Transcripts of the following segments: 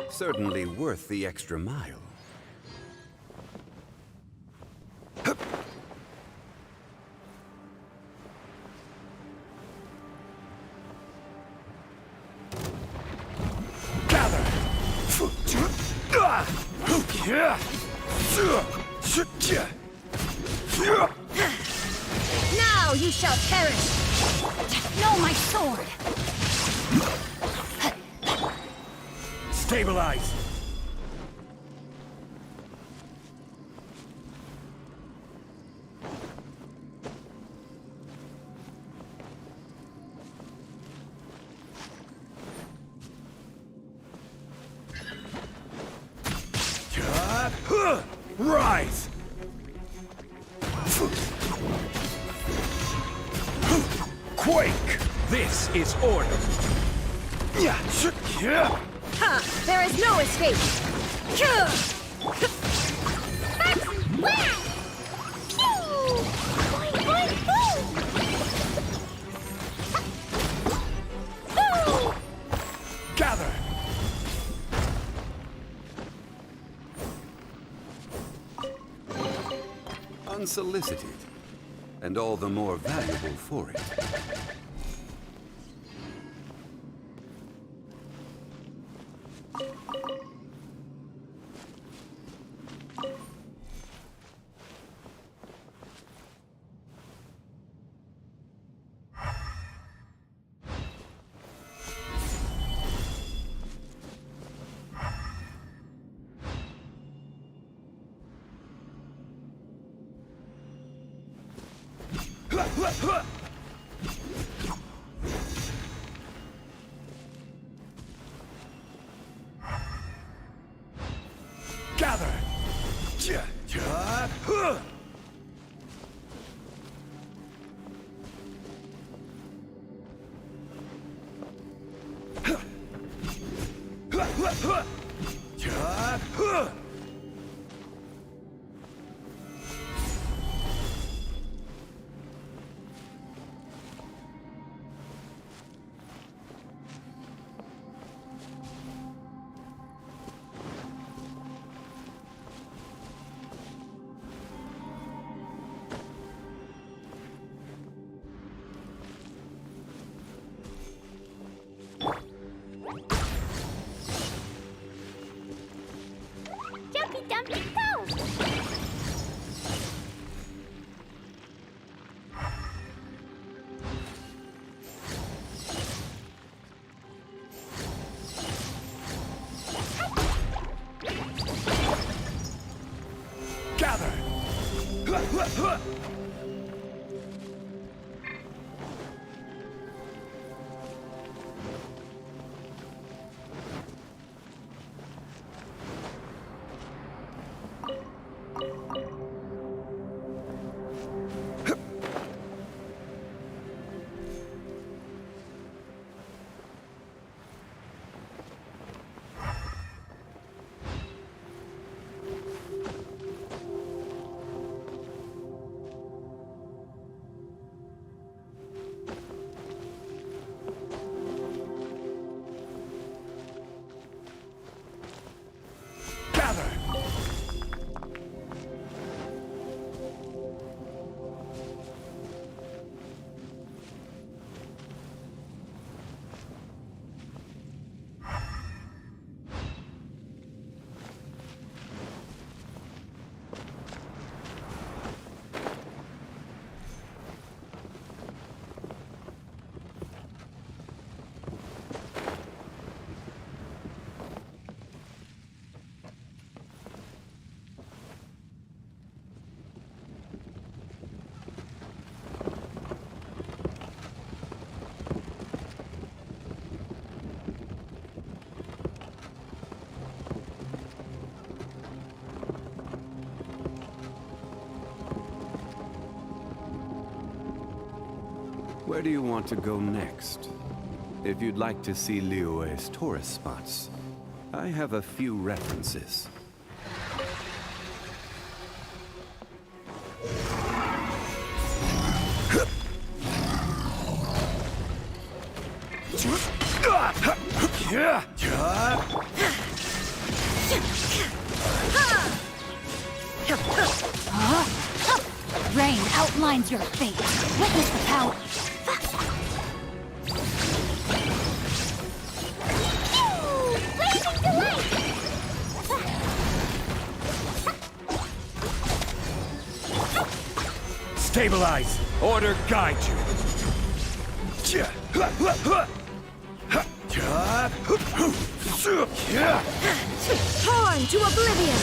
Certainly worth the extra mile. Now you shall perish! No, my sword! Stabilize! Rise! Quake! This is order! Ha! There is no escape! Gather! Unsolicited, and all the more valuable for it. Gather! Jumpy dumpy go! Gather! Where do you want to go next? If you'd like to see Liyue's tourist spots, I have a few references. Rain outlines your fate. Witness the power. Blazing delight! Stabilize! Order guide you! Torn to oblivion!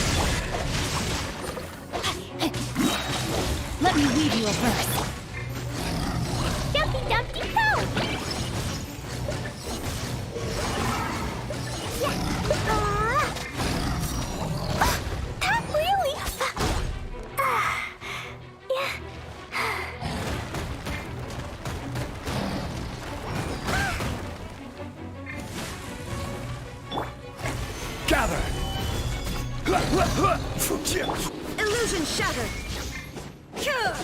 Let me weave you a verse. Dumpty Dumpty Go! That really... Gather! Illusion shattered! Cure!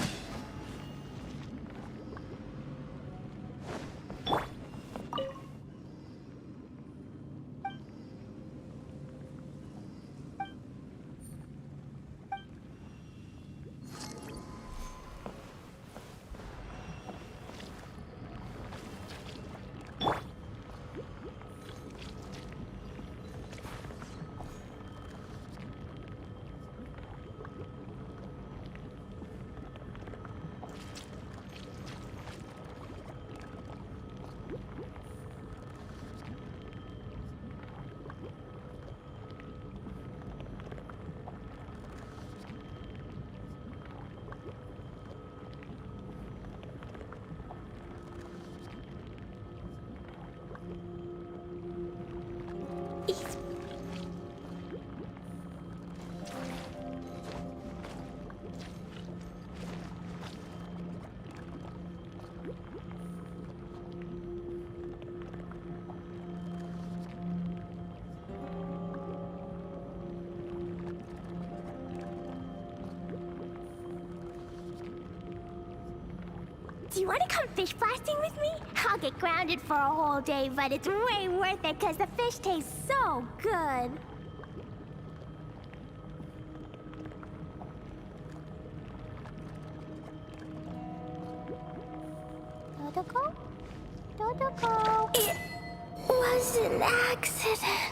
Do you want to come fish blasting with me? I'll get grounded for a whole day, but it's way worth it because the fish taste so good. Dodoko? Dodoko? It was an accident.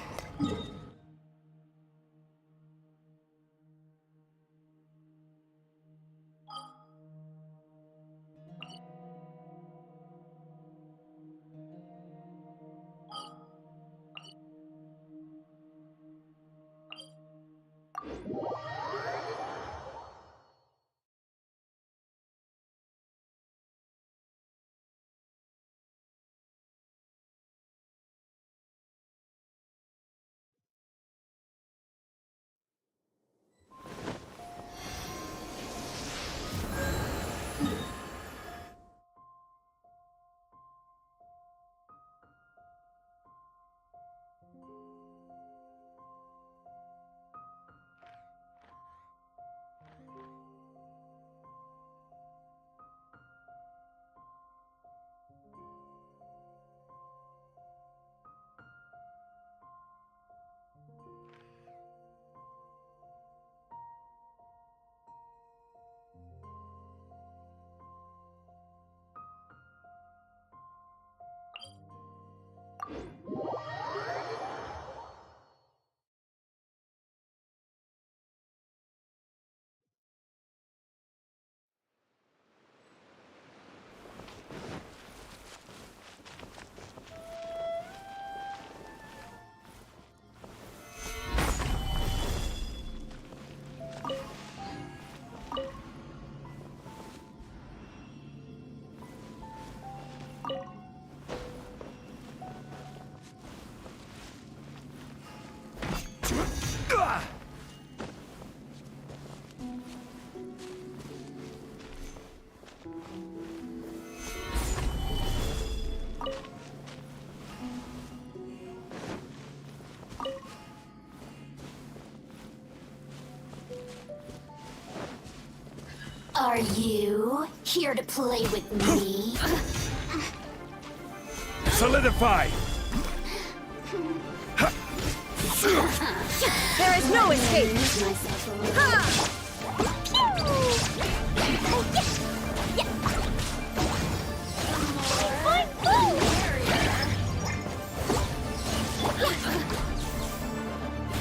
Are you here to play with me? Solidify! There is no escape!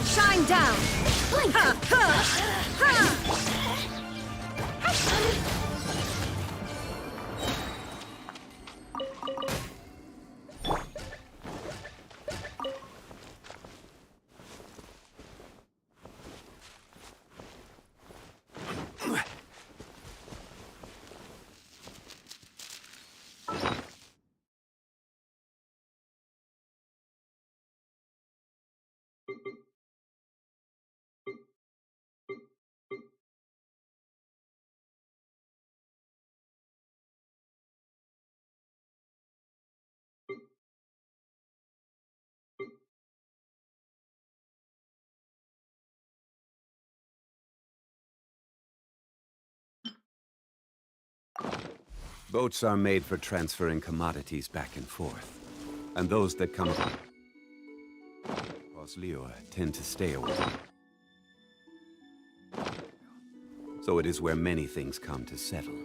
Shine down! Ha, ha, ha. Boats are made for transferring commodities back and forth. And those that come across Liyue tend to stay away. So it is where many things come to settle.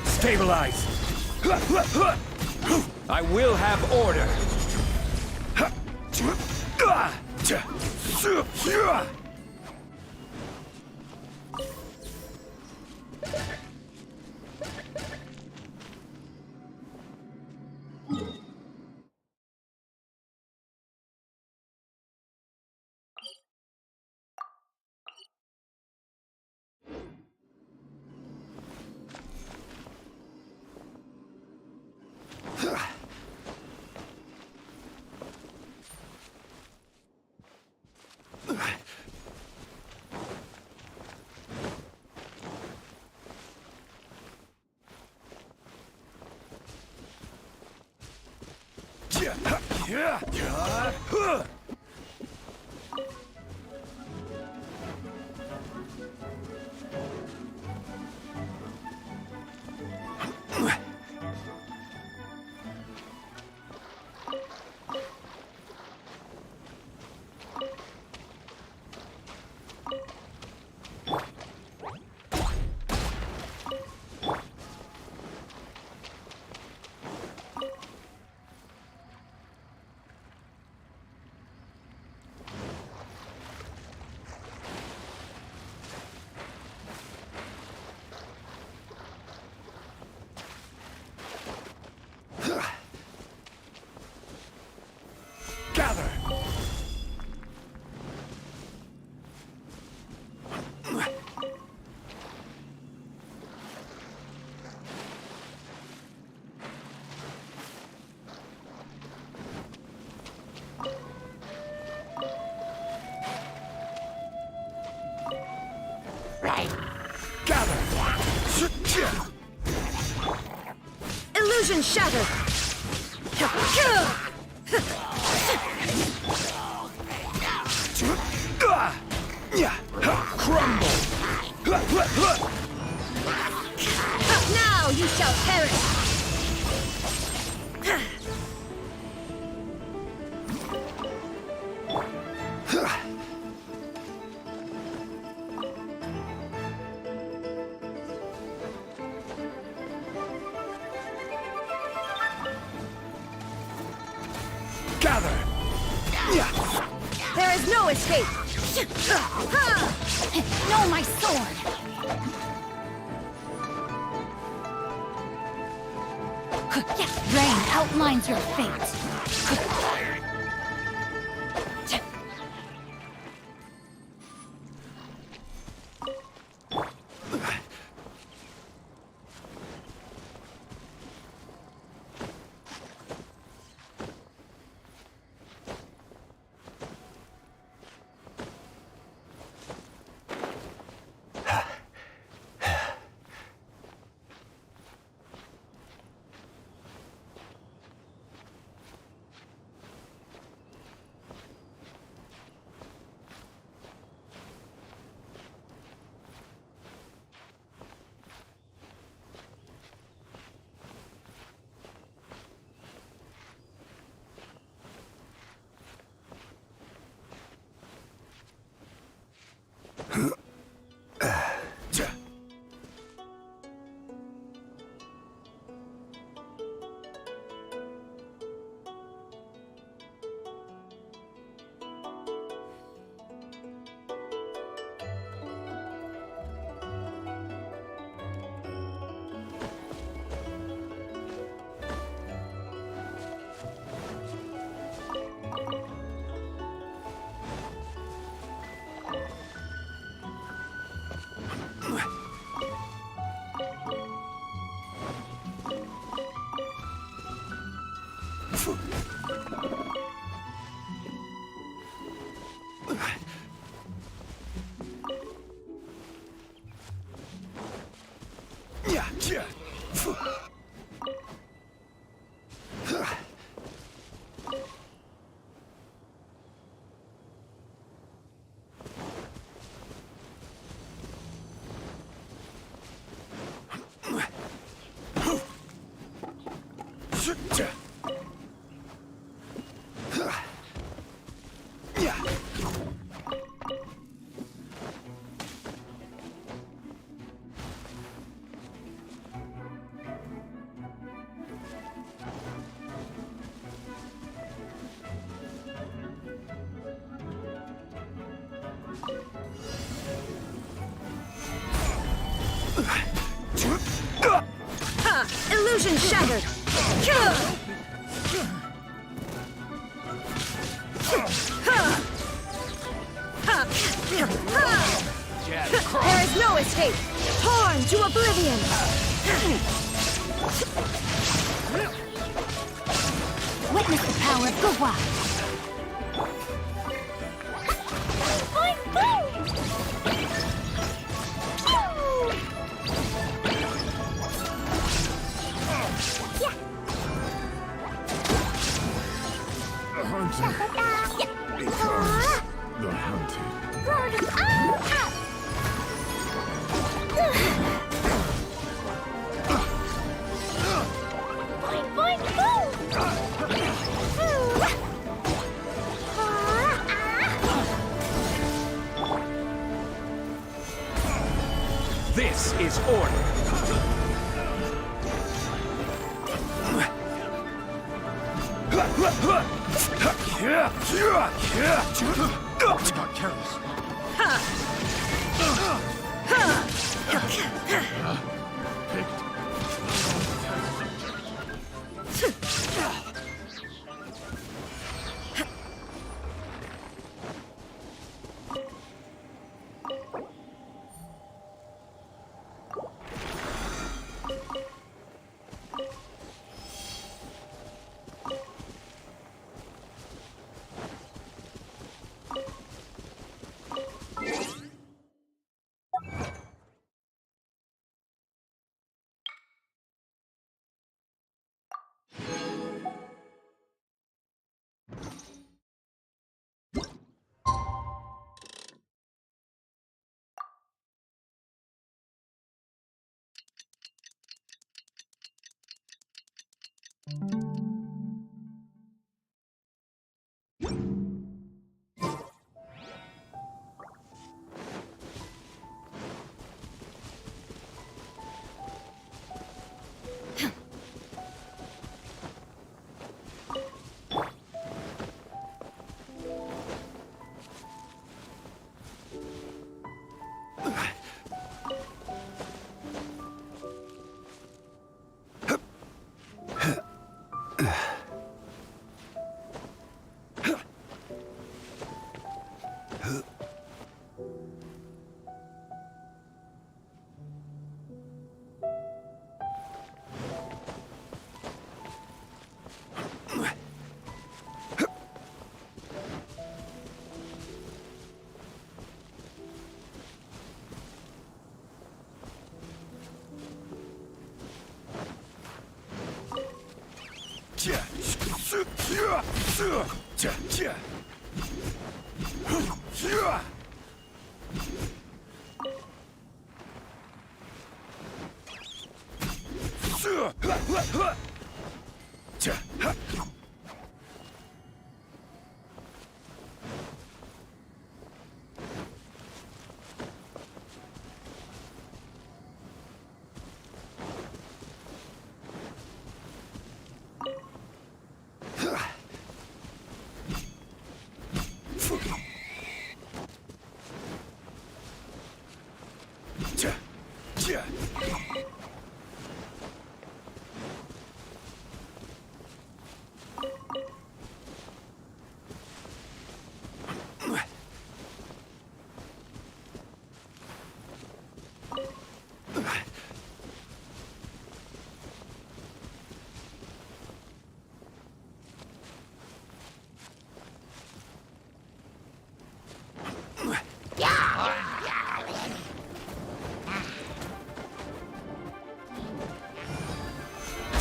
Stabilize! I will have order! Illusion shattered! Crumble! Now you shall perish! Gather! There is no escape! No, my sword! Rain outlines your fate. Illusion shattered! There is no escape! Torn to oblivion! Witness the power of Gua. The hunted. This is order. Got careless.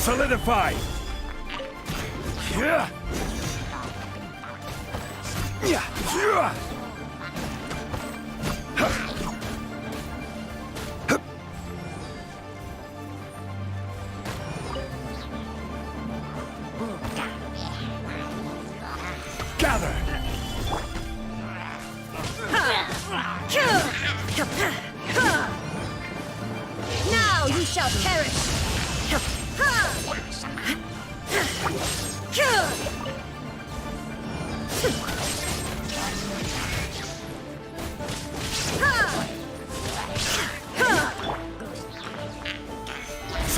Solidify! Yeah! Yeah! Gather! Now you shall perish!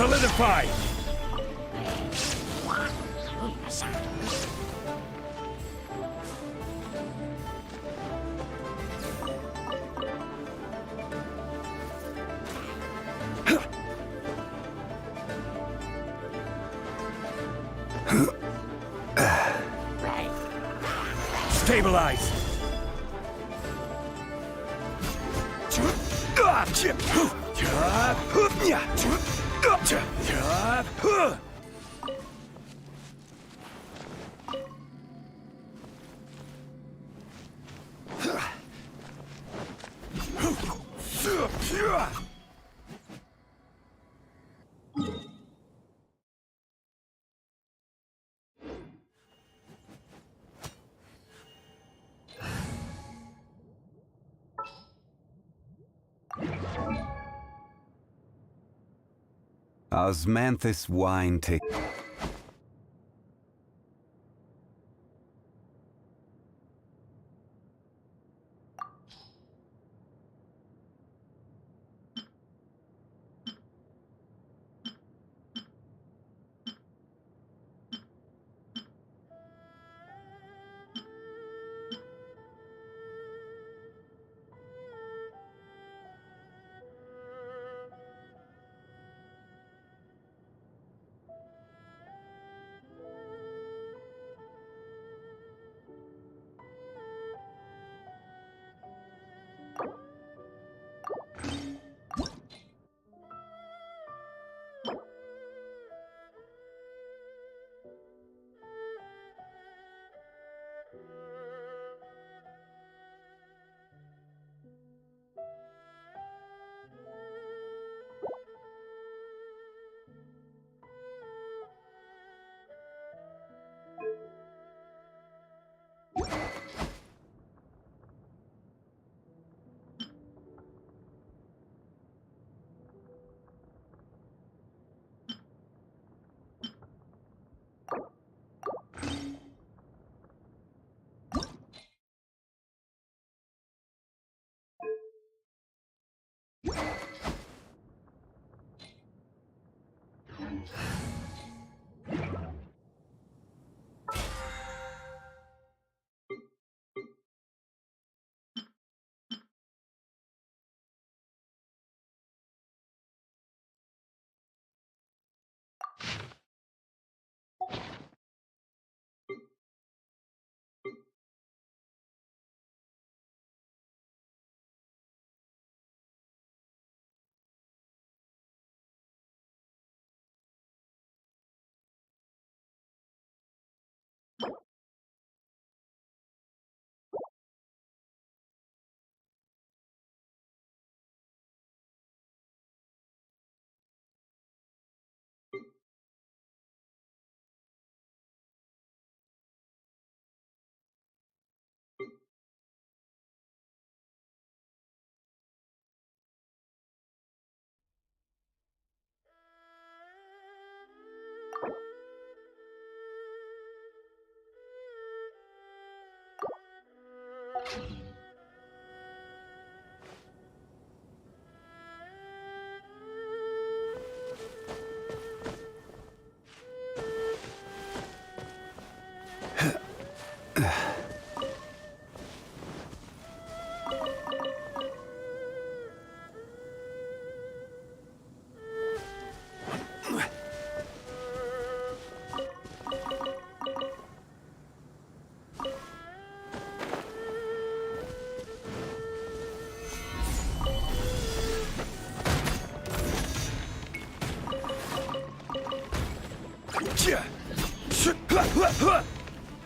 Solidify! Stabilize! Osmanthus wine take.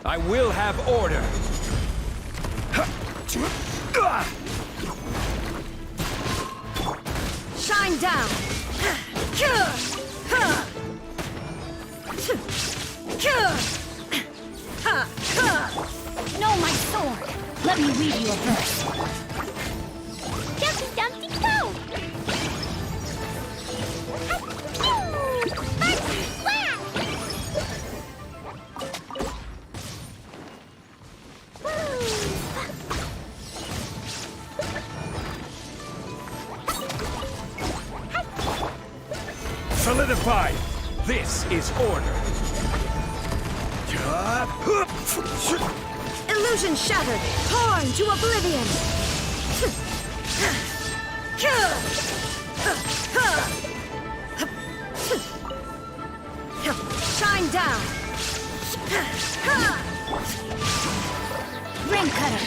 I will have order. Shine down! Know my sword. Let me read you a verse. Dumpty Dumpty Go! Solidify! This is order. Illusion shattered! Torn to oblivion! Shine down! Ring cutter.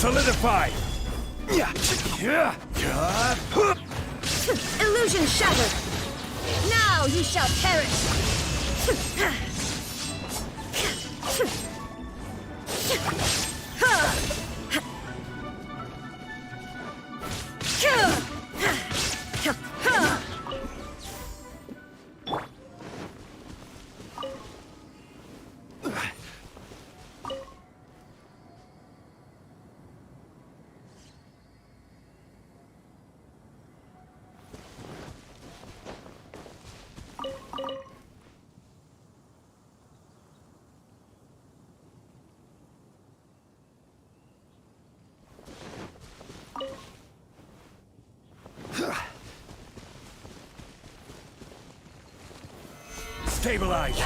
Solidify! Illusion shattered! Now you shall perish! Stabilize!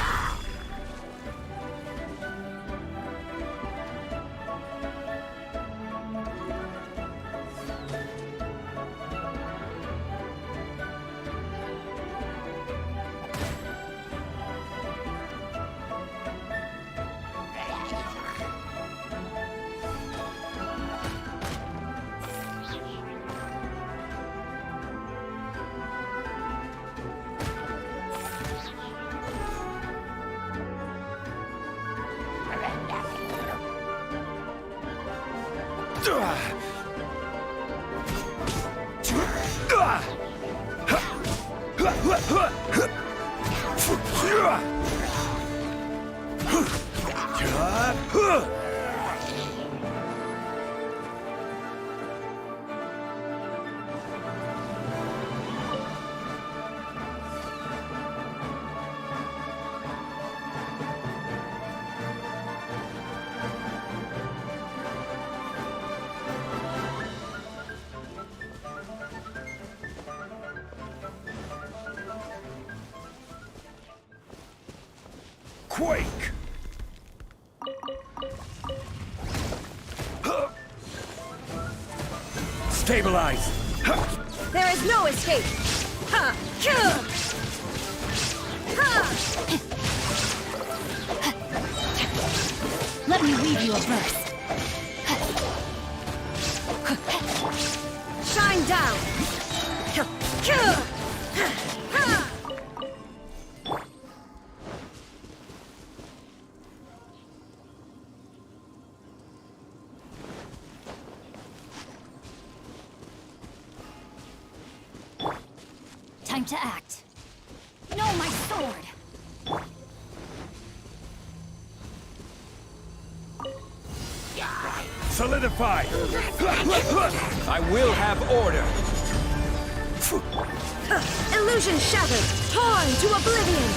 Quake! Stabilize! There is no escape! Ha! Let me read you a verse. Shine down! Time to act. No, my sword! Solidify! I will have order! Illusion shattered! Torn to oblivion!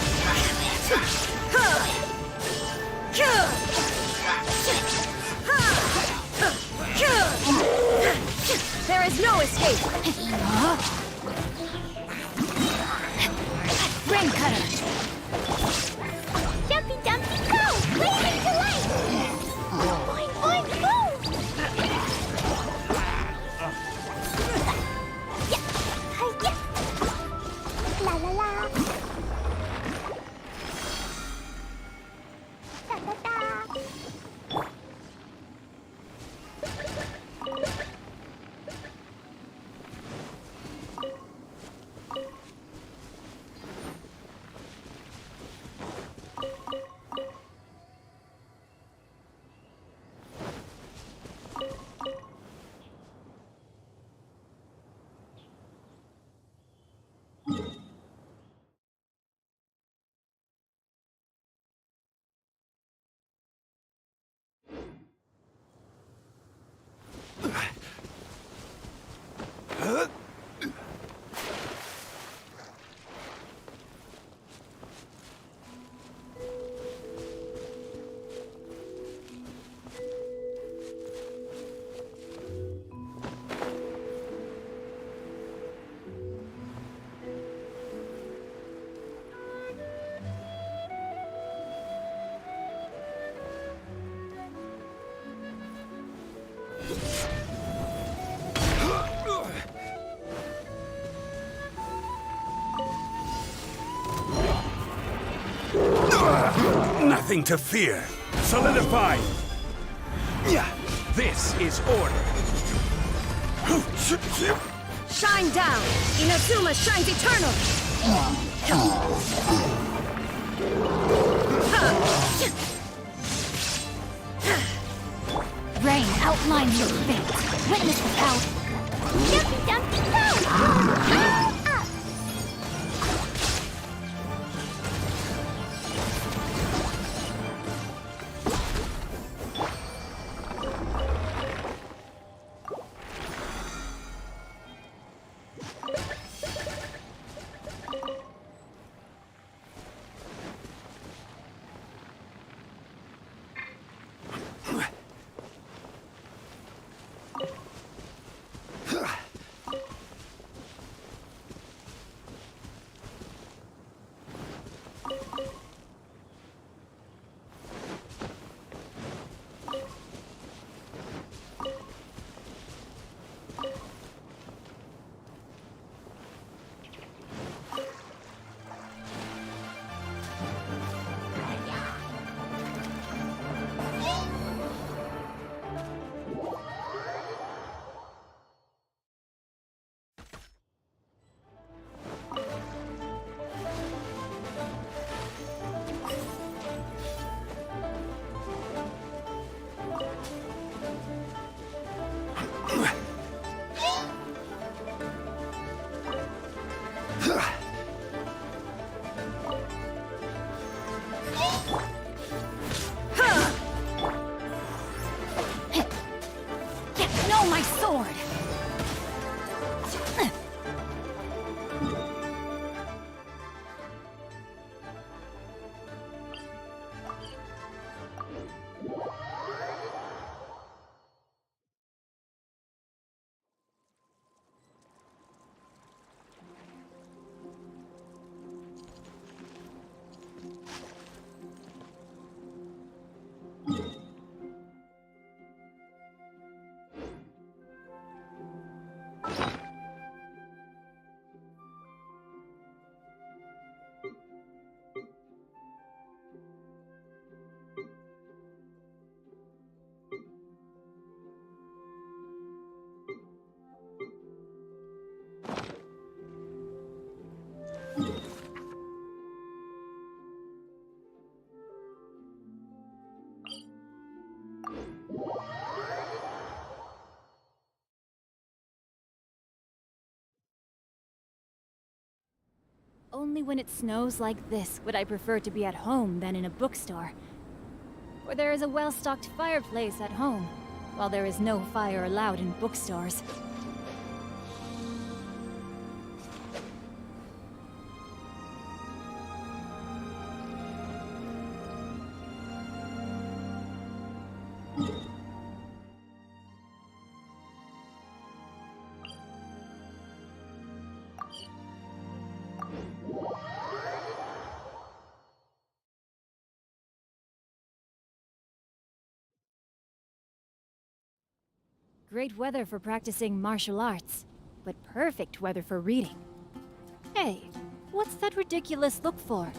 There is no escape! Rain cutter! Jumpy, jumpy, go! Wave into light! Boing, boing, boom! Yeah, yeah. La la la. Da da da. Nothing to fear. Solidify. This is order. Shine down! Inazuma shines eternal! Rain outlines your fate. Witness the power. Jumpy, jumpy, go! Up! Only when it snows like this would I prefer to be at home than in a bookstore. For there is a well-stocked fireplace at home, while there is no fire allowed in bookstores. Great weather for practicing martial arts, but perfect weather for reading. Hey, what's that ridiculous look for?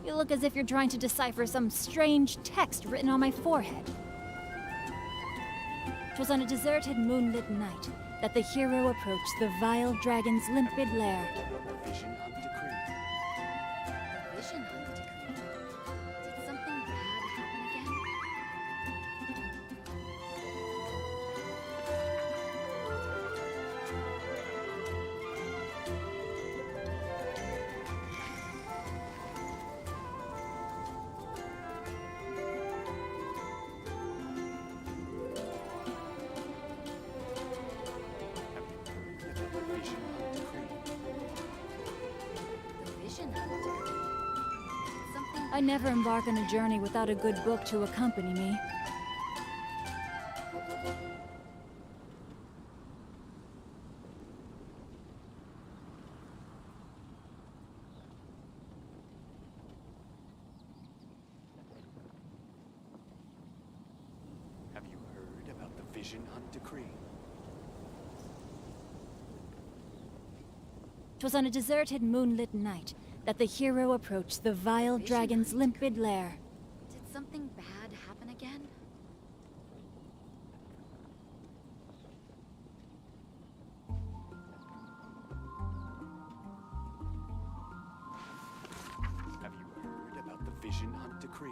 You look as if you're trying to decipher some strange text written on my forehead. 'Twas on a deserted moonlit night that the hero approached the vile dragon's limpid lair. Vision of decree. Vision of the decree. Did something bad happen again? I never embark on a journey without a good book to accompany me. Have you heard about the Vision Hunt Decree? 'Twas on a deserted moonlit night that the hero approached the vile dragon's limpid lair. Did something bad happen again? Have you heard about the Vision Hunt Decree?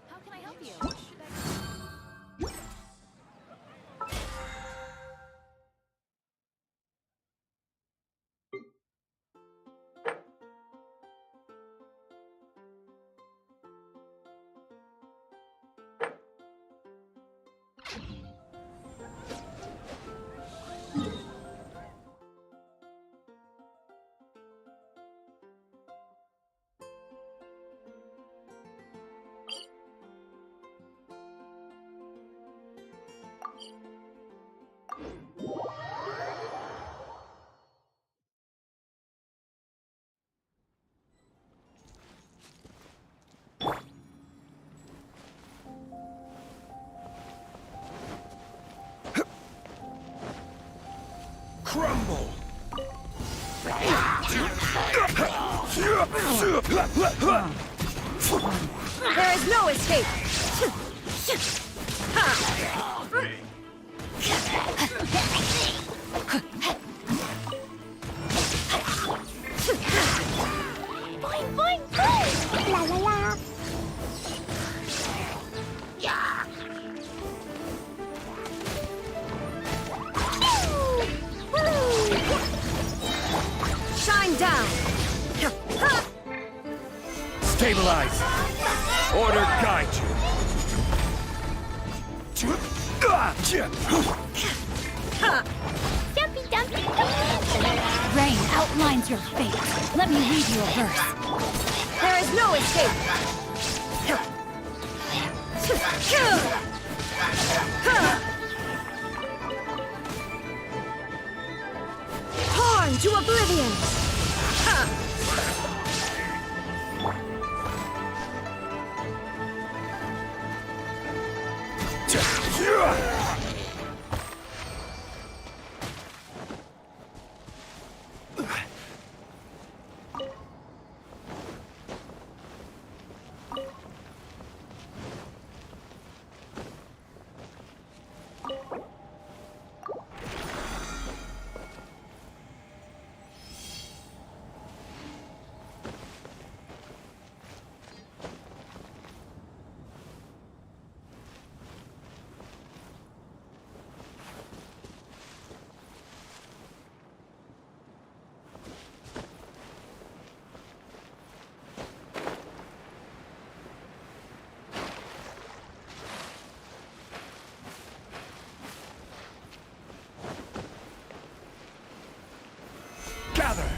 How can I help you? Crumble! There is no escape! Boing, boing, boing! La la la! Shine down! Stabilize! Order guide you! Dumpy, dumpy, dumpy. Rain outlines your fate. Let me read you a verse. There is no escape! Torn to oblivion! Gather!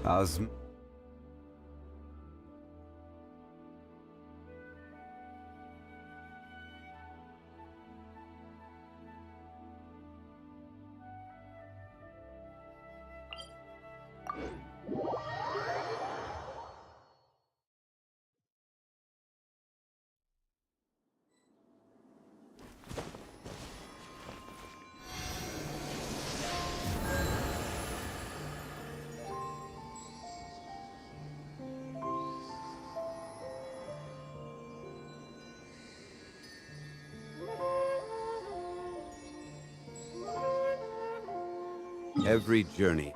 Osm. Every journey.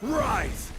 Rise!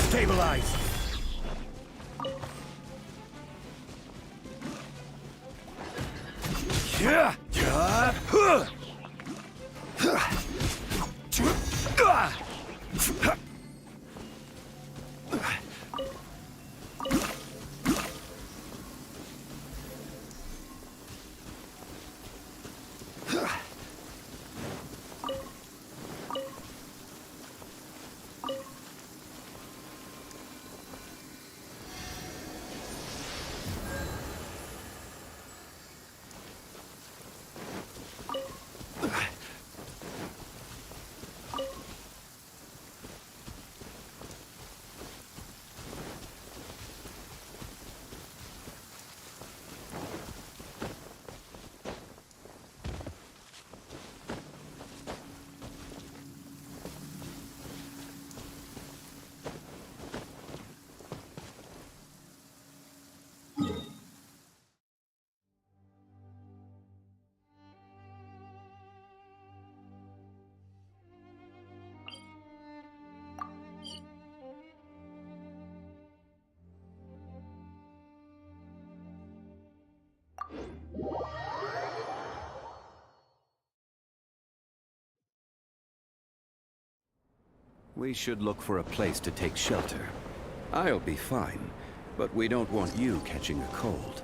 Stabilize! Yeah! Yeah! Huh! We should look for a place to take shelter. I'll be fine, but we don't want you catching a cold.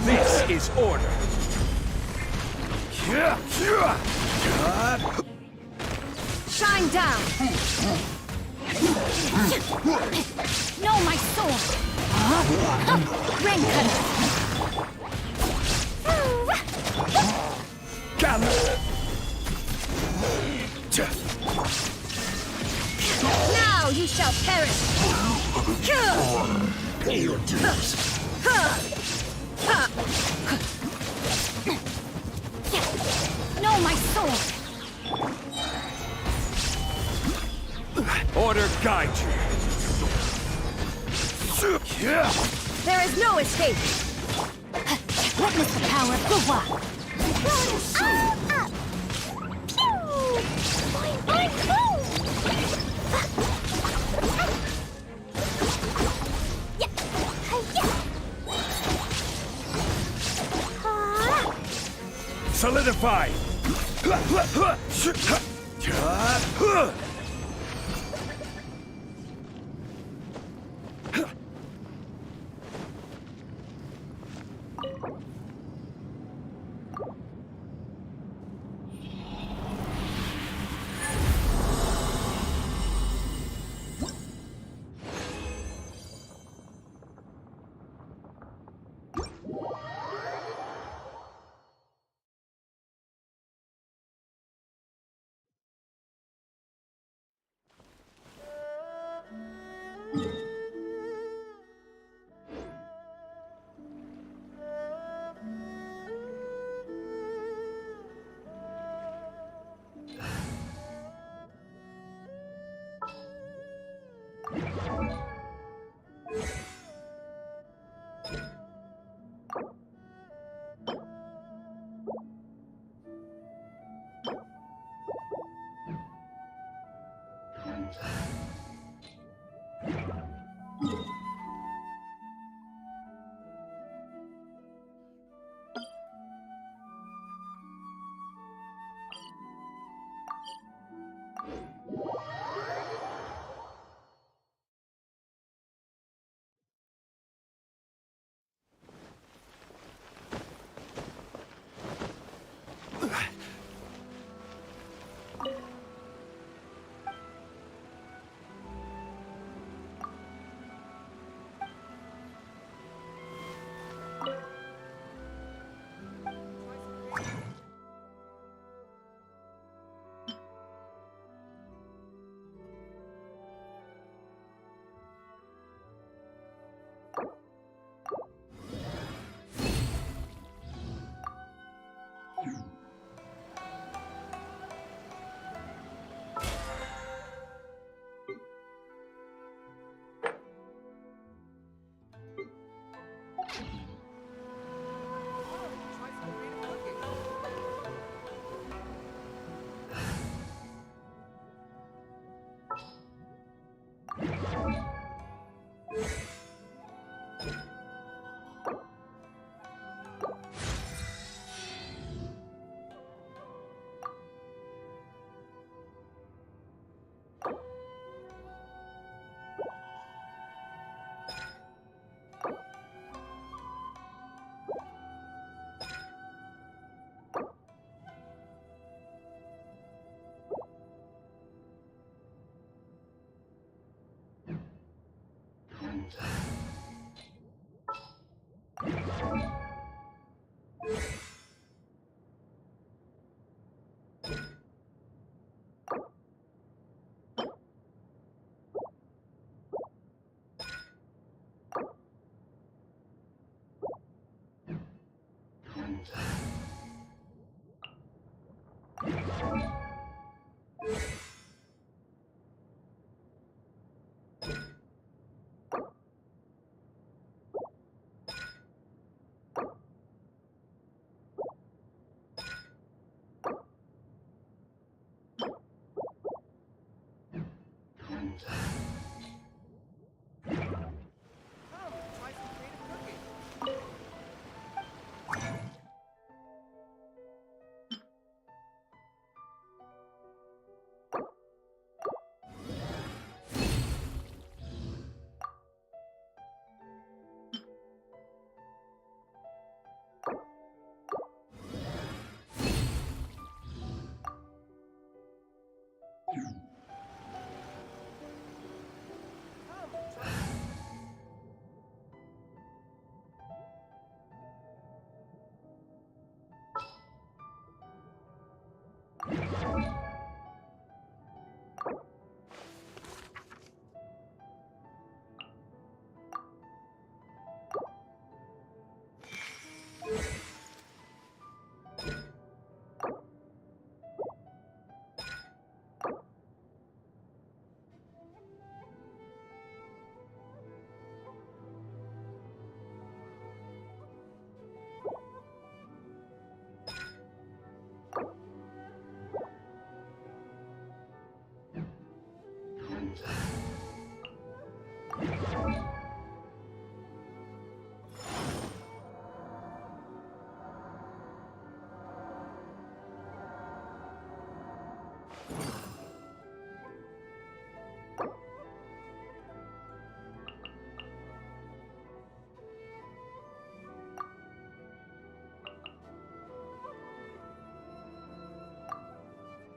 This is order. Shine down! No, my sword! Rain Now you shall perish! Pay your dues. No, my sword! Order guide you. There is no escape! Witness the power of Guhua! Up! Pew! Boing, boing, boom! Yeah! Yeah! Solidify.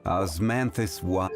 Osmanthus wa...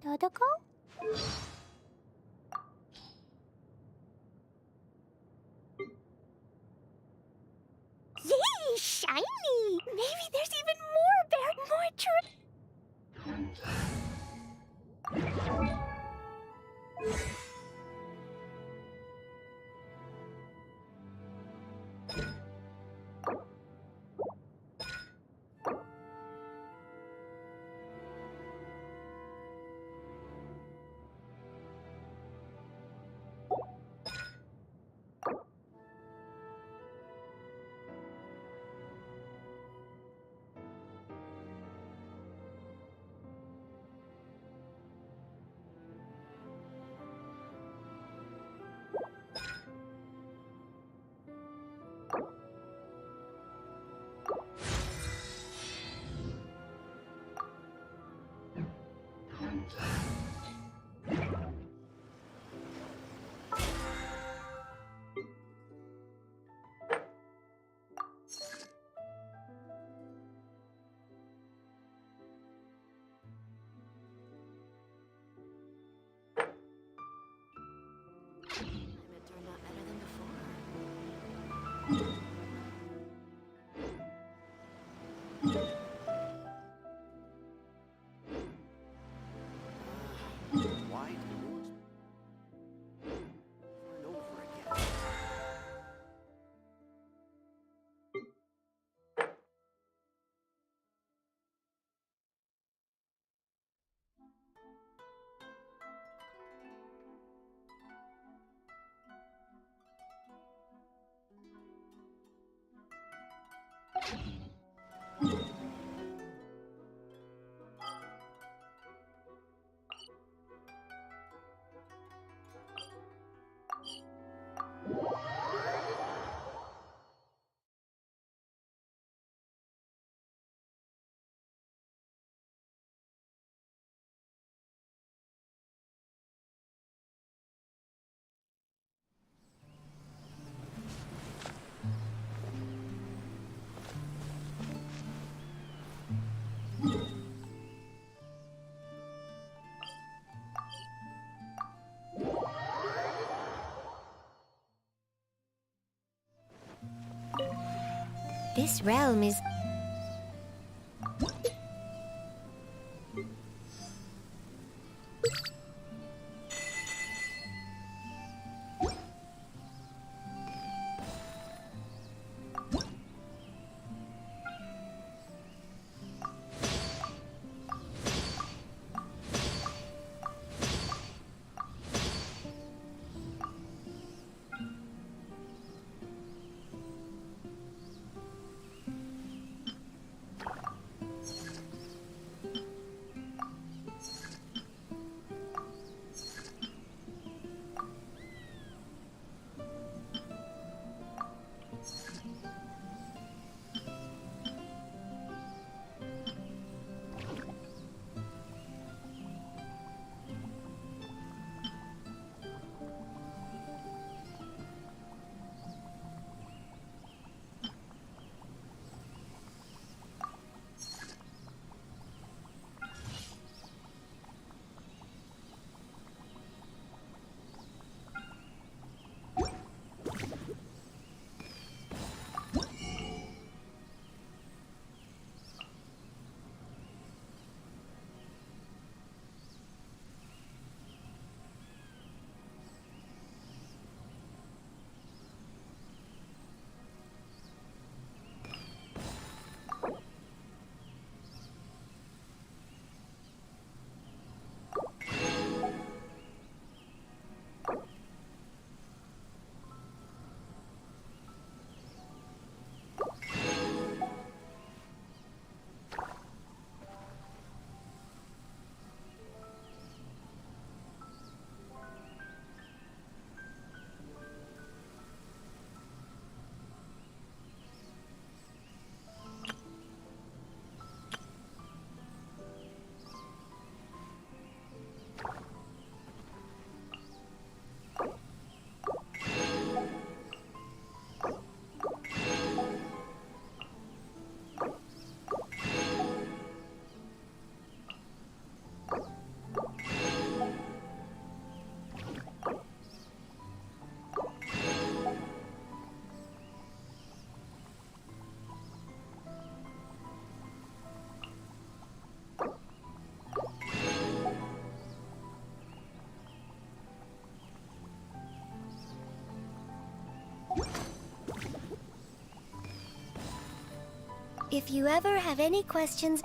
Dodoko? Yay, shiny! Maybe there's even more It turned out better than before. Why do over and over again? This realm is... If you ever have any questions...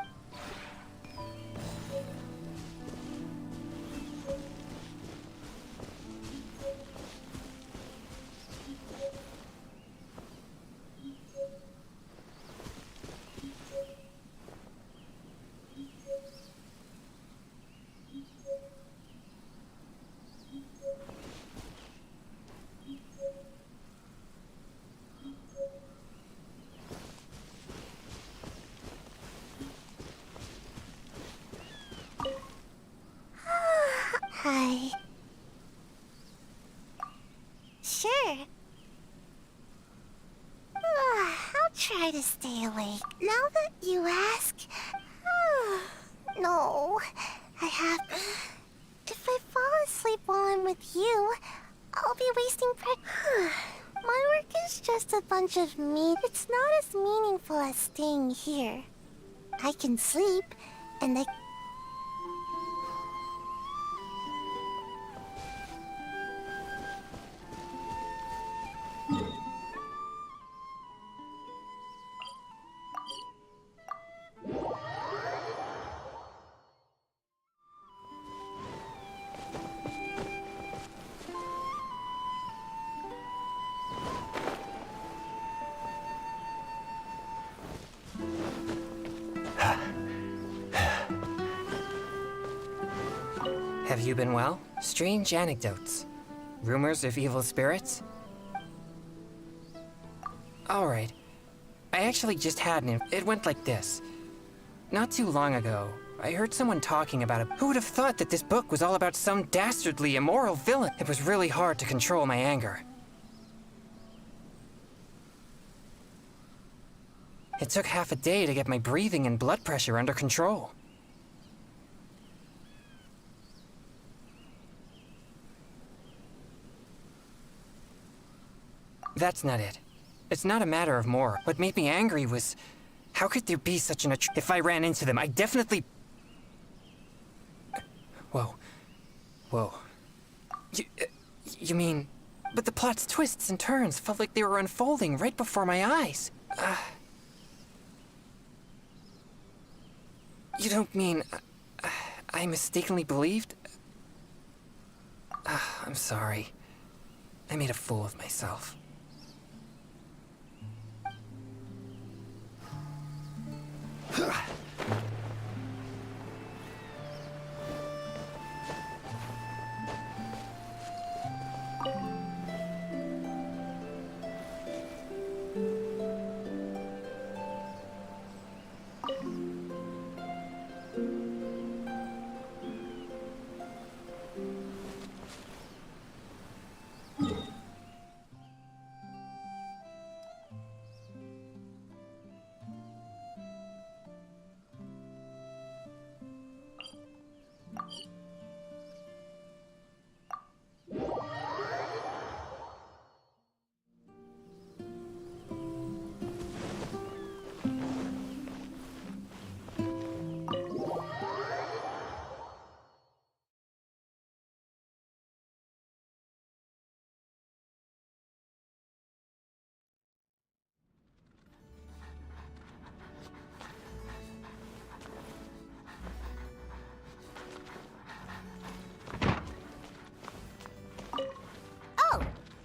Hi. Sure. I'll try to stay awake. Now that you ask... no. I have... If I fall asleep while I'm with you, I'll be wasting My work is just a bunch of meat. It's not as meaningful as staying here. I can sleep, and I... Have you been well? Strange anecdotes. Rumors of evil spirits? Alright. I actually just had it went like this. Not too long ago, I heard someone talking about it. Who would have thought that this book was all about some dastardly, immoral villain? It was really hard to control my anger. It took half a day to get my breathing and blood pressure under control. That's not it. It's not a matter of more. What made me angry was... How could there be such an If I ran into them, I definitely... Whoa. Whoa. You mean... But the plot's twists and turns felt like they were unfolding right before my eyes. You don't mean... I mistakenly believed? I'm sorry. I made a fool of myself.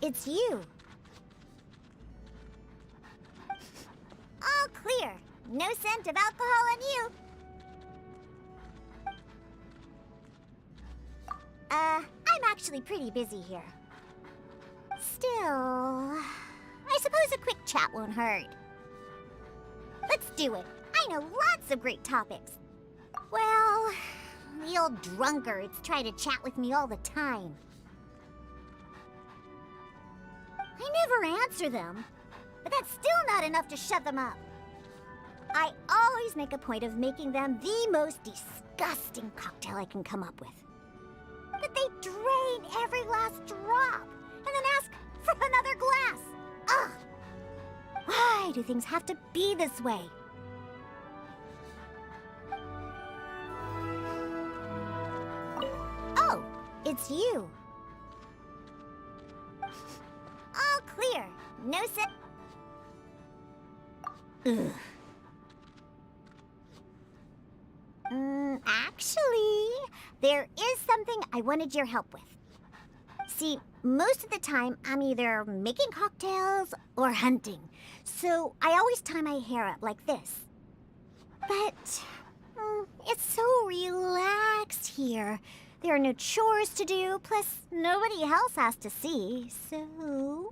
It's you. All clear. No scent of alcohol on you. I'm actually pretty busy here. Still, I suppose a quick chat won't hurt. Let's do it. I know lots of great topics. Well, the old drunkards try to chat with me all the time. I never answer them, but that's still not enough to shut them up. I always make a point of making them the most disgusting cocktail I can come up with. But they drain every last drop, and then ask for another glass. Ugh! Why do things have to be this way? Oh, it's you. All clear. No set. Ugh. Actually, there is something I wanted your help with. See, most of the time I'm either making cocktails or hunting, so I always tie my hair up like this. But it's so relaxed here. There are no chores to do, plus nobody else has to see, so...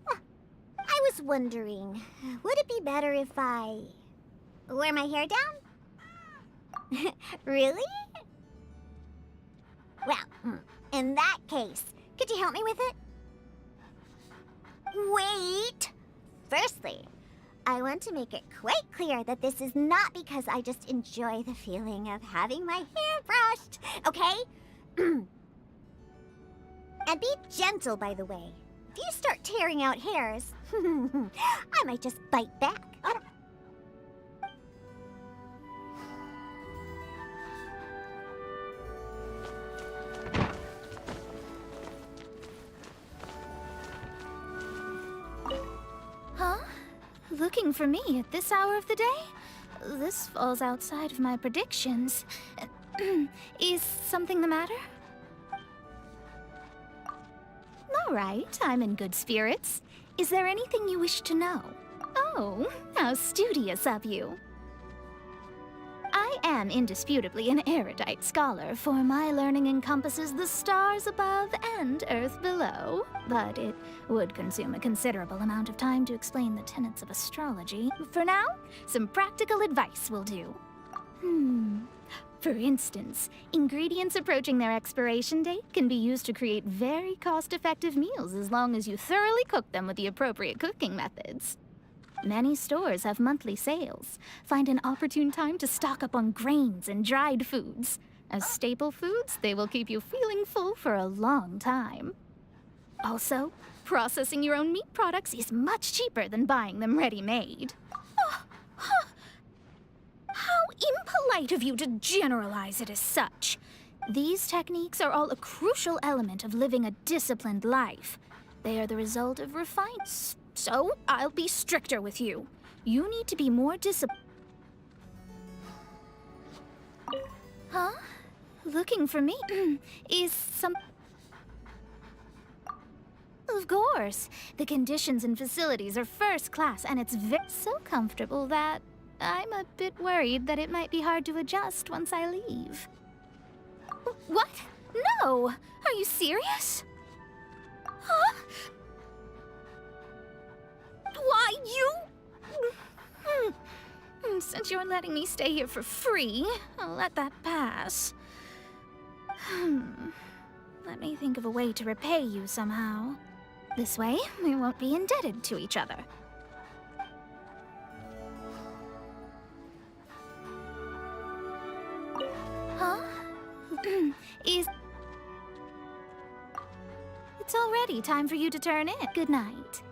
I was wondering, would it be better if I wear my hair down? Really? Well, in that case, could you help me with it? Wait! Firstly, I want to make it quite clear that this is not because I just enjoy the feeling of having my hair brushed, okay? And be gentle, by the way. If you start tearing out hairs, I might just bite back. Huh? Looking for me at this hour of the day? This falls outside of my predictions. Is something the matter? All right, I'm in good spirits. Is there anything you wish to know? Oh, how studious of you. I am indisputably an erudite scholar, for my learning encompasses the stars above and earth below. But it would consume a considerable amount of time to explain the tenets of astrology. For now, some practical advice will do. For instance, ingredients approaching their expiration date can be used to create very cost-effective meals as long as you thoroughly cook them with the appropriate cooking methods. Many stores have monthly sales. Find an opportune time to stock up on grains and dried foods. As staple foods, they will keep you feeling full for a long time. Also, processing your own meat products is much cheaper than buying them ready-made. How impolite of you to generalize it as such. These techniques are all a crucial element of living a disciplined life. They are the result of refinement. So, I'll be stricter with you. You need to be more disciplined. Huh? Looking for me? Is some... Of course. The conditions and facilities are first class, and it's so comfortable that I'm a bit worried that it might be hard to adjust once I leave. What? No! Are you serious? Huh? Why, you... Since you're letting me stay here for free, I'll let that pass. Let me think of a way to repay you somehow. This way, we won't be indebted to each other. Huh? It's already time for you to turn in. Good night.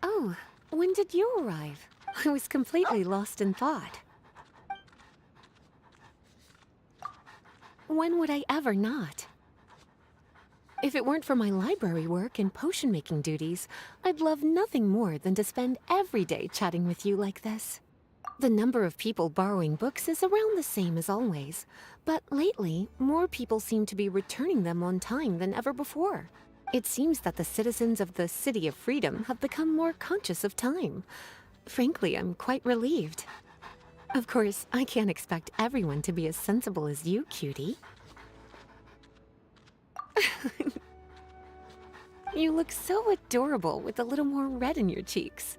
Oh, when did you arrive? I was completely lost in thought. When would I ever not? If it weren't for my library work and potion-making duties, I'd love nothing more than to spend every day chatting with you like this. The number of people borrowing books is around the same as always, but lately, more people seem to be returning them on time than ever before. It seems that the citizens of the City of Freedom have become more conscious of time. Frankly, I'm quite relieved. Of course, I can't expect everyone to be as sensible as you, cutie. You look so adorable with a little more red in your cheeks.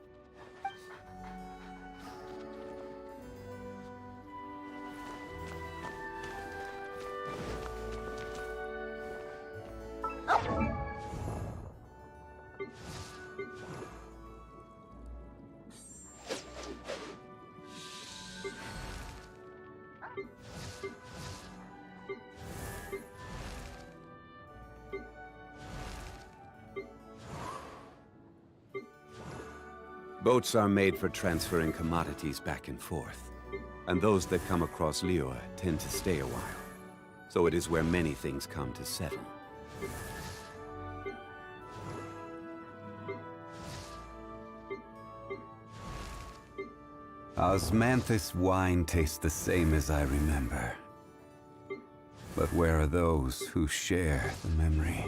Boats are made for transferring commodities back and forth. And those that come across Liyue tend to stay a while. So it is where many things come to settle. Osmanthus wine tastes the same as I remember. But where are those who share the memory?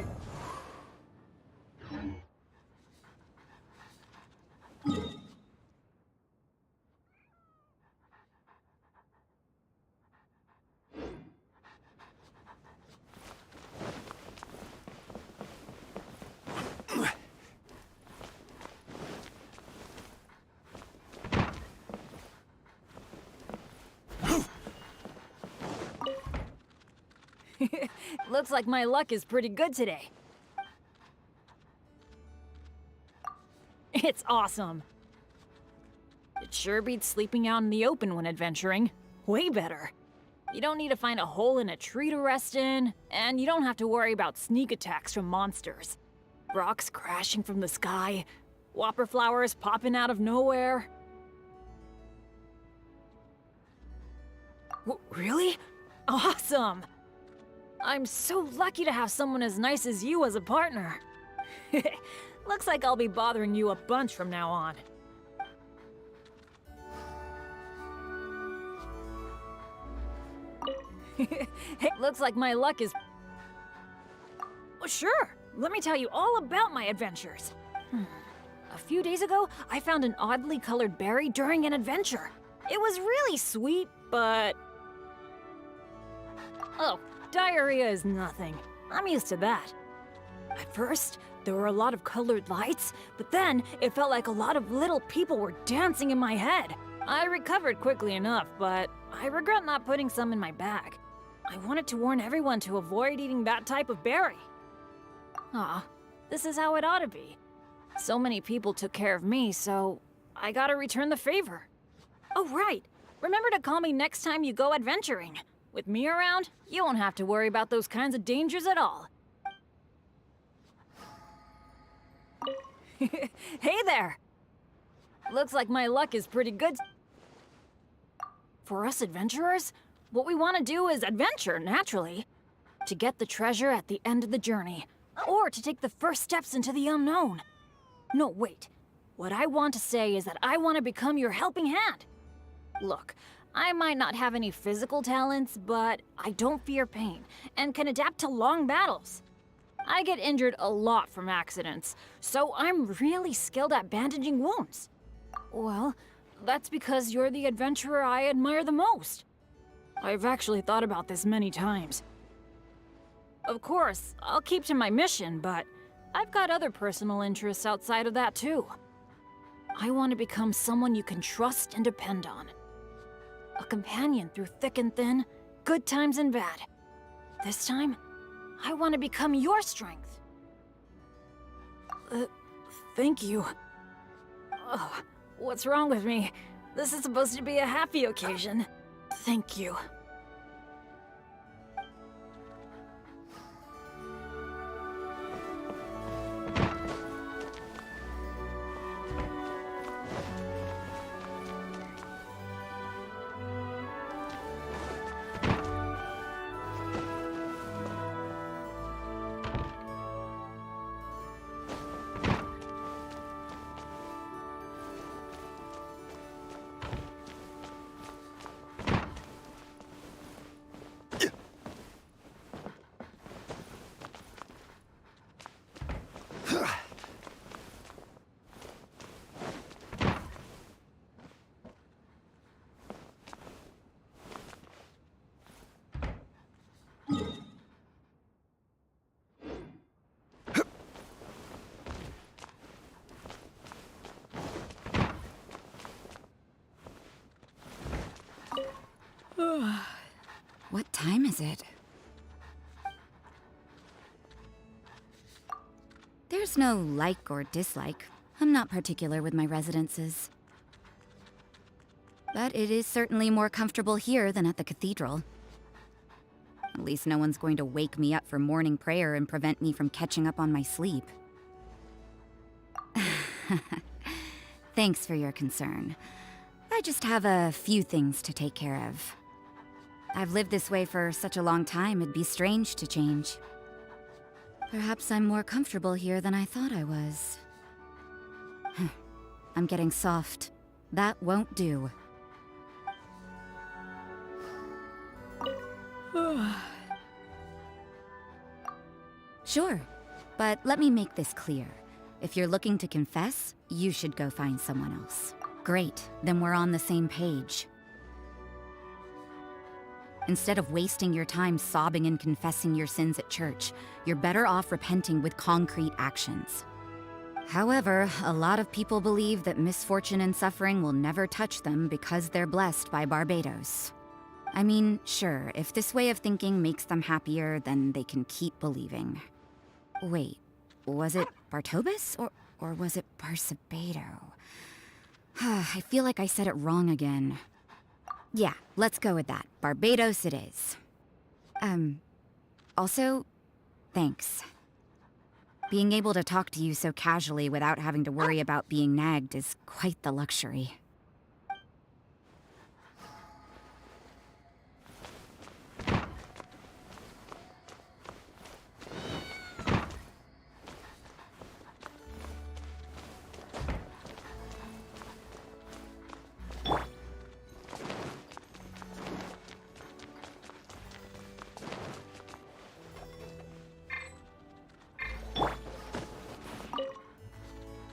Looks like my luck is pretty good today. It's awesome. It sure beats sleeping out in the open when adventuring. Way better. You don't need to find a hole in a tree to rest in, and you don't have to worry about sneak attacks from monsters. Rocks crashing from the sky, whopper flowers popping out of nowhere. Really? Awesome! I'm so lucky to have someone as nice as you as a partner. Looks like I'll be bothering you a bunch from now on. Hey, looks like my luck is... Well, sure, let me tell you all about my adventures. A few days ago, I found an oddly colored berry during an adventure. It was really sweet, but... Oh, diarrhea is nothing. I'm used to that. At first, there were a lot of colored lights, but then it felt like a lot of little people were dancing in my head. I recovered quickly enough, but I regret not putting some in my bag. I wanted to warn everyone to avoid eating that type of berry. Aw, this is how it ought to be. So many people took care of me, so I gotta return the favor. Oh, right. Remember to call me next time you go adventuring. With me around, you won't have to worry about those kinds of dangers at all. Hey there! Looks like my luck is pretty good. For us adventurers, what we want to do is adventure, naturally. To get the treasure at the end of the journey, or to take the first steps into the unknown. No, wait. What I want to say is that I want to become your helping hand. Look, I might not have any physical talents, but I don't fear pain, and can adapt to long battles. I get injured a lot from accidents, so I'm really skilled at bandaging wounds. Well, that's because you're the adventurer I admire the most. I've actually thought about this many times. Of course, I'll keep to my mission, but I've got other personal interests outside of that too. I want to become someone you can trust and depend on. A companion through thick and thin, good times and bad. This time, I want to become your strength. Thank you. Oh, what's wrong with me? This is supposed to be a happy occasion. Thank you. What time is it? There's no like or dislike. I'm not particular with my residences. But it is certainly more comfortable here than at the cathedral. At least no one's going to wake me up for morning prayer and prevent me from catching up on my sleep. Thanks for your concern. I just have a few things to take care of. I've lived this way for such a long time, it'd be strange to change. Perhaps I'm more comfortable here than I thought I was. I'm getting soft. That won't do. Sure, but let me make this clear. If you're looking to confess, you should go find someone else. Great, then we're on the same page. Instead of wasting your time sobbing and confessing your sins at church, you're better off repenting with concrete actions. However, a lot of people believe that misfortune and suffering will never touch them because they're blessed by Barbados. I mean, sure, if this way of thinking makes them happier, then they can keep believing. Wait, was it Bartobus or was it Barcebedo? I feel like I said it wrong again. Yeah, let's go with that. Barbados it is. Also, thanks. Being able to talk to you so casually without having to worry about being nagged is quite the luxury.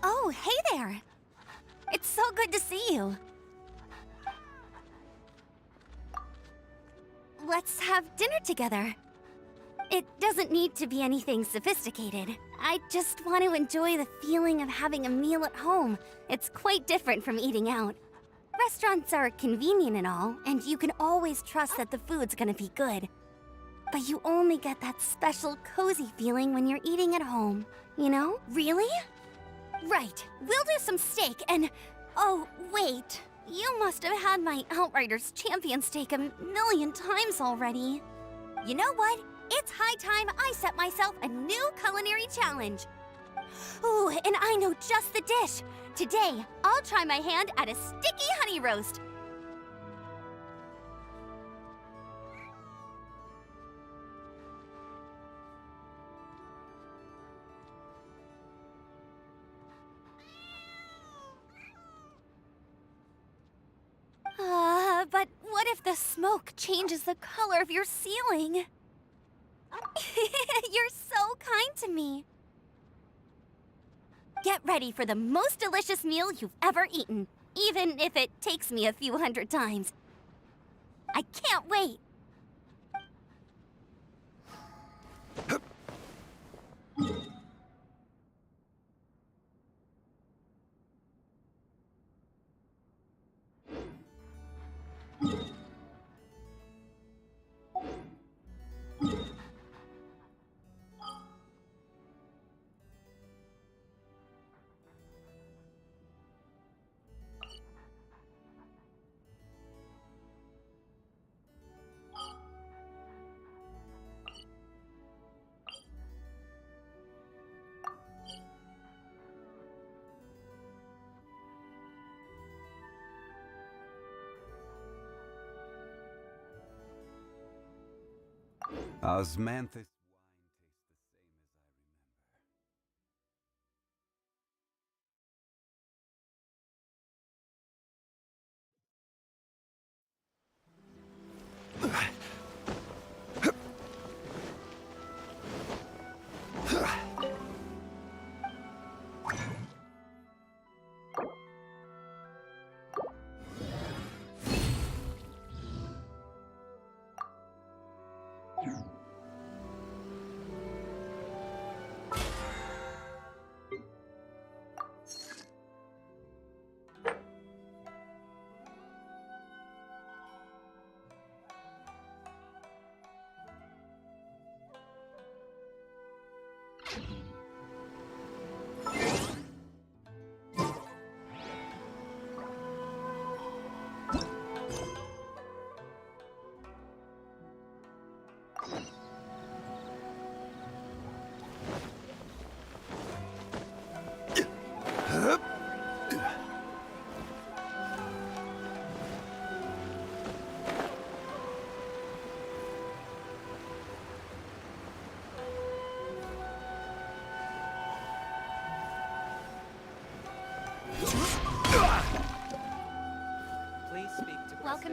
Oh, hey there! It's so good to see you. Let's have dinner together. It doesn't need to be anything sophisticated. I just want to enjoy the feeling of having a meal at home. It's quite different from eating out. Restaurants are convenient and all, and you can always trust that the food's gonna be good. But you only get that special cozy feeling when you're eating at home, you know? Really? Right, we'll do some steak and... Oh, wait. You must have had my Outriders champion steak a million times already. You know what? It's high time I set myself a new culinary challenge. Ooh, and I know just the dish. Today, I'll try my hand at a sticky honey roast. But what if the smoke changes the color of your ceiling? You're so kind to me. Get ready for the most delicious meal you've ever eaten, even if it takes me a few hundred times. I can't wait. Osmanthus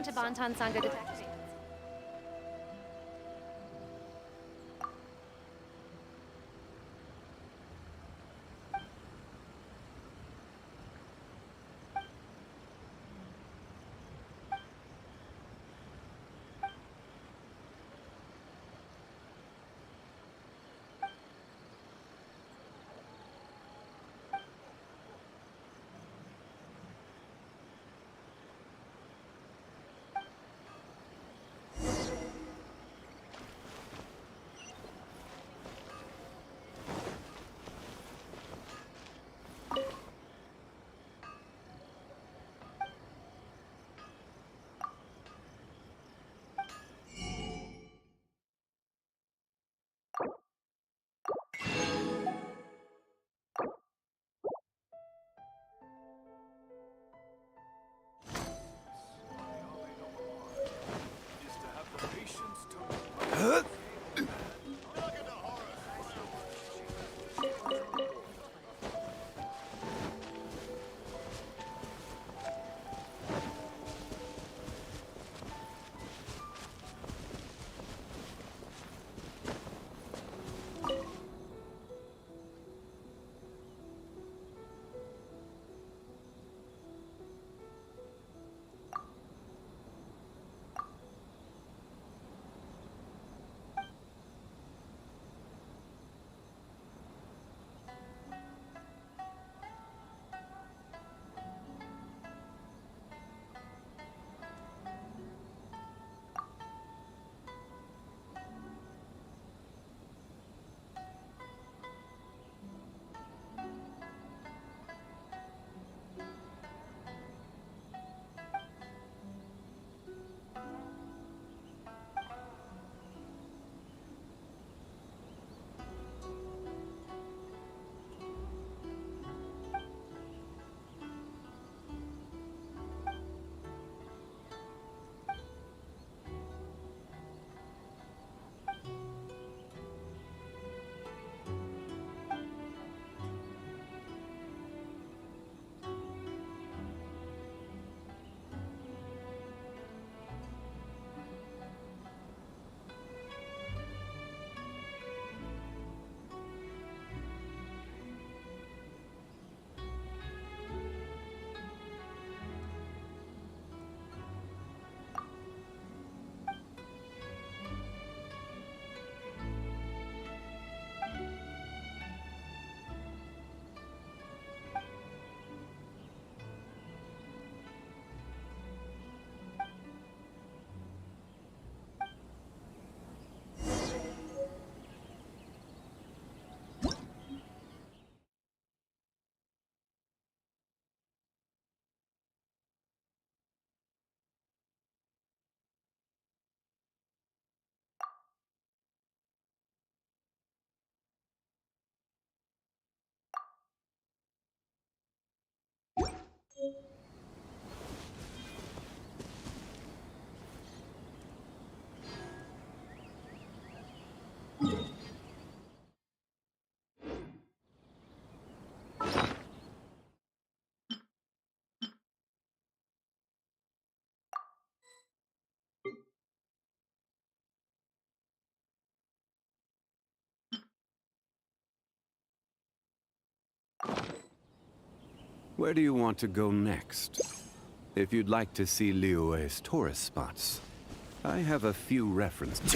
to Bantan Sangha Detective. Where do you want to go next? If you'd like to see Liyue's tourist spots, I have a few references.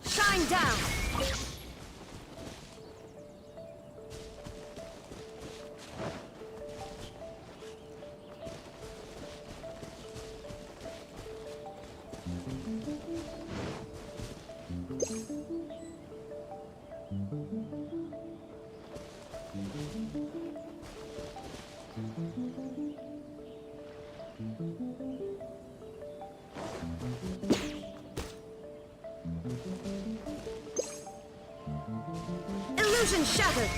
Shine down! Illusion shattered!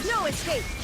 No escape!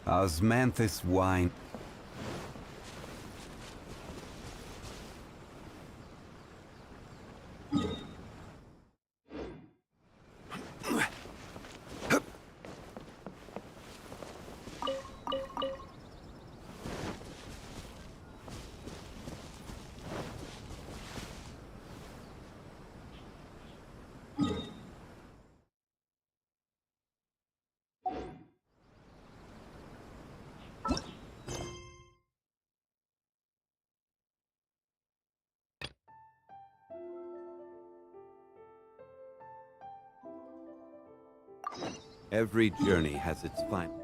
Osmanthus wine. Every journey has its final.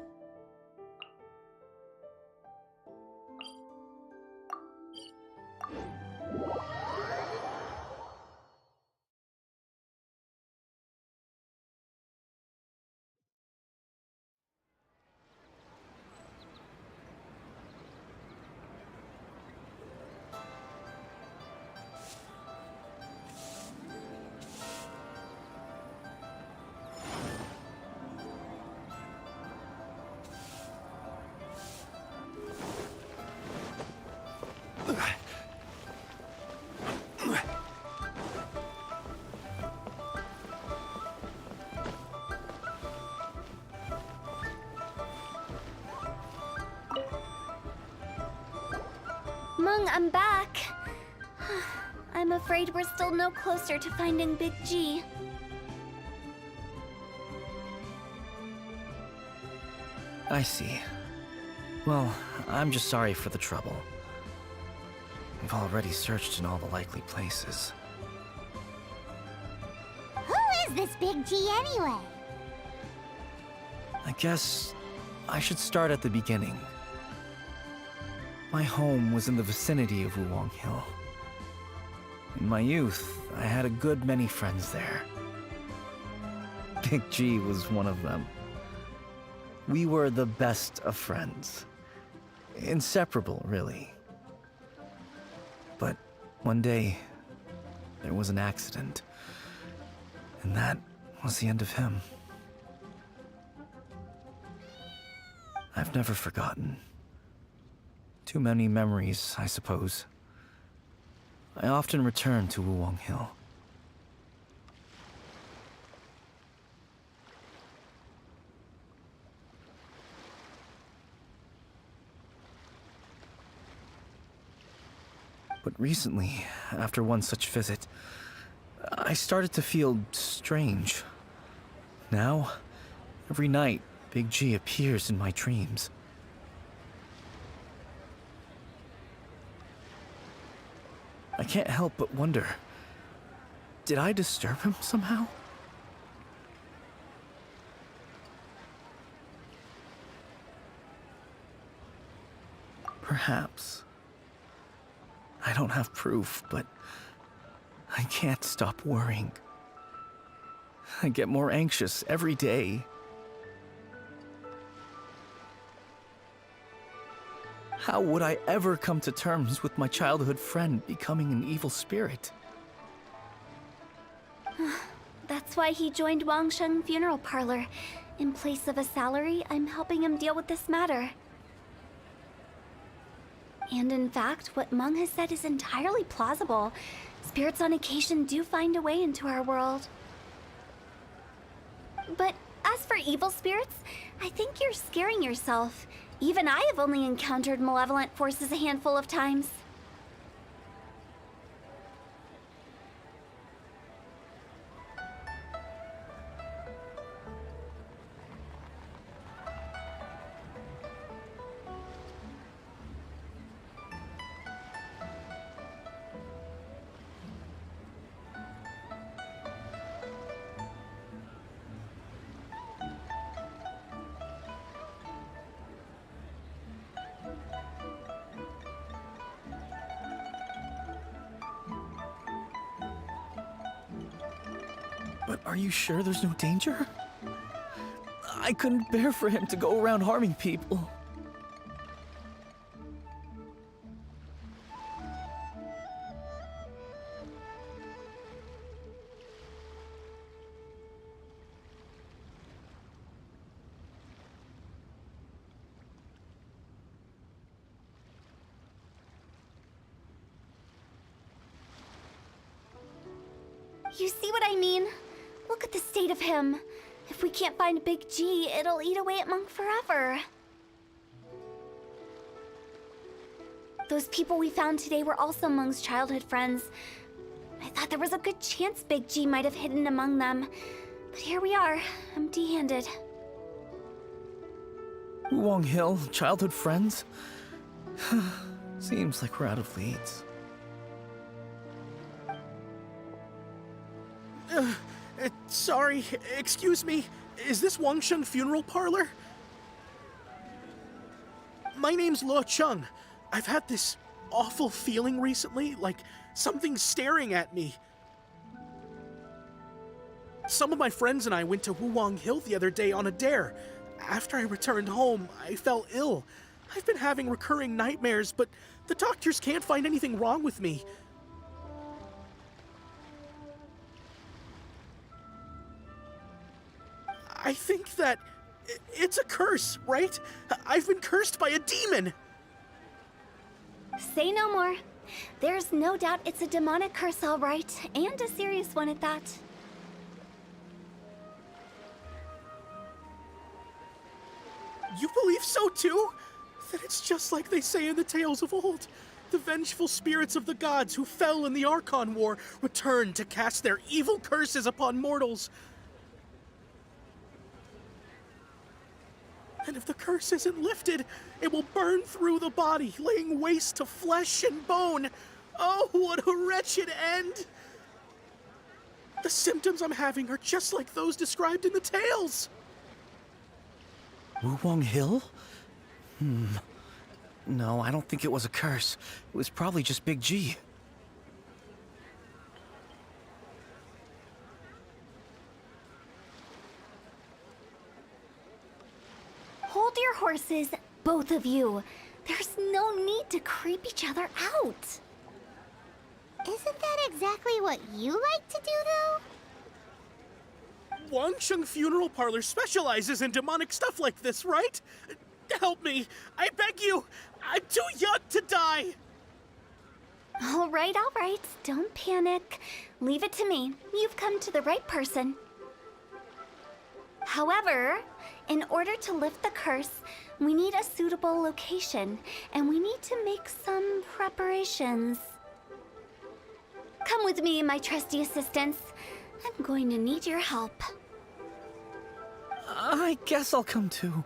Mung, I'm back. I'm afraid we're still no closer to finding Big G. I see. Well, I'm just sorry for the trouble. We've already searched in all the likely places. Who is this Big G anyway? I guess I should start at the beginning. My home was in the vicinity of Wuwang Hill. In my youth, I had a good many friends there. Big G was one of them. We were the best of friends. Inseparable, really. But one day, there was an accident. And that was the end of him. I've never forgotten. Too many memories, I suppose. I often return to Wuwang Hill. But recently, after one such visit, I started to feel strange. Now, every night, Big G appears in my dreams. I can't help but wonder, did I disturb him somehow? Perhaps. I don't have proof, but I can't stop worrying. I get more anxious every day. How would I ever come to terms with my childhood friend becoming an evil spirit? That's why he joined Wangsheng Funeral Parlor. In place of a salary, I'm helping him deal with this matter. And in fact, what Mung has said is entirely plausible. Spirits on occasion do find a way into our world. But as for evil spirits, I think you're scaring yourself. Even I have only encountered malevolent forces a handful of times. But are you sure there's no danger? I couldn't bear for him to go around harming people. You see what I mean? Look at the state of him. If we can't find Big G, it'll eat away at Monk forever. Those people we found today were also Monk's childhood friends. I thought there was a good chance Big G might have hidden among them. But here we are, empty-handed. Wulong Hill, childhood friends? Seems like we're out of leads. Sorry, excuse me. Is this Wangsheng Funeral Parlor? My name's Luo Chung. I've had this awful feeling recently, like something's staring at me. Some of my friends and I went to Wulong Hill the other day on a dare. After I returned home, I fell ill. I've been having recurring nightmares, but the doctors can't find anything wrong with me. I think that it's a curse, right? I've been cursed by a demon. Say no more. There's no doubt it's a demonic curse, all right, and a serious one at that. You believe so too? Then it's just like they say in the tales of old. The vengeful spirits of the gods who fell in the Archon War return to cast their evil curses upon mortals. And if the curse isn't lifted, it will burn through the body, laying waste to flesh and bone. Oh, what a wretched end! The symptoms I'm having are just like those described in the tales. Wulong Hill? No, I don't think it was a curse. It was probably just Big G. Hold your horses, both of you. There's no need to creep each other out. Isn't that exactly what you like to do, though? Wangsheng Funeral Parlor specializes in demonic stuff like this, right? Help me, I beg you. I'm too young to die. All right, don't panic. Leave it to me. You've come to the right person. However, in order to lift the curse, we need a suitable location, and we need to make some preparations. Come with me, my trusty assistants. I'm going to need your help. I guess I'll come too.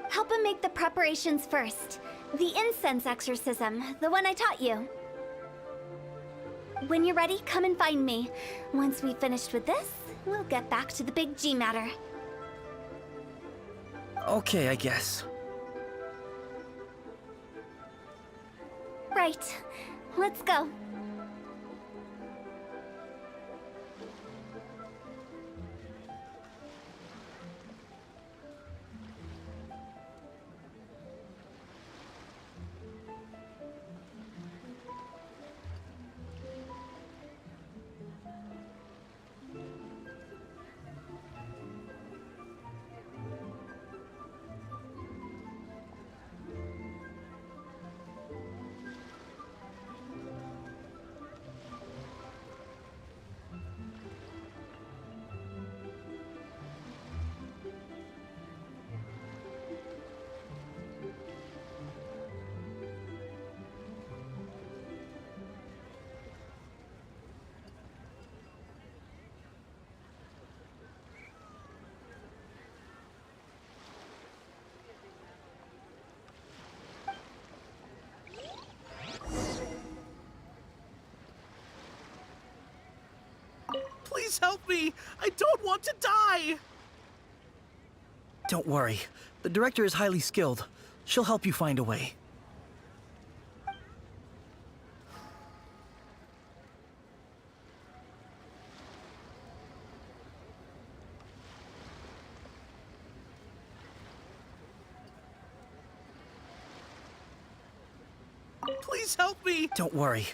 Help him make the preparations first. The incense exorcism, the one I taught you. When you're ready, come and find me. Once we've finished with this, we'll get back to the Big G matter. Okay, I guess. Right. Let's go. Please help me! I don't want to die! Don't worry. The director is highly skilled. She'll help you find a way. Please help me! Don't worry.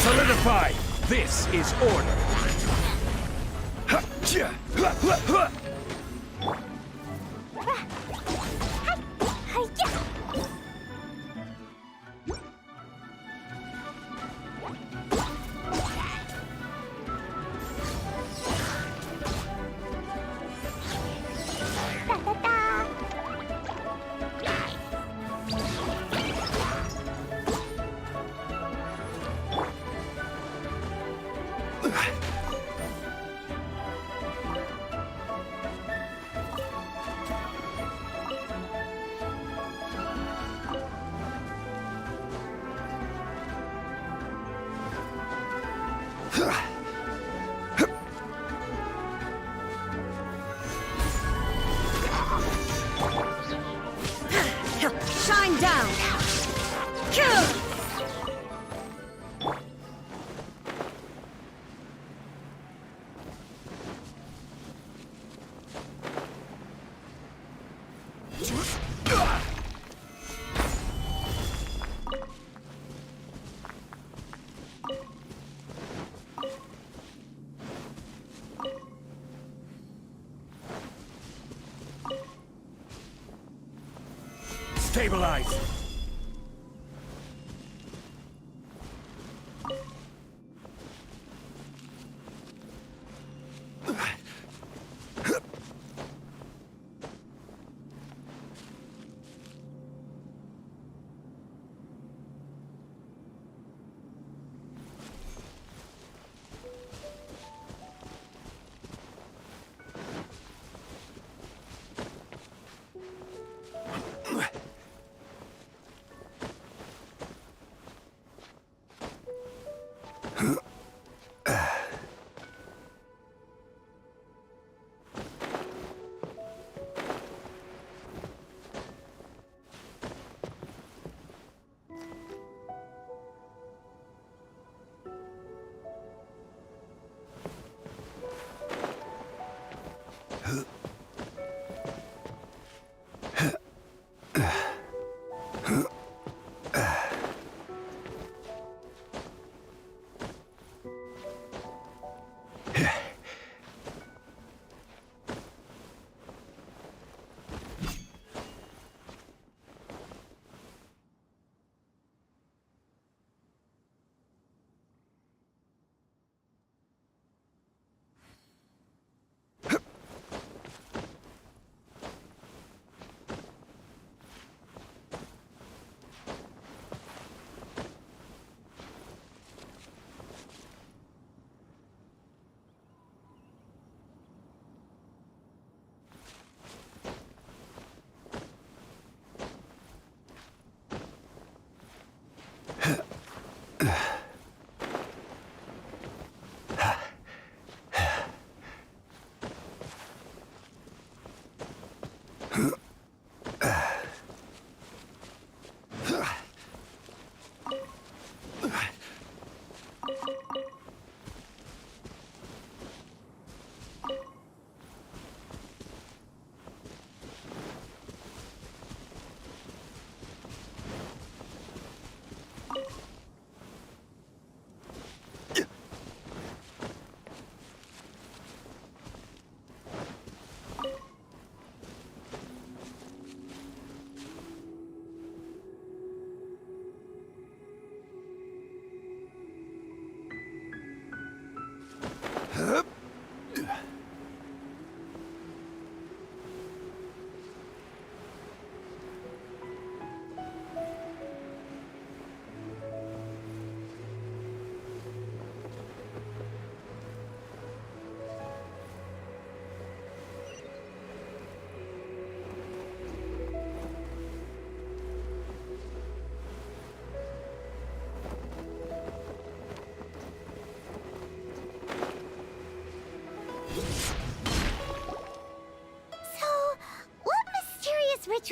Solidify! This is order! Shine down! Stabilize!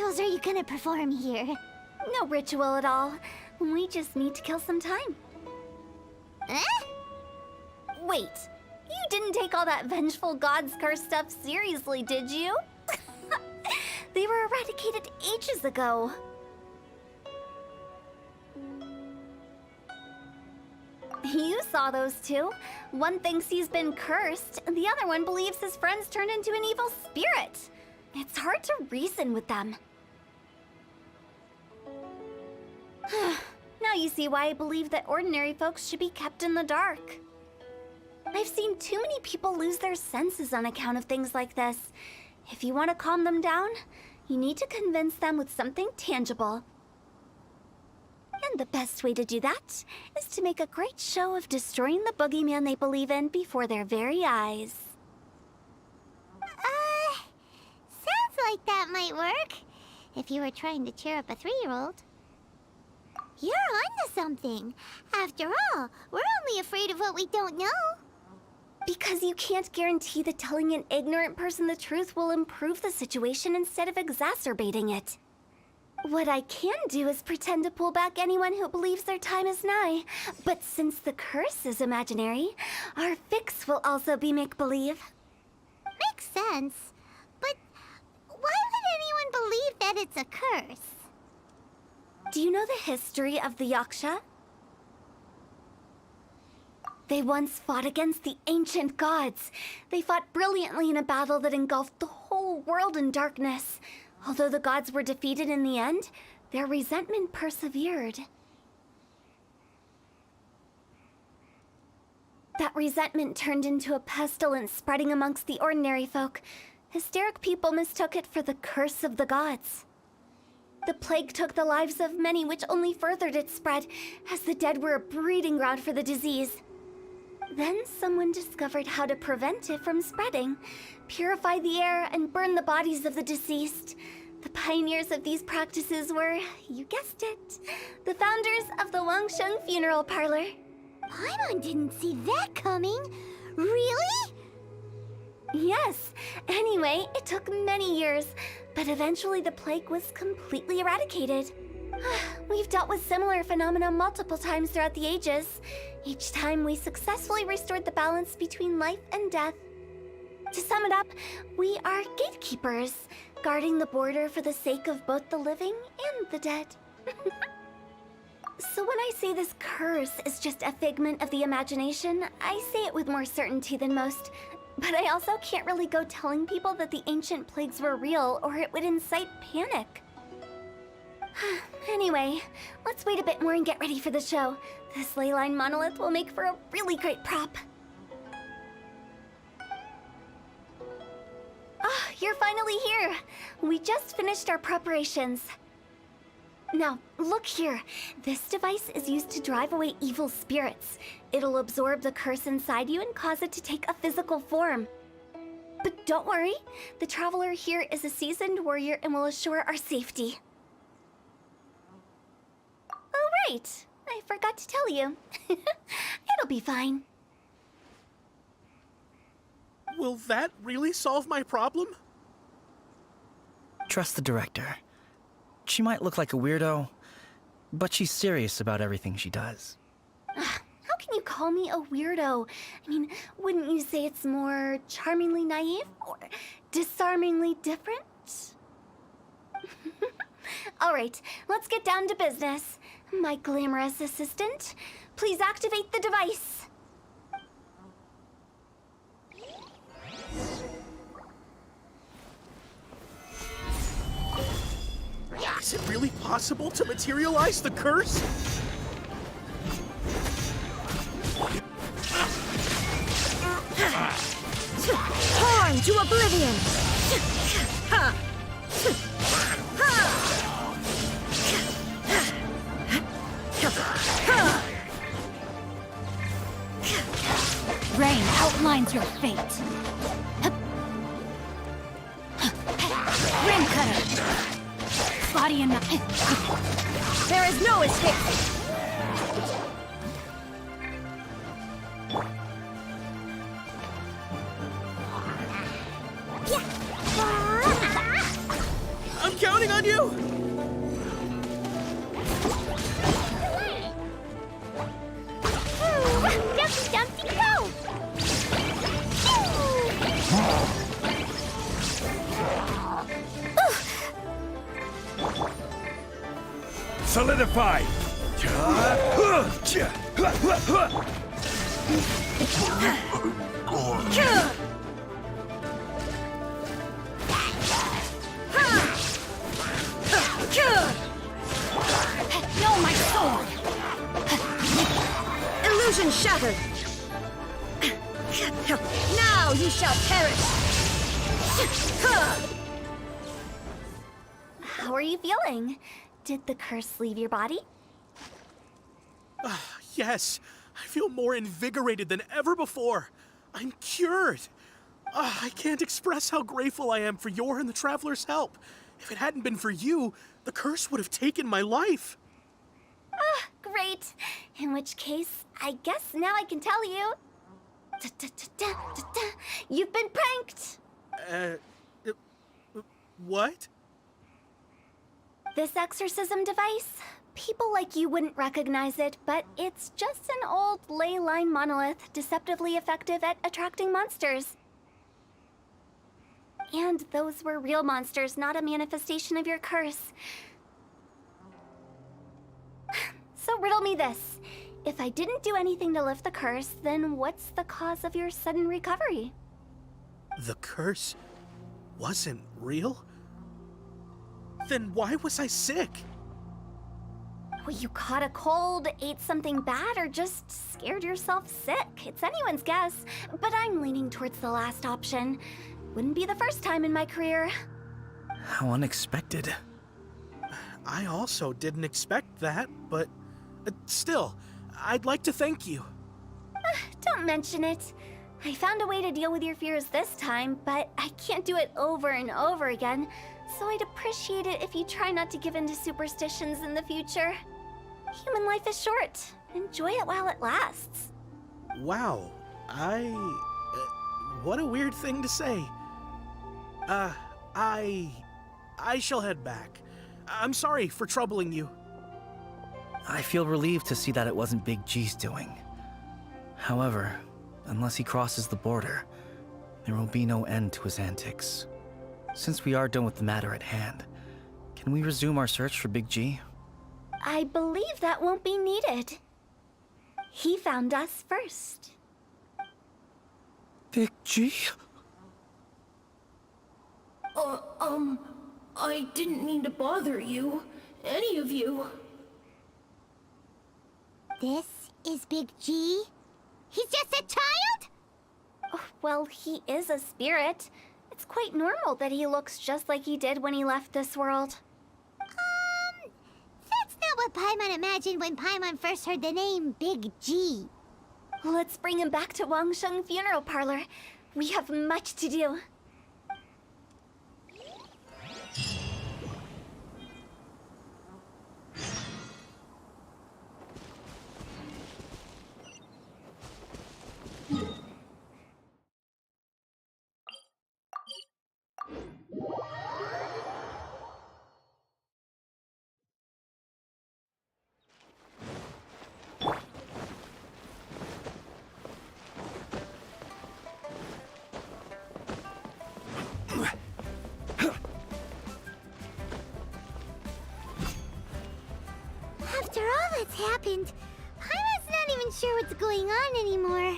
rituals are you gonna perform here? No ritual at all. We just need to kill some time. Eh? Wait, you didn't take all that vengeful God's curse stuff seriously, did you? They were eradicated ages ago. You saw those two. One thinks he's been cursed, and the other one believes his friends turned into an evil spirit. It's hard to reason with them. Now you see why I believe that ordinary folks should be kept in the dark. I've seen too many people lose their senses on account of things like this. If you want to calm them down, you need to convince them with something tangible. And the best way to do that is to make a great show of destroying the boogeyman they believe in before their very eyes. Sounds like that might work. If you were trying to cheer up a 3-year-old. You're onto something. After all, we're only afraid of what we don't know. Because you can't guarantee that telling an ignorant person the truth will improve the situation instead of exacerbating it. What I can do is pretend to pull back anyone who believes their time is nigh. But since the curse is imaginary, our fix will also be make-believe. Makes sense. But why would anyone believe that it's a curse? Do you know the history of the Yaksha? They once fought against the ancient gods. They fought brilliantly in a battle that engulfed the whole world in darkness. Although the gods were defeated in the end, their resentment persevered. That resentment turned into a pestilence spreading amongst the ordinary folk. Hysteric people mistook it for the curse of the gods. The plague took the lives of many, which only furthered its spread, as the dead were a breeding ground for the disease. Then someone discovered how to prevent it from spreading, purify the air, and burn the bodies of the deceased. The pioneers of these practices were, you guessed it, the founders of the Wangsheng Funeral Parlor. Paimon didn't see that coming. Really? Yes. Anyway, it took many years, but eventually the plague was completely eradicated. We've dealt with similar phenomena multiple times throughout the ages. Each time we successfully restored the balance between life and death. To sum it up, we are gatekeepers, guarding the border for the sake of both the living and the dead. So when I say this curse is just a figment of the imagination, I say it with more certainty than most. But I also can't really go telling people that the ancient plagues were real, or it would incite panic. Anyway, let's wait a bit more and get ready for the show. This ley line monolith will make for a really great prop. Ah, you're finally here! We just finished our preparations. Now, look here. This device is used to drive away evil spirits. It'll absorb the curse inside you and cause it to take a physical form. But don't worry, the Traveler here is a seasoned warrior and will assure our safety. Oh, right. I forgot to tell you. It'll be fine. Will that really solve my problem? Trust the director. She might look like a weirdo, but she's serious about everything she does. How can you call me a weirdo? I mean, wouldn't you say it's more charmingly naive or disarmingly different? All right, let's get down to business. My glamorous assistant, please activate the device. Is it really possible to materialize the curse? Torn to oblivion! Rain outlines your fate. Rim cutter. Body and There is no escape! I'm counting on on you! Dumpty dumpty go! Solidify! No, my sword! Illusion shattered! Now you shall perish! How are you feeling? Did the curse leave your body? Yes, I feel more invigorated than ever before. I'm cured. I can't express how grateful I am for your and the Traveler's help. If it hadn't been for you, the curse would have taken my life. Great. In which case, I guess now I can tell you. You've been pranked! What? This exorcism device? People like you wouldn't recognize it, but it's just an old ley line monolith deceptively effective at attracting monsters. And those were real monsters, not a manifestation of your curse. So riddle me this. If I didn't do anything to lift the curse, then what's the cause of your sudden recovery? The curse wasn't real? Then why was I sick? Well, you caught a cold, ate something bad, or just scared yourself sick. It's anyone's guess, but I'm leaning towards the last option. Wouldn't be the first time in my career. How unexpected. I also didn't expect that, but still, I'd like to thank you. Don't mention it. I found a way to deal with your fears this time, but I can't do it over and over again, so I'd appreciate it if you try not to give in to superstitions in the future. Human life is short. Enjoy it while it lasts. Wow, what a weird thing to say. I shall head back. I'm sorry for troubling you. I feel relieved to see that it wasn't Big G's doing. However, unless he crosses the border, there will be no end to his antics. Since we are done with the matter at hand, can we resume our search for Big G? I believe that won't be needed. He found us first. Big G? I didn't mean to bother you. Any of you. This is Big G? He's just a child? Oh, well, he is a spirit. It's quite normal that he looks just like he did when he left this world. That's not what Paimon imagined when Paimon first heard the name Big G. Let's bring him back to Wangsheng Funeral Parlor. We have much to do. After all that's happened, Paimon's not even sure what's going on anymore.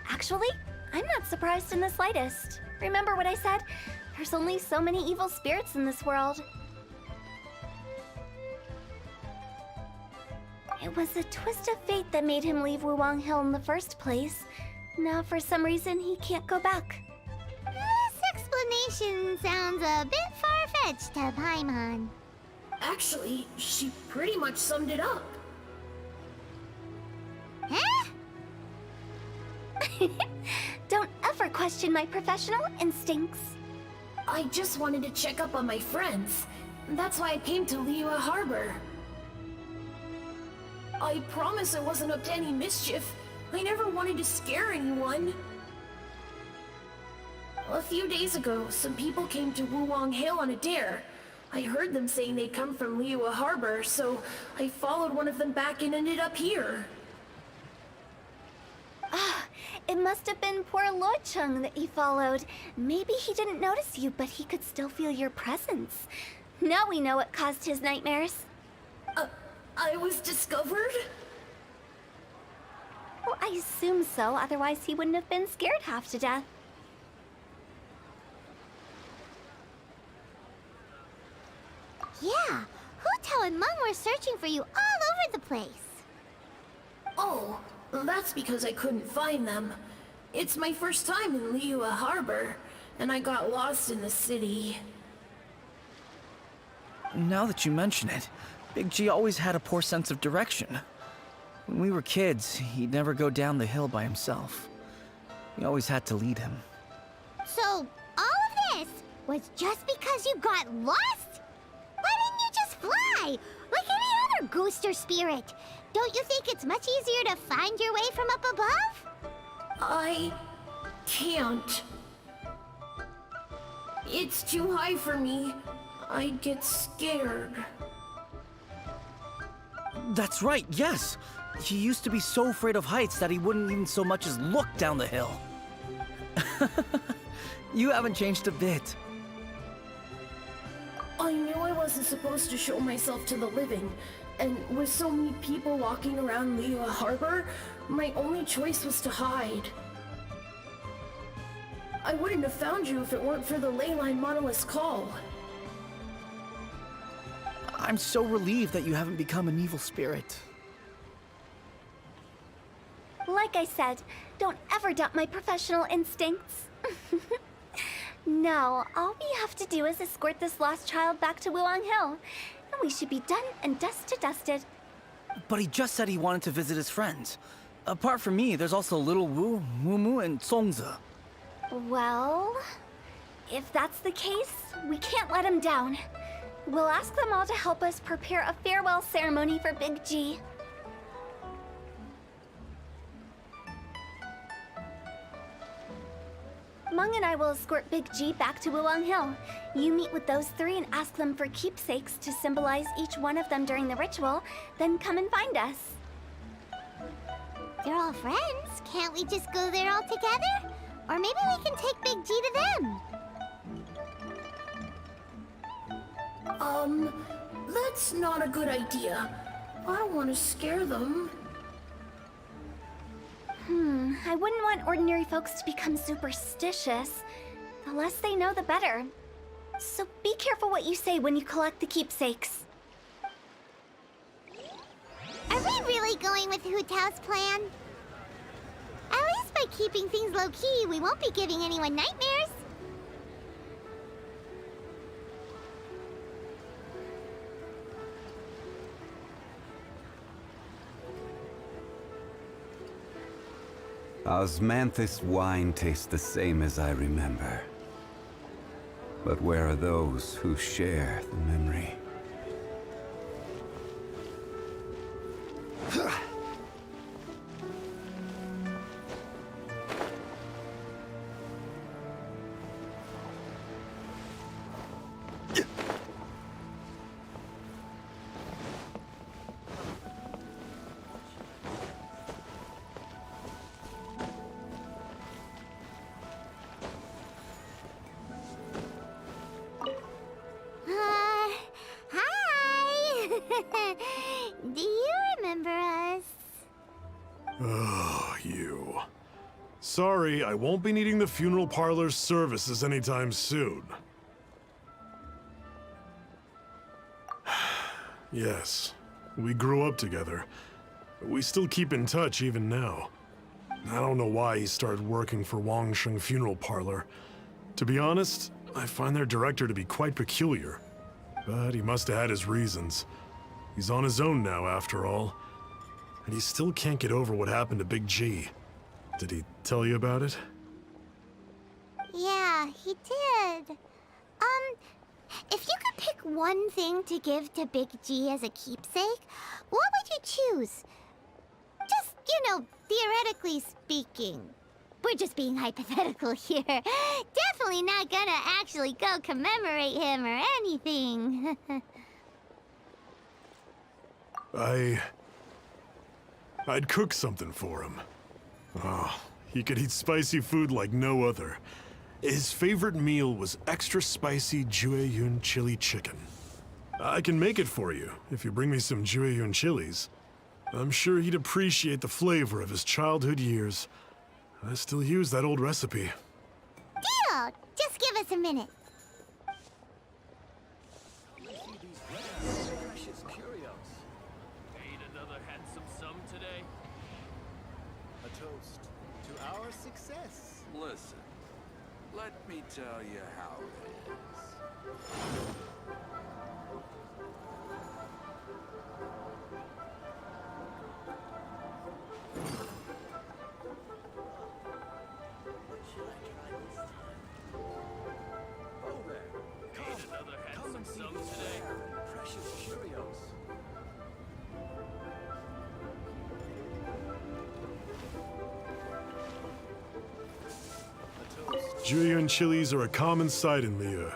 Actually, I'm not surprised in the slightest. Remember what I said? There's only so many evil spirits in this world. It was a twist of fate that made him leave Wuwang Hill in the first place. Now, for some reason, he can't go back. This explanation sounds a bit far-fetched to Paimon. Actually, she pretty much summed it up. Huh? Don't ever question my professional instincts. I just wanted to check up on my friends. That's why I came to Liyue Harbor. I promise I wasn't up to any mischief. I never wanted to scare anyone. A few days ago, some people came to Wuwang Hill on a dare. I heard them saying they'd come from Liyue Harbor, so I followed one of them back and ended up here. It must have been poor Luocheng that you followed. Maybe he didn't notice you, but he could still feel your presence. Now we know what caused his nightmares. I was discovered? Well, I assume so, otherwise he wouldn't have been scared half to death. Yeah, Hu and Meng were searching for you all over the place. Oh, that's because I couldn't find them. It's my first time in Liyue Harbor, and I got lost in the city. Now that you mention it, Big G always had a poor sense of direction. When we were kids, he'd never go down the hill by himself. We always had to lead him. So, all of this was just because you got lost? Why didn't you just fly? Like any other ghost or spirit? Don't you think it's much easier to find your way from up above? I can't. It's too high for me. I'd get scared. That's right, yes! He used to be so afraid of heights that he wouldn't even so much as look down the hill. You haven't changed a bit. I knew I wasn't supposed to show myself to the living, and with so many people walking around Liyue Harbor, my only choice was to hide. I wouldn't have found you if it weren't for the Leyline Monolith's call. I'm so relieved that you haven't become an evil spirit. Like I said, don't ever doubt my professional instincts. Now, all we have to do is escort this lost child back to Wuwang Hill, and we should be done and dusted. But he just said he wanted to visit his friends. Apart from me, there's also Little Wu, Mumu, and Songze. Well, if that's the case, we can't let him down. We'll ask them all to help us prepare a farewell ceremony for Big G. Meng and I will escort Big G back to Wuwang Hill. You meet with those three and ask them for keepsakes to symbolize each one of them during the ritual, then come and find us. They're all friends. Can't we just go there all together? Or maybe we can take Big G to them. That's not a good idea. I don't want to scare them. I wouldn't want ordinary folks to become superstitious. The less they know, the better. So be careful what you say when you collect the keepsakes. Are we really going with Hu Tao's plan? At least by keeping things low-key, we won't be giving anyone nightmares. Osmanthus wine tastes the same as I remember. But where are those who share the memory? Hi! Do you remember us? Oh, you. Sorry, I won't be needing the funeral parlor's services anytime soon. Yes, we grew up together. We still keep in touch even now. I don't know why he started working for Wangsheng Funeral Parlor. To be honest, I find their director to be quite peculiar. But he must have had his reasons. He's on his own now, after all. And he still can't get over what happened to Big G. Did he tell you about it? Yeah, he did. If you could pick one thing to give to Big G as a keepsake, what would you choose? Just, theoretically speaking. we're just being hypothetical here. Definitely not gonna actually go commemorate him or anything. I'd cook something for him. Oh, he could eat spicy food like no other. His favorite meal was extra spicy Jueyun chili chicken. I can make it for you if you bring me some Jueyun chilies. I'm sure he'd appreciate the flavor of his childhood years. I still use that old recipe. Deal! Just give us a minute. Precious curios. Ain't another handsome sum today? A toast to our success. Listen, let me tell you how it is. What should I try this time? Oh there. Ain't another Come handsome and see sum these today? rare and precious curios. A toast. Jueyun chilies are a common sight in Liyue.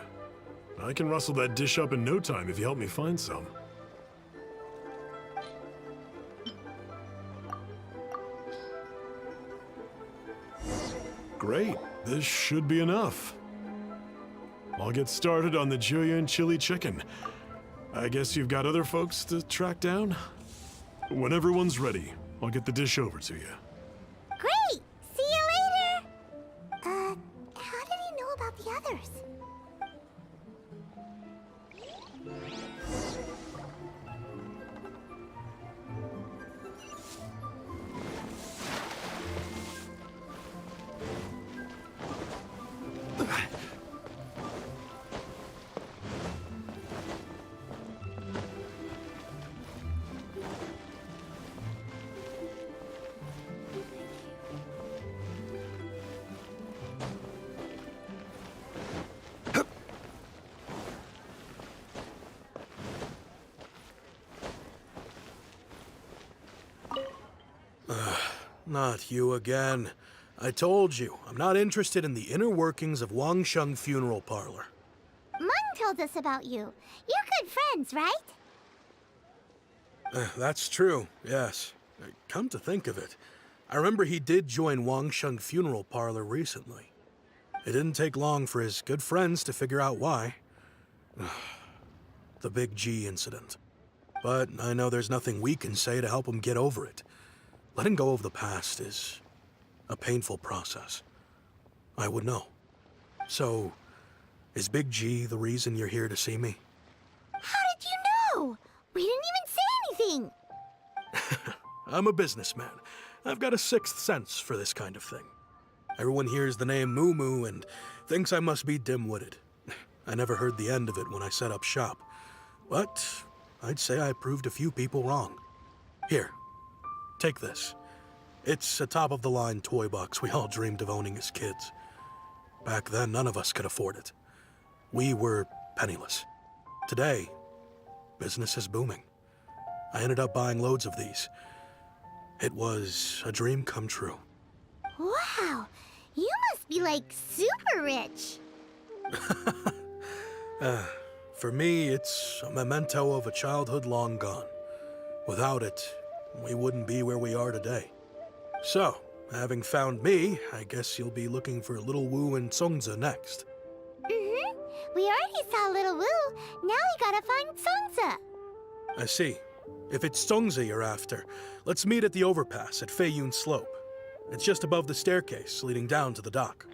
I can rustle that dish up in no time if you help me find some. Great, this should be enough. I'll get started on the Jueyun chili chicken. I guess you've got other folks to track down? When everyone's ready, I'll get the dish over to you. Great! See you later! How did he know about the others? Not you again. I told you, I'm not interested in the inner workings of Wangsheng Funeral Parlor. Mung told us about you. You're good friends, right? That's true, yes. Come to think of it, I remember he did join Wangsheng Funeral Parlor recently. It didn't take long for his good friends to figure out why. The Big G incident. But I know there's nothing we can say to help him get over it. Letting go of the past is a painful process. I would know. So, is Big G the reason you're here to see me? How did you know? We didn't even say anything. I'm a businessman. I've got a sixth sense for this kind of thing. Everyone hears the name Moo Moo and thinks I must be dim-witted. I never heard the end of it when I set up shop. But I'd say I proved a few people wrong. Here, take this. It's a top-of-the-line toy box we all dreamed of owning as kids. Back then, none of us could afford it. We were penniless. Today, business is booming. I ended up buying loads of these. It was a dream come true. Wow, you must be like super rich. For me, it's a memento of a childhood long gone. Without it, we wouldn't be where we are today. So, having found me, I guess you'll be looking for Little Wu and Songza next. Mm-hmm. We already saw Little Wu. Now we gotta find Songza. I see. If it's Songza you're after, let's meet at the overpass at Feiyun Slope. It's just above the staircase leading down to the dock.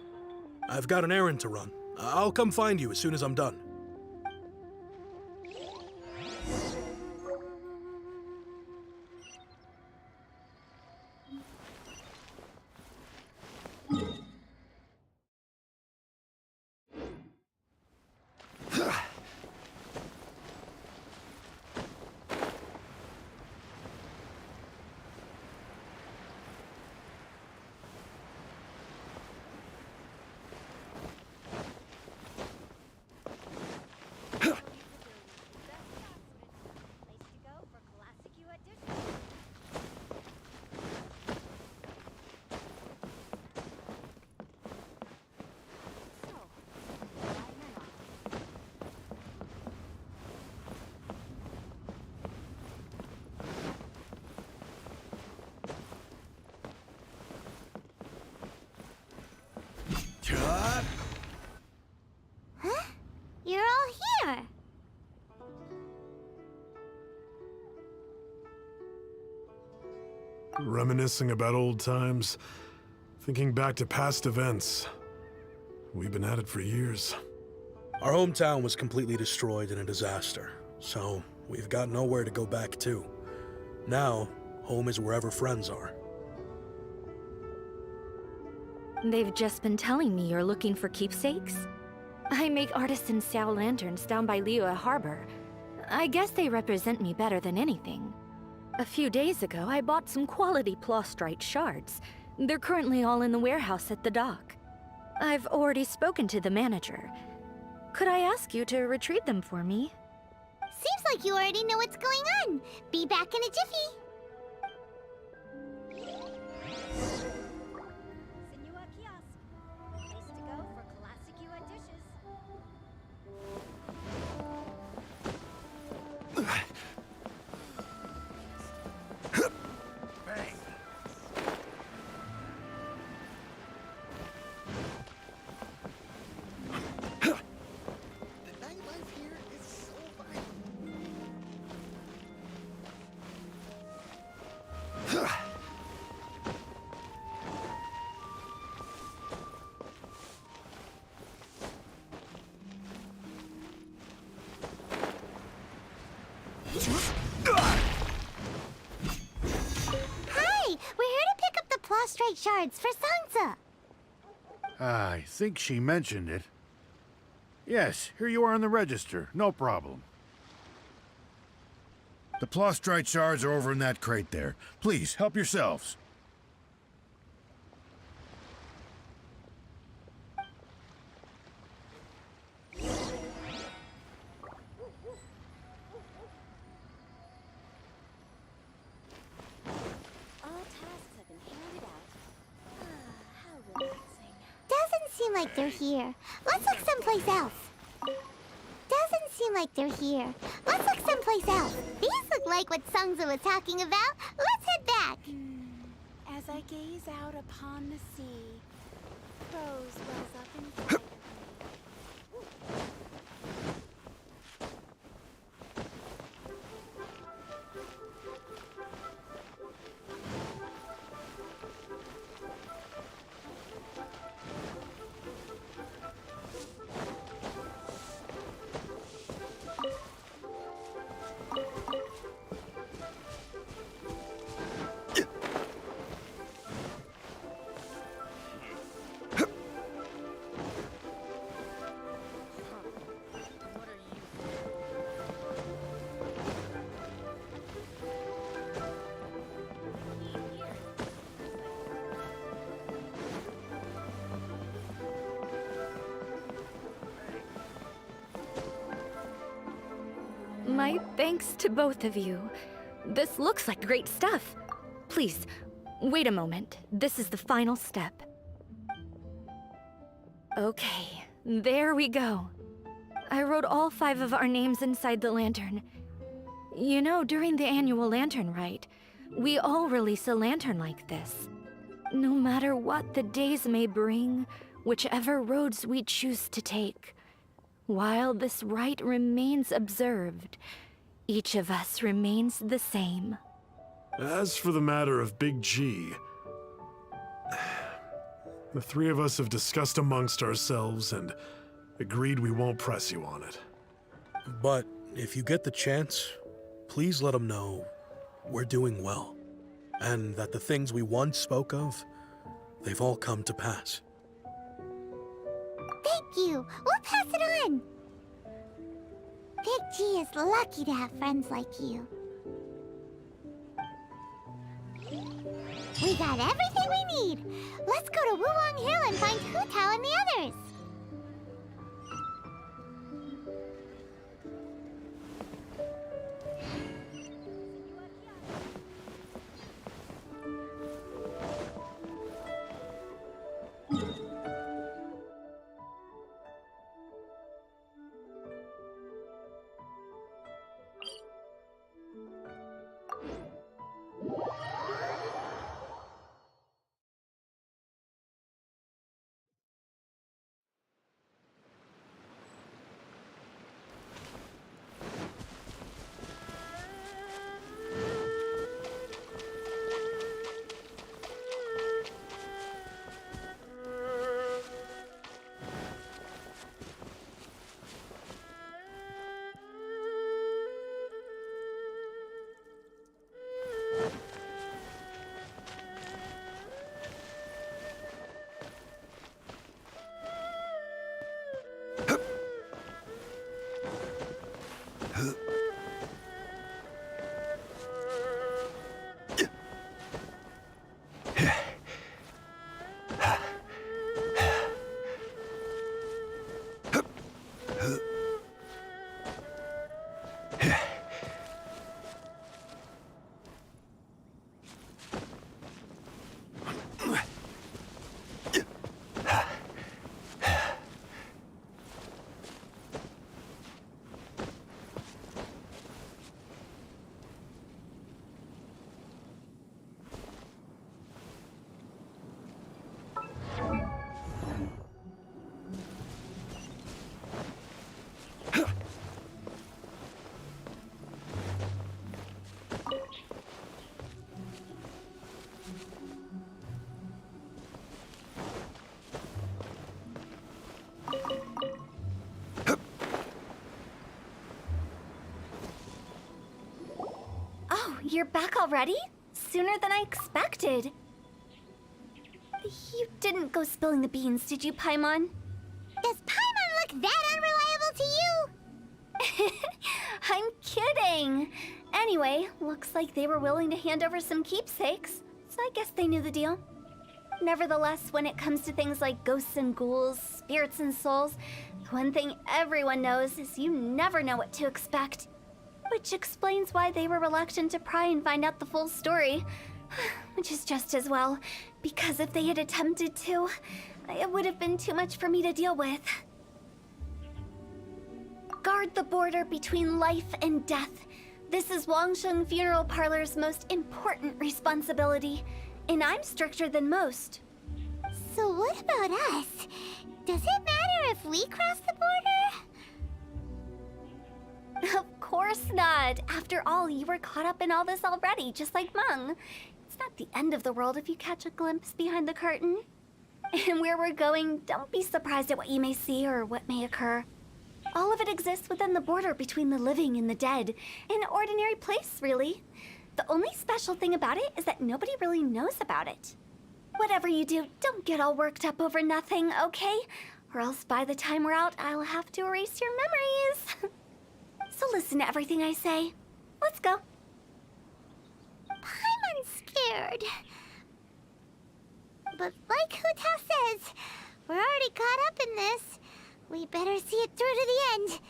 I've got an errand to run. I'll come find you as soon as I'm done. Reminiscing about old times, thinking back to past events. We've been at it for years. Our hometown was completely destroyed in a disaster, so we've got nowhere to go back to. Now, home is wherever friends are. They've just been telling me you're looking for keepsakes? I make artisan Xiao lanterns down by Liyue Harbor. I guess they represent me better than anything. A few days ago, I bought some quality plastrite shards. They're currently all in the warehouse at the dock. I've already spoken to the manager. Could I ask you to retrieve them for me? Seems like you already know what's going on. Be back in a jiffy. Senua Kiosk. Place to go for classic UN dishes. Hi! We're here to pick up the plastrite shards for Sansa. I think she mentioned it. Yes, here you are on the register. No problem. The plastrite shards are over in that crate there. Please, help yourselves. All tasks have been handed out. How relaxing. Doesn't seem like they're here. Let's look someplace else. Doesn't seem like they're here. Let's look someplace else. These look like what Sungza was talking about. Let's head back. As I gaze out upon the sea, prose wells up inside of me. My thanks to both of you. This looks like great stuff. Please, wait a moment. This is the final step. Okay, there we go. I wrote all 5 of our names inside the lantern. You know, during the annual lantern rite, we all release a lantern like this. No matter what the days may bring, whichever roads we choose to take, while this rite remains observed, each of us remains the same. As for the matter of Big G, the 3 of us have discussed amongst ourselves and agreed we won't press you on it. But if you get the chance, please let them know we're doing well, and that the things we once spoke of, they've all come to pass. Thank you. We'll pass it on. Big G is lucky to have friends like you. We got everything we need. Let's go to Wuwang Hill and find Hu Tao and the others. You're back already? Sooner than I expected. You didn't go spilling the beans, did you, Paimon? Does Paimon look that unreliable to you? I'm kidding. Anyway, looks like they were willing to hand over some keepsakes, so I guess they knew the deal. Nevertheless, when it comes to things like ghosts and ghouls, spirits and souls, the one thing everyone knows is you never know what to expect. Which explains why they were reluctant to pry and find out the full story. Which is just as well, because if they had attempted to, it would have been too much for me to deal with. Guard the border between life and death. This is Wangsheng Funeral Parlor's most important responsibility, and I'm stricter than most. So what about us? Does it matter if we cross the border? Of course not. After all, you were caught up in all this already, just like Meng. It's not the end of the world if you catch a glimpse behind the curtain. And where we're going, don't be surprised at what you may see or what may occur. All of it exists within the border between the living and the dead. An ordinary place, really. The only special thing about it is that nobody really knows about it. Whatever you do, don't get all worked up over nothing, okay? Or else by the time we're out, I'll have to erase your memories. So listen to everything I say. Let's go. Paimon's scared. But like Huta says, we're already caught up in this. We better see it through to the end.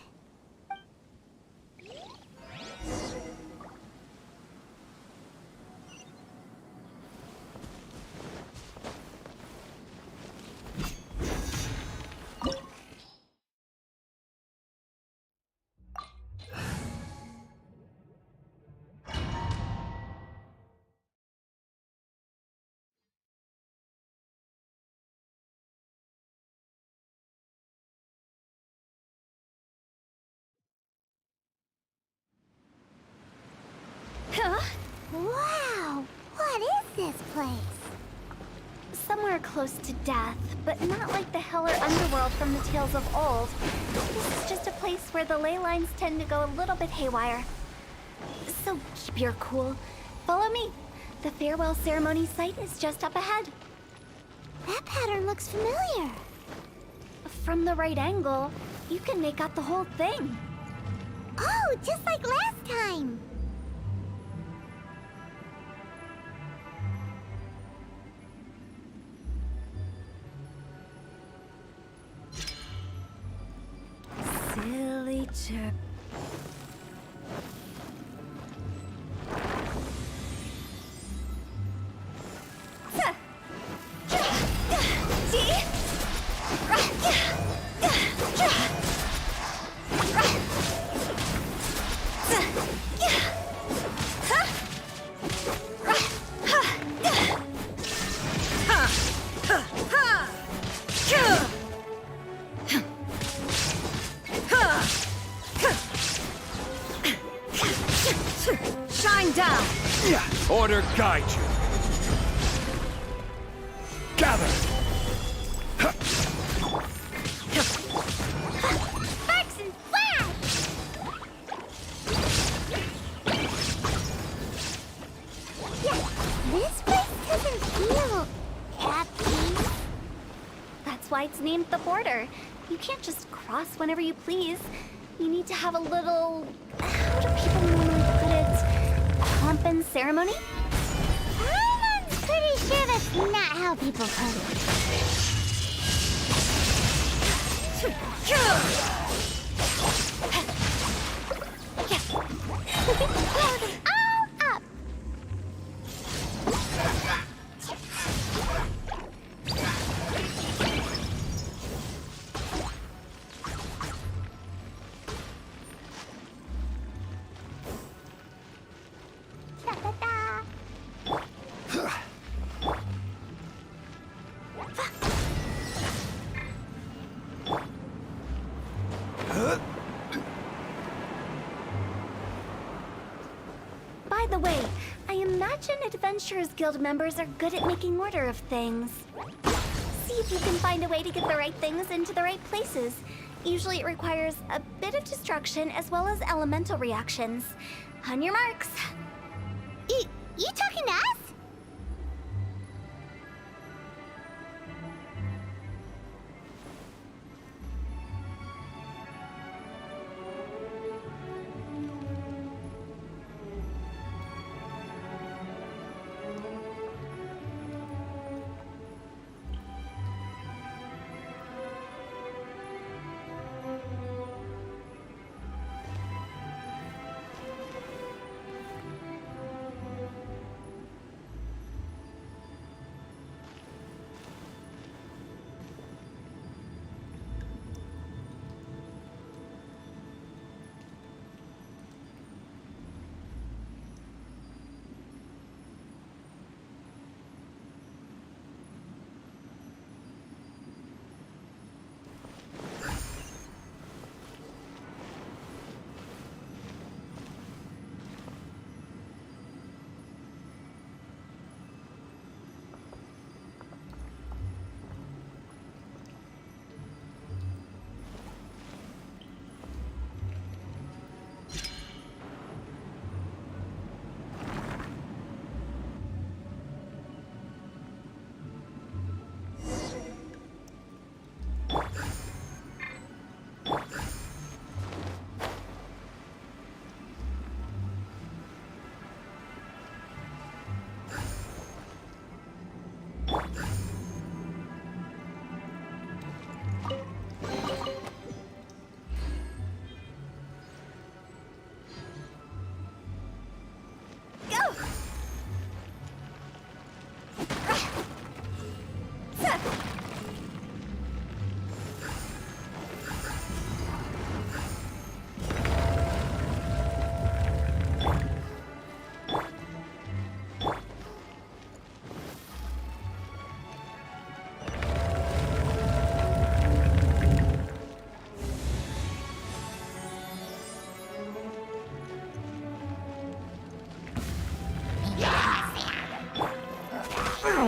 Huh? Wow! What is this place? Somewhere close to death, but not like the hell or underworld from the tales of old. This is just a place where the ley lines tend to go a little bit haywire. So keep your cool. Follow me. The farewell ceremony site is just up ahead. That pattern looks familiar. From the right angle, you can make out the whole thing. Oh, just like last time. Silly chirp. Shine down! Order guide you. Gather! Sparks and flash! Yeah, this place doesn't feel happy. That's why it's named the border. You can't just cross whenever you please. You need to have a little... how do people normally put it? Pomp and ceremony? Paimon's pretty sure that how people put it. All up. By the way, I imagine Adventurers Guild members are good at making order of things. See if you can find a way to get the right things into the right places. Usually it requires a bit of destruction as well as elemental reactions. On your marks. You talking to us?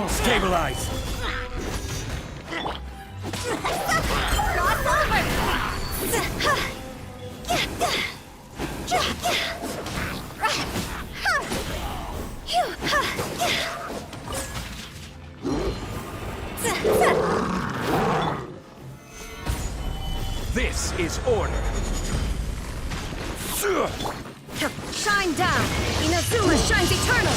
Stabilize! This is order! Shine down! Inazuma shines eternal!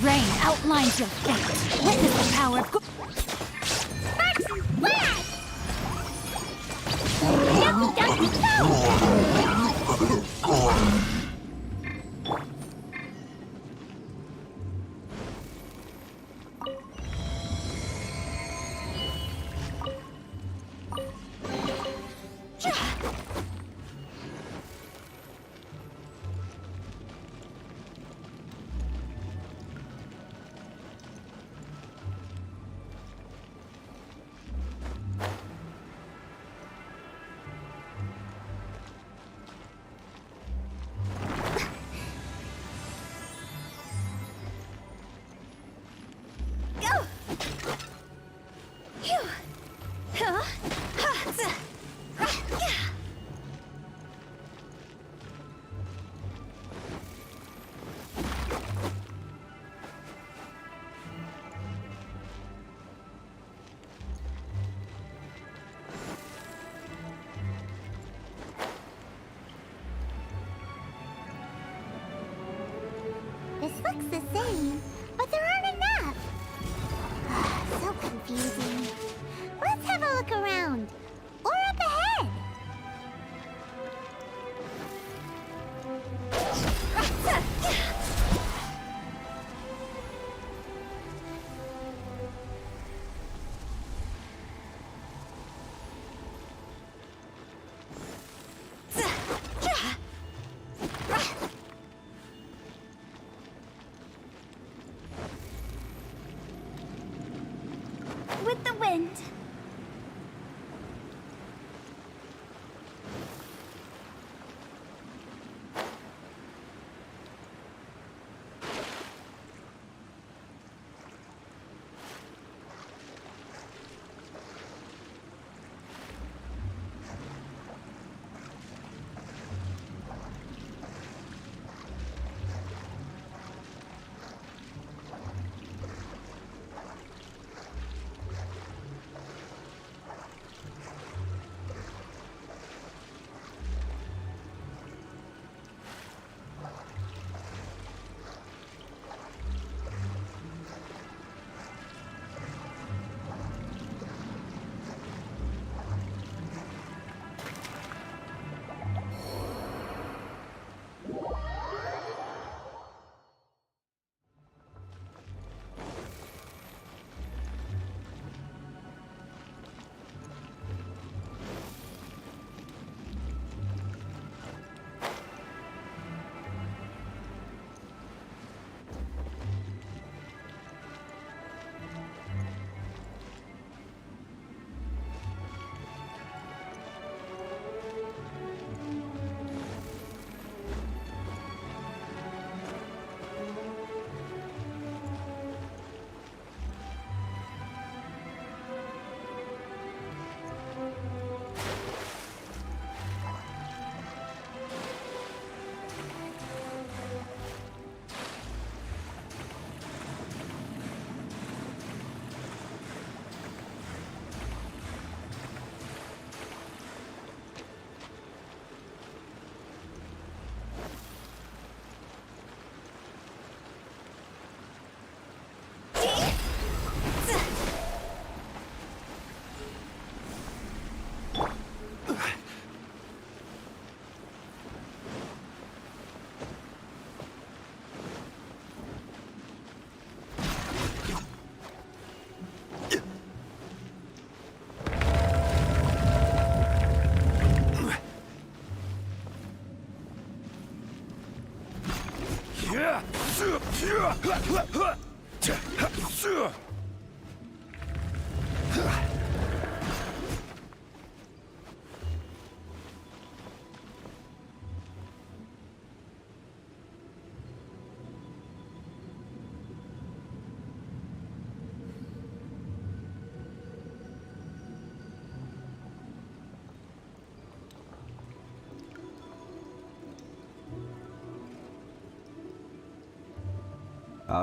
Rain outlines your fate. Witness the power of... wind.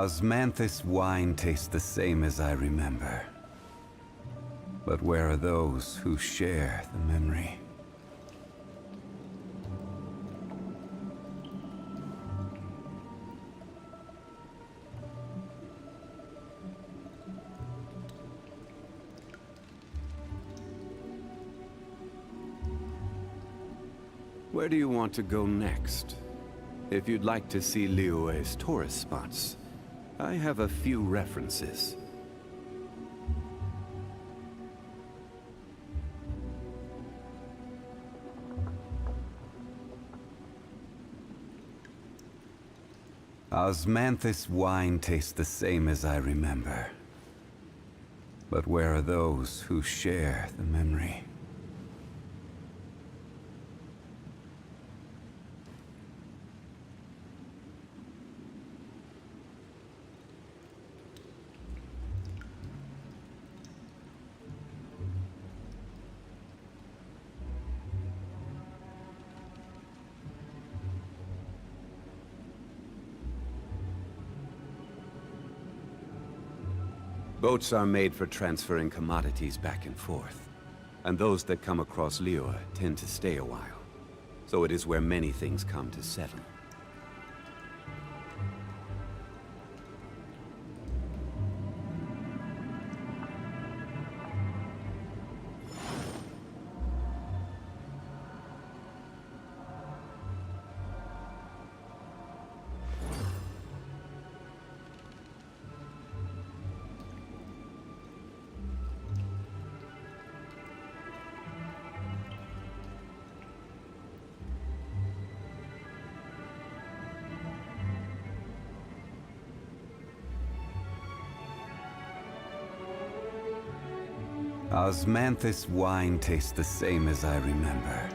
Osmanthus wine tastes the same as I remember. But where are those who share the memory? Where do you want to go next? If you'd like to see Liyue's tourist spots, I have a few references. Osmanthus wine tastes the same as I remember. But where are those who share the memory? Boats are made for transferring commodities back and forth. And those that come across Liyue tend to stay a while. So it is where many things come to settle. Osmanthus wine tastes the same as I remember.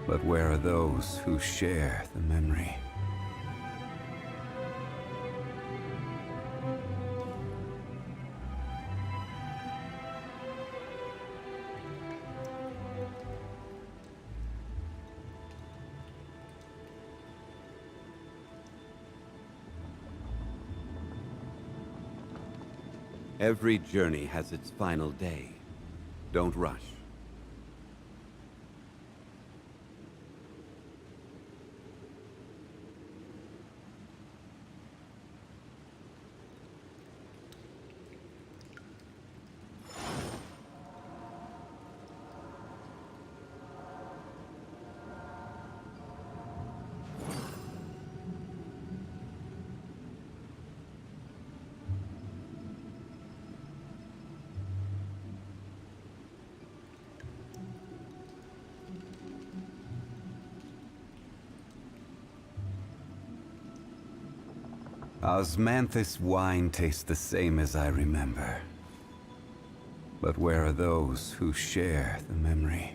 But where are those who share the memory? Every journey has its final day. Don't rush. Osmanthus wine tastes the same as I remember. But where are those who share the memory?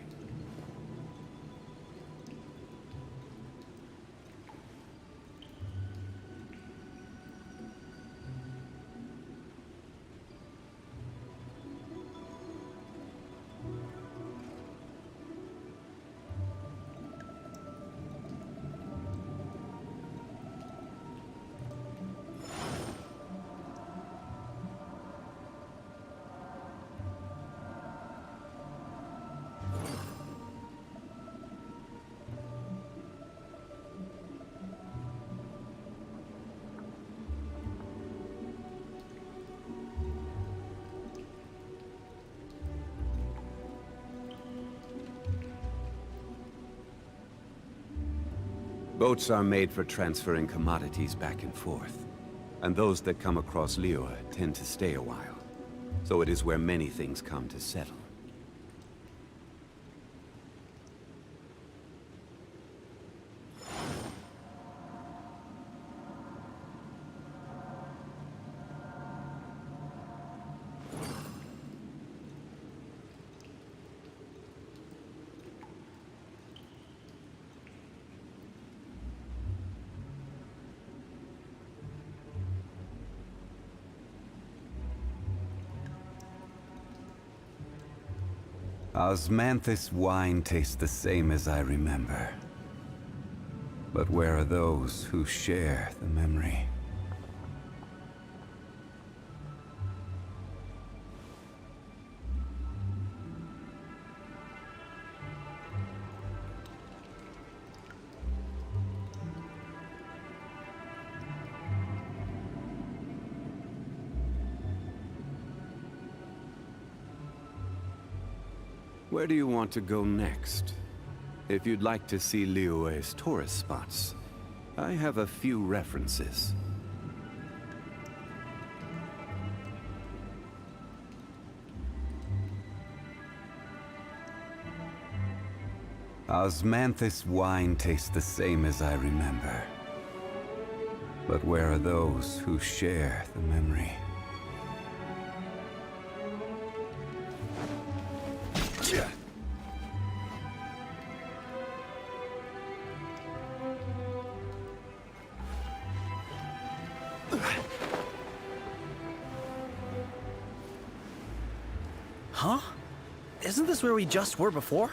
Boats are made for transferring commodities back and forth. And those that come across Liyue tend to stay a while. So it is where many things come to settle. Osmanthus wine tastes the same as I remember. But where are those who share the memory? Where do you want to go next? If you'd like to see Liyue's tourist spots, I have a few references. Osmanthus wine tastes the same as I remember. But where are those who share the memory? Huh? Isn't this where we just were before?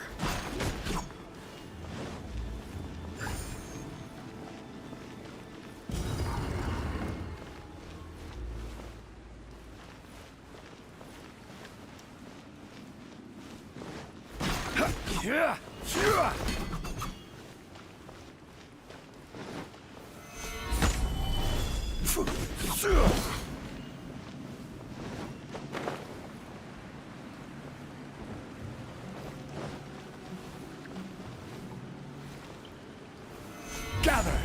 Gather!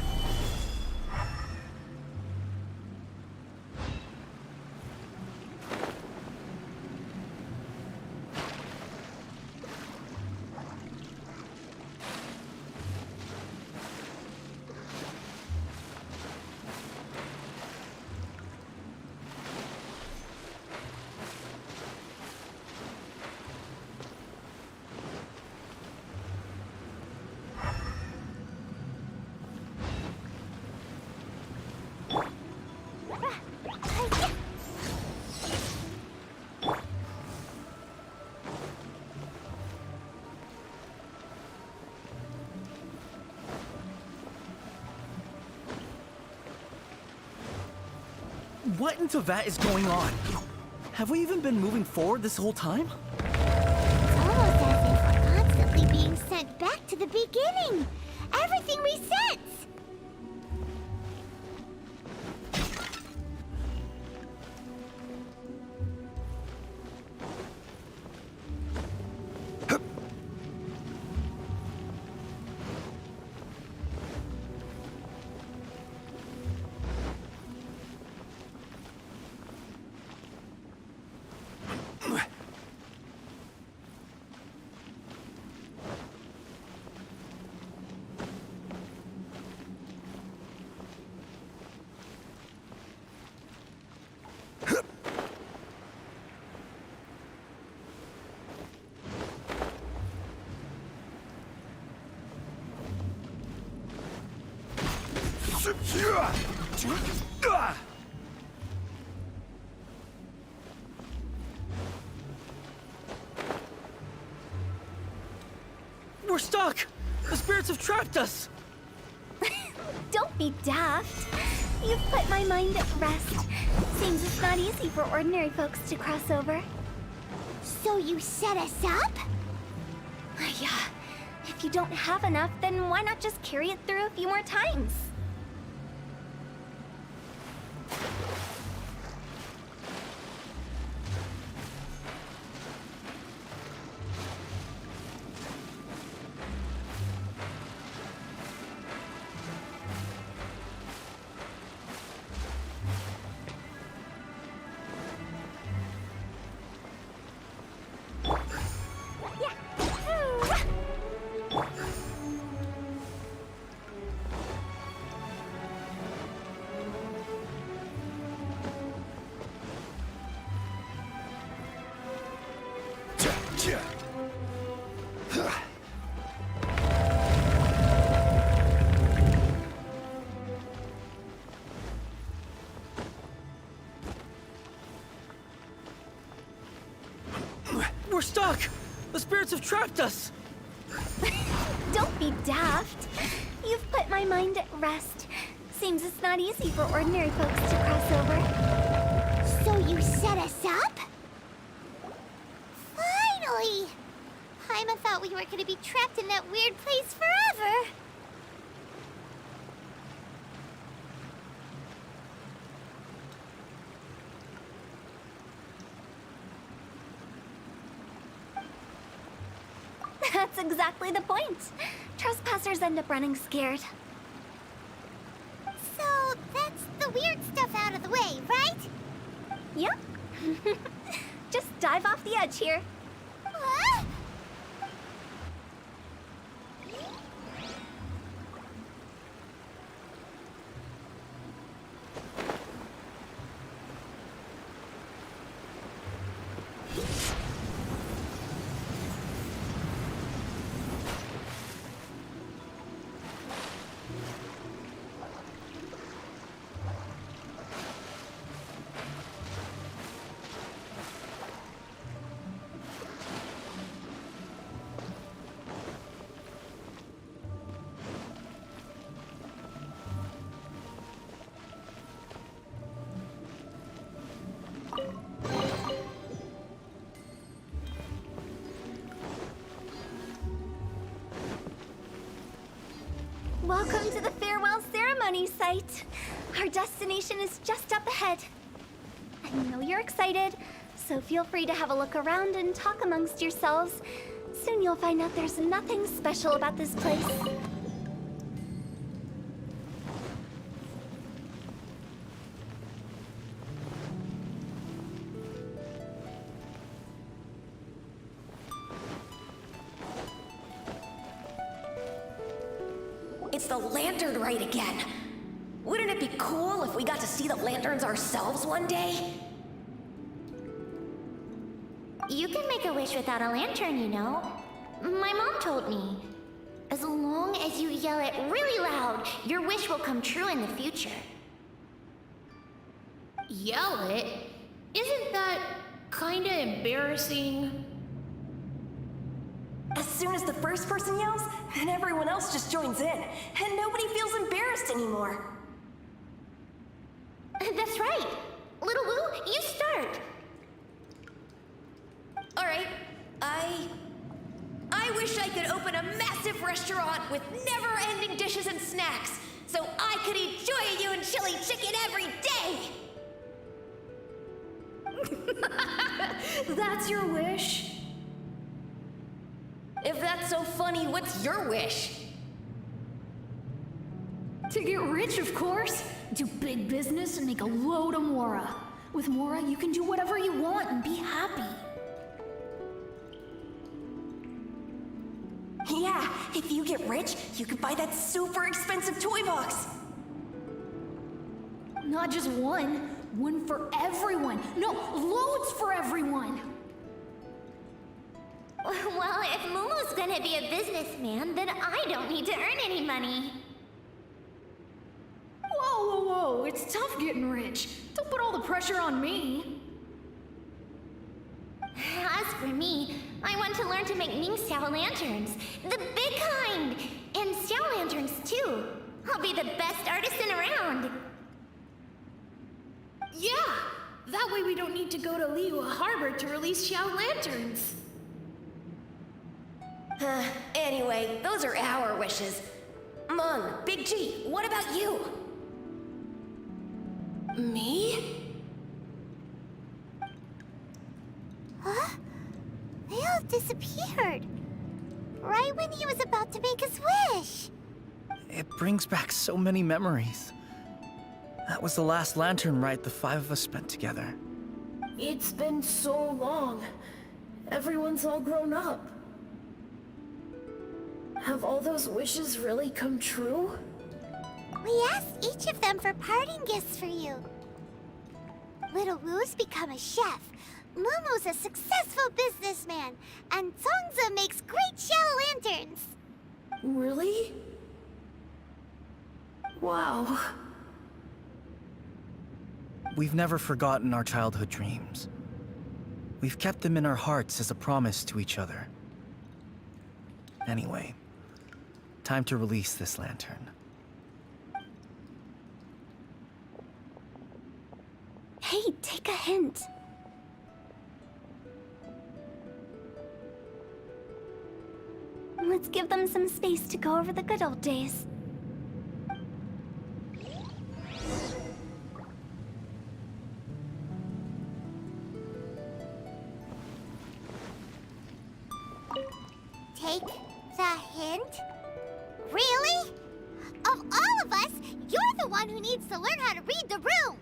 What in Tevat is going on? Have we even been moving forward this whole time? It's almost as if we're constantly being sent back to the beginning. Everything resets. We're stuck! The spirits have trapped us! Don't be daft. You've put my mind at rest. Seems it's not easy for ordinary folks to cross over. So you set us up? Yeah. If you don't have enough, then why not just carry it through a few more times? We're stuck! The spirits have trapped us! Don't be daft. You've put my mind at rest. Seems it's not easy for ordinary folks to cross over. So you set us up? Finally! Paimon thought we were going to be trapped in that weird place forever. That's exactly the point. Trespassers end up running scared. So that's the weird stuff out of the way, right? Yep. Just dive off the edge here. What? Welcome to the farewell ceremony site. Our destination is just up ahead. I know you're excited, so feel free to have a look around and talk amongst yourselves. Soon you'll find out there's nothing special about this place. It's the lantern rite again. Wouldn't it be cool if we got to see the lanterns ourselves one day? You can make a wish without a lantern, you know. My mom told me. As long as you yell it really loud, your wish will come true in the future. Yell it? Isn't that kinda embarrassing? As soon as the first person yells, then everyone else just joins in, and nobody feels embarrassed anymore. That's right. massive restaurant with never-ending dishes and snacks, so I could enjoy you and chili chicken every day! That's your wish? If that's so funny, what's your wish? To get rich, of course. Do big business and make a load of Mora. With Mora, you can do whatever you want and be happy. Yeah, if you get rich, you could buy that super expensive toy box. Not just one. One for everyone. No, loads for everyone. Well, if Momo's gonna be a businessman, then I don't need to earn any money. Whoa, whoa, whoa. It's tough getting rich. Don't put all the pressure on me. As for me, I want to learn to make Ming Xiao lanterns. The big kind! And Xiao lanterns, too. I'll be the best artisan around. Yeah! That way we don't need to go to Liyue Harbor to release Xiao lanterns. Anyway, those are our wishes. Mung, Big G, what about you? Me? Huh? They all disappeared. Right when he was about to make his wish. It brings back so many memories. That was the last lantern ride the 5 of us spent together. It's been so long. Everyone's all grown up. Have all those wishes really come true? We asked each of them for parting gifts for you. Little Wu's become a chef. Momo's a successful businessman. And Zongza makes great Xiao lanterns. Really? Wow. We've never forgotten our childhood dreams. We've kept them in our hearts as a promise to each other. Anyway, time to release this lantern. Hey, take a hint. Let's give them some space to go over the good old days. Take the hint? Really? Of all of us, you're the one who needs to learn how to read the room.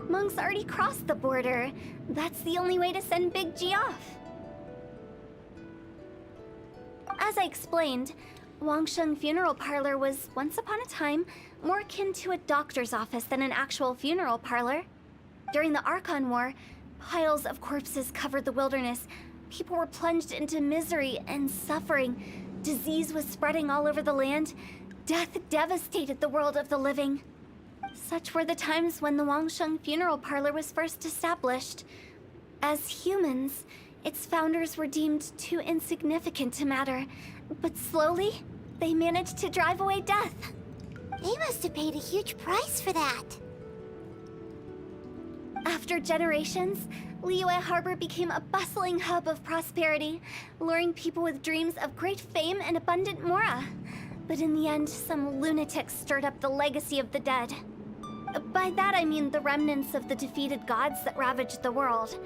Monk's already crossed the border. That's the only way to send Big G off. As I explained, Wangsheng Funeral Parlor was, once upon a time, more akin to a doctor's office than an actual funeral parlor. During the Archon War, piles of corpses covered the wilderness. People were plunged into misery and suffering. Disease was spreading all over the land. Death devastated the world of the living. Such were the times when the Wangsheng Funeral Parlor was first established. As humans, its founders were deemed too insignificant to matter, but slowly, they managed to drive away death. They must have paid a huge price for that. After generations, Liyue Harbor became a bustling hub of prosperity, luring people with dreams of great fame and abundant mora. But in the end, some lunatics stirred up the legacy of the dead. By that I mean the remnants of the defeated gods that ravaged the world.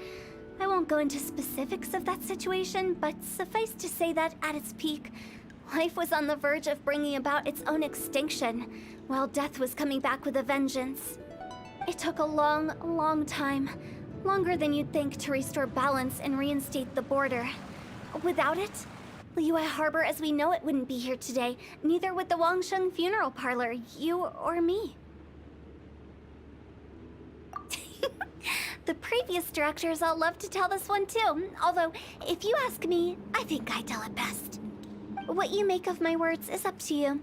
I won't go into specifics of that situation, but suffice to say that at its peak, life was on the verge of bringing about its own extinction, while death was coming back with a vengeance. It took a long, long time, longer than you'd think, to restore balance and reinstate the border. Without it, Liyue Harbor as we know it wouldn't be here today, neither would the Wangsheng Funeral Parlor, you or me. The previous directors all love to tell this one too, although, if you ask me, I think I tell it best. What you make of my words is up to you.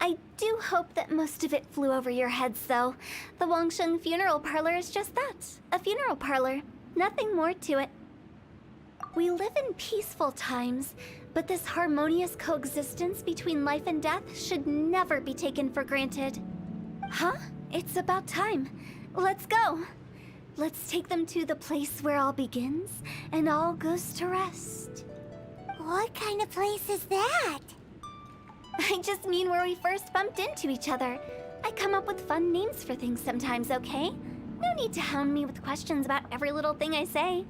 I do hope that most of it flew over your heads, though. The Wangsheng Funeral Parlor is just that, a funeral parlor. Nothing more to it. We live in peaceful times, but this harmonious coexistence between life and death should never be taken for granted. Huh? It's about time. Let's go. Let's take them to the place where all begins and all goes to rest. What kind of place is that? I just mean where we first bumped into each other. I come up with fun names for things sometimes, okay? No need to hound me with questions about every little thing I say.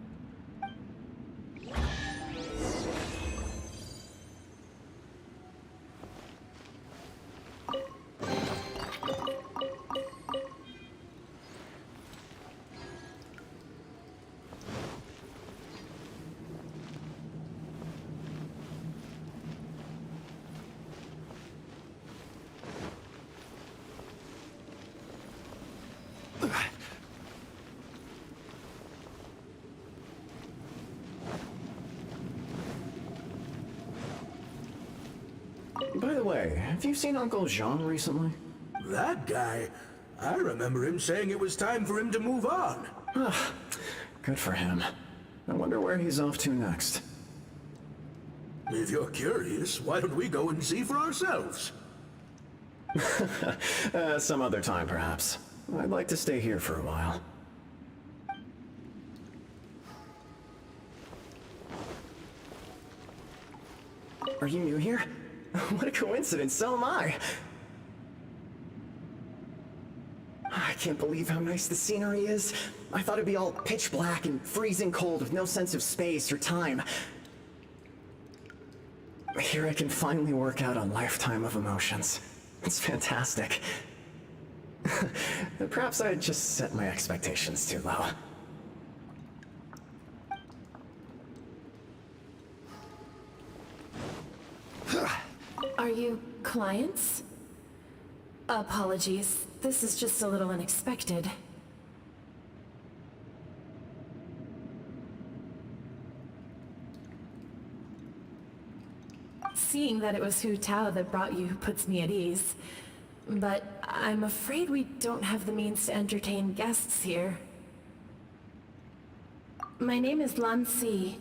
By the way, have you seen Uncle Jean recently? That guy? I remember him saying it was time for him to move on. Good for him. I wonder where he's off to next. If you're curious, why don't we go and see for ourselves? Some other time, perhaps. I'd like to stay here for a while. Are you new here? What a coincidence, so am I! I can't believe how nice the scenery is. I thought it'd be all pitch black and freezing cold with no sense of space or time. Here I can finally work out a lifetime of emotions. It's fantastic. Perhaps I just set my expectations too low. Are you clients? Apologies. This is just a little unexpected. Seeing that it was Hu Tao that brought you puts me at ease. But I'm afraid we don't have the means to entertain guests here. My name is Lan Si.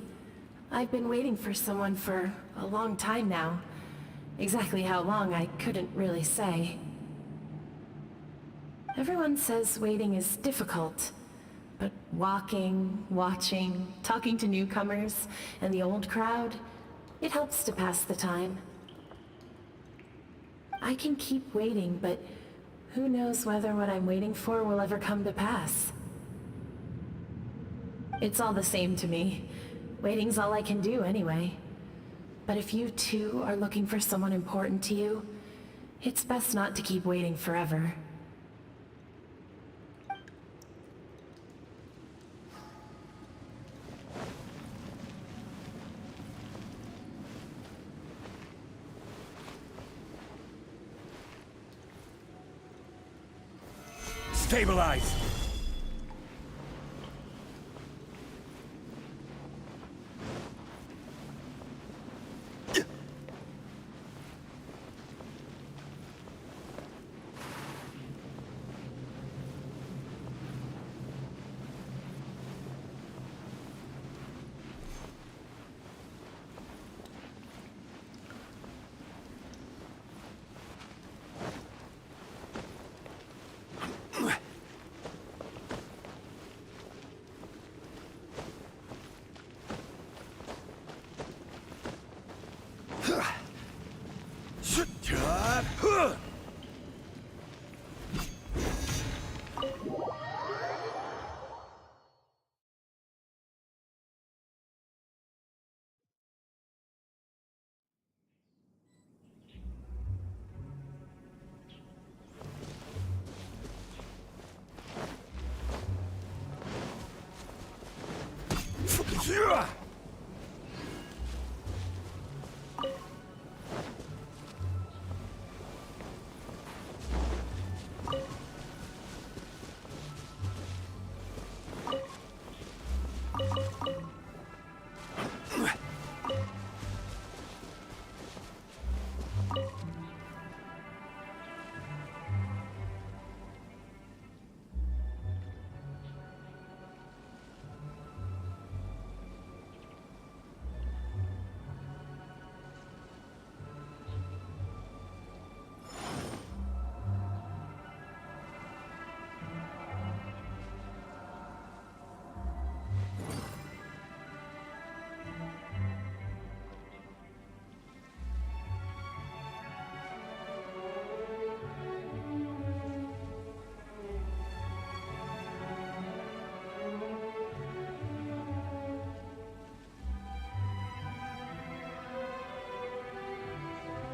I've been waiting for someone for a long time now. Exactly how long, I couldn't really say. Everyone says waiting is difficult, but walking, watching, talking to newcomers, and the old crowd, it helps to pass the time. I can keep waiting, but who knows whether what I'm waiting for will ever come to pass. It's all the same to me. Waiting's all I can do anyway. But if you too are looking for someone important to you, it's best not to keep waiting forever. Stabilize!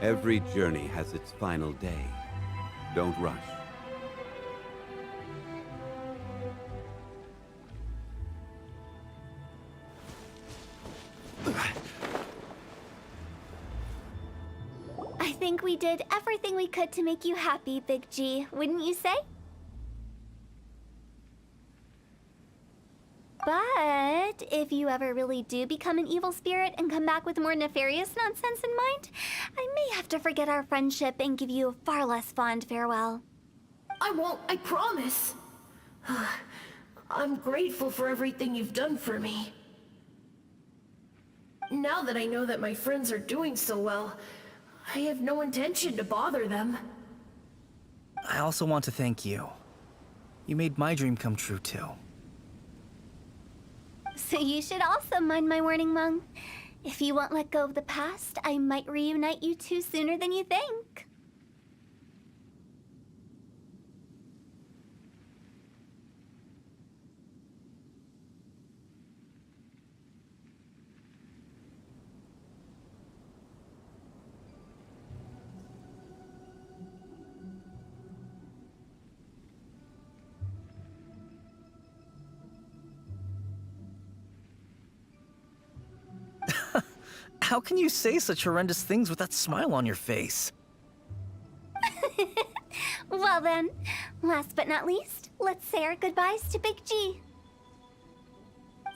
Every journey has its final day. Don't rush. I think we did everything we could to make you happy, Big G, wouldn't you say? But if you ever really do become an evil spirit and come back with more nefarious nonsense in mind, I may have to forget our friendship and give you a far less fond farewell. I won't, I promise. I'm grateful for everything you've done for me. Now that I know that my friends are doing so well, I have no intention to bother them. I also want to thank you. You made my dream come true, too. So you should also mind my warning, Mung. If you won't let go of the past, I might reunite you two sooner than you think. How can you say such horrendous things with that smile on your face? Well then, last but not least, let's say our goodbyes to Big G.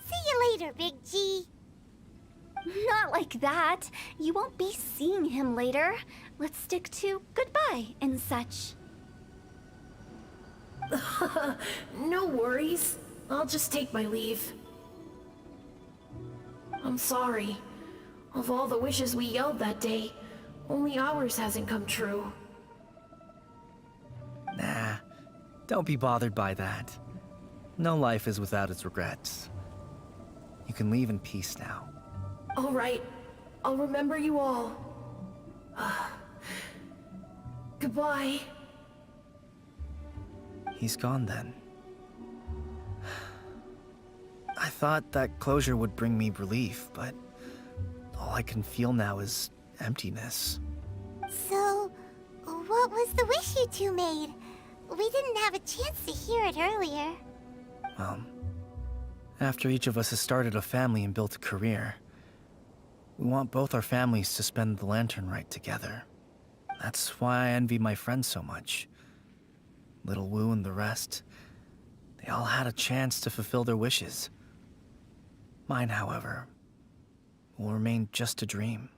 See you later, Big G. Not like that. You won't be seeing him later. Let's stick to goodbye and such. No worries. I'll just take my leave. I'm sorry. Of all the wishes we yelled that day, only ours hasn't come true. Nah, don't be bothered by that. No life is without its regrets. You can leave in peace now. All right. I'll remember you all. Goodbye. He's gone then. I thought that closure would bring me relief, but all I can feel now is emptiness. So, what was the wish you two made? We didn't have a chance to hear it earlier. Well, after each of us has started a family and built a career, we want both our families to spend the Lantern Rite together. That's why I envy my friends so much. Little Wu and the rest, they all had a chance to fulfill their wishes. Mine, however, will remain just a dream.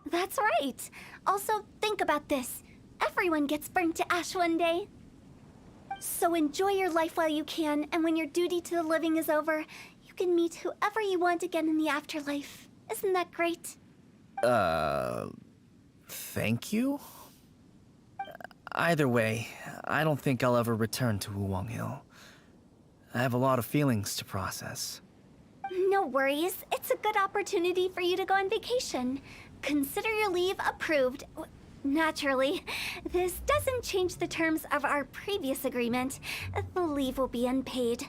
That's right. Also, think about this. Everyone gets burnt to ash one day. So enjoy your life while you can, and when your duty to the living is over, you can meet whoever you want again in the afterlife. Isn't that great? Thank you? Either way, I don't think I'll ever return to Wuwang Hill. I have a lot of feelings to process. No worries. It's a good opportunity for you to go on vacation. Consider your leave approved. Naturally, this doesn't change the terms of our previous agreement. The leave will be unpaid.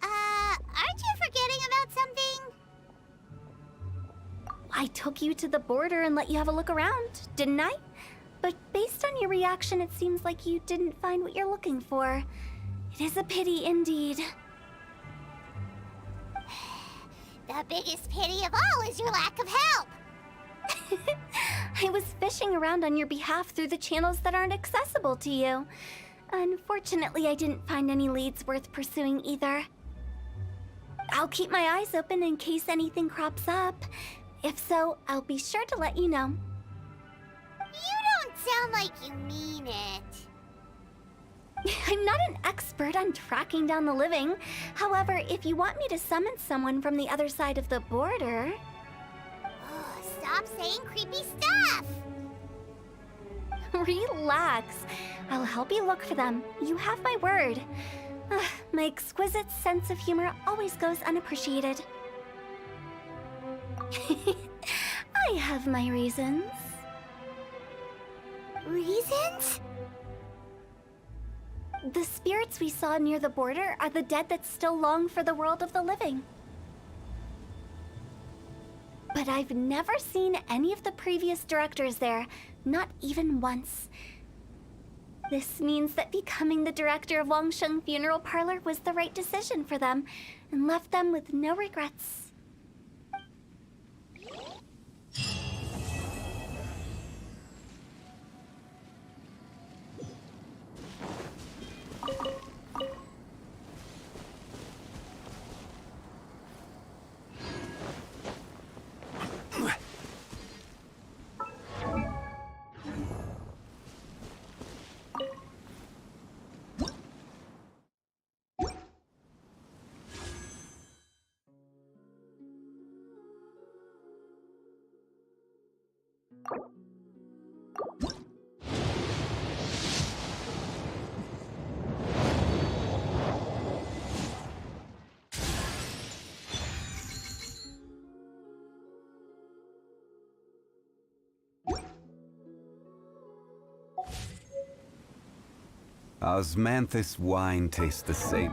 Aren't you forgetting about something? I took you to the border and let you have a look around, didn't I? But based on your reaction, it seems like you didn't find what you're looking for. It is a pity indeed. The biggest pity of all is your lack of help. I was fishing around on your behalf through the channels that aren't accessible to you. Unfortunately, I didn't find any leads worth pursuing either. I'll keep my eyes open in case anything crops up. If so, I'll be sure to let you know. You don't sound like you mean it. I'm not an expert on tracking down the living. However, if you want me to summon someone from the other side of the border... Oh, stop saying creepy stuff! Relax. I'll help you look for them. You have my word. My exquisite sense of humor always goes unappreciated. I have my reasons. Reasons? The spirits we saw near the border are the dead that still long for the world of the living. But I've never seen any of the previous directors there, not even once. This means that becoming the director of Wangsheng Funeral Parlor was the right decision for them, and left them with no regrets. Osmanthus wine tastes the same.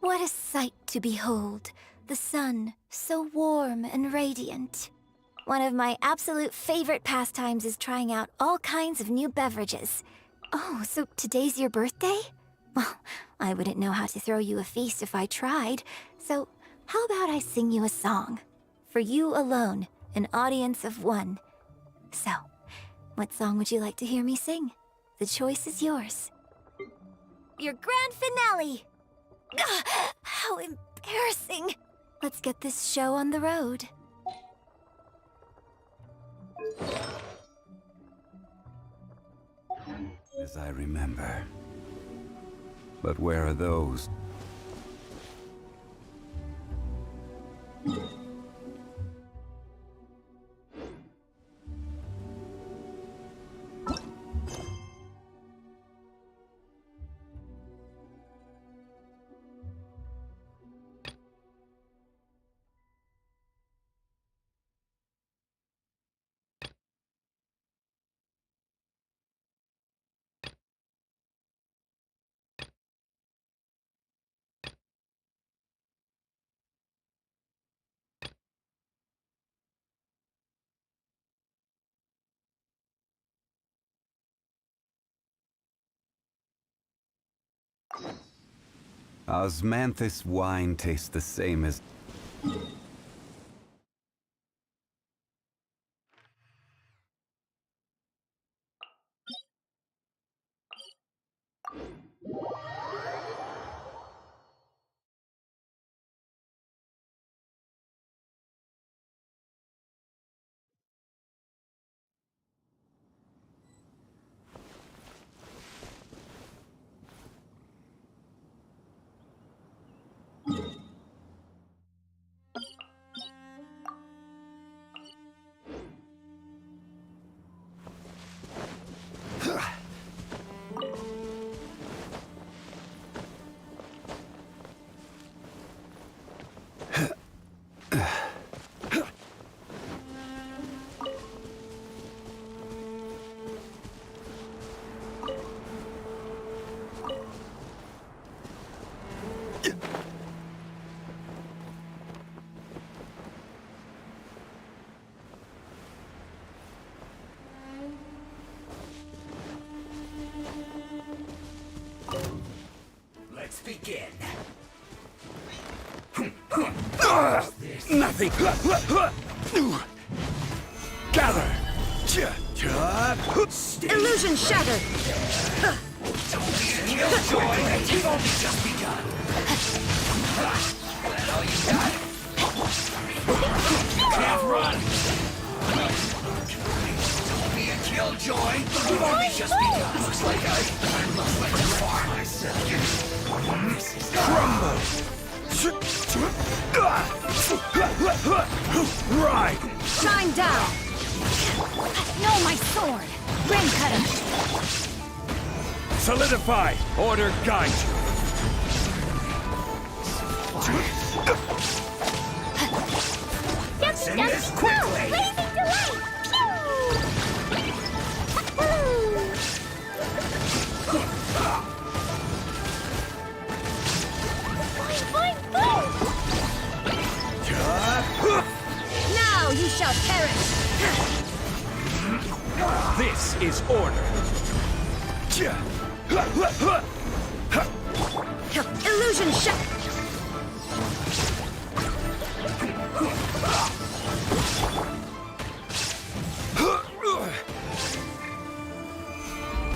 What a sight to behold. The sun, so warm and radiant. One of my absolute favorite pastimes is trying out all kinds of new beverages. Oh, so today's your birthday? Well, I wouldn't know how to throw you a feast if I tried. So, how about I sing you a song? For you alone, an audience of one. So, what song would you like to hear me sing? The choice is yours. Your grand finale! Ugh, how embarrassing! Let's get this show on the road. As I remember. But where are those? Osmanthus wine tastes the same as... Let's begin. Nothing! Gather! Illusion shattered! Killjoy! You've only just begun! That all you got? Can't run! Don't be a killjoy! You've only just begun! Looks like I lost my far myself. Right! Shine down! No, my sword! Ring cutter! Solidify! Order guide you! Let's end this quickly! Blazing delight! Boing, boing, boing! Now you shall perish! This is order! Illusion shot!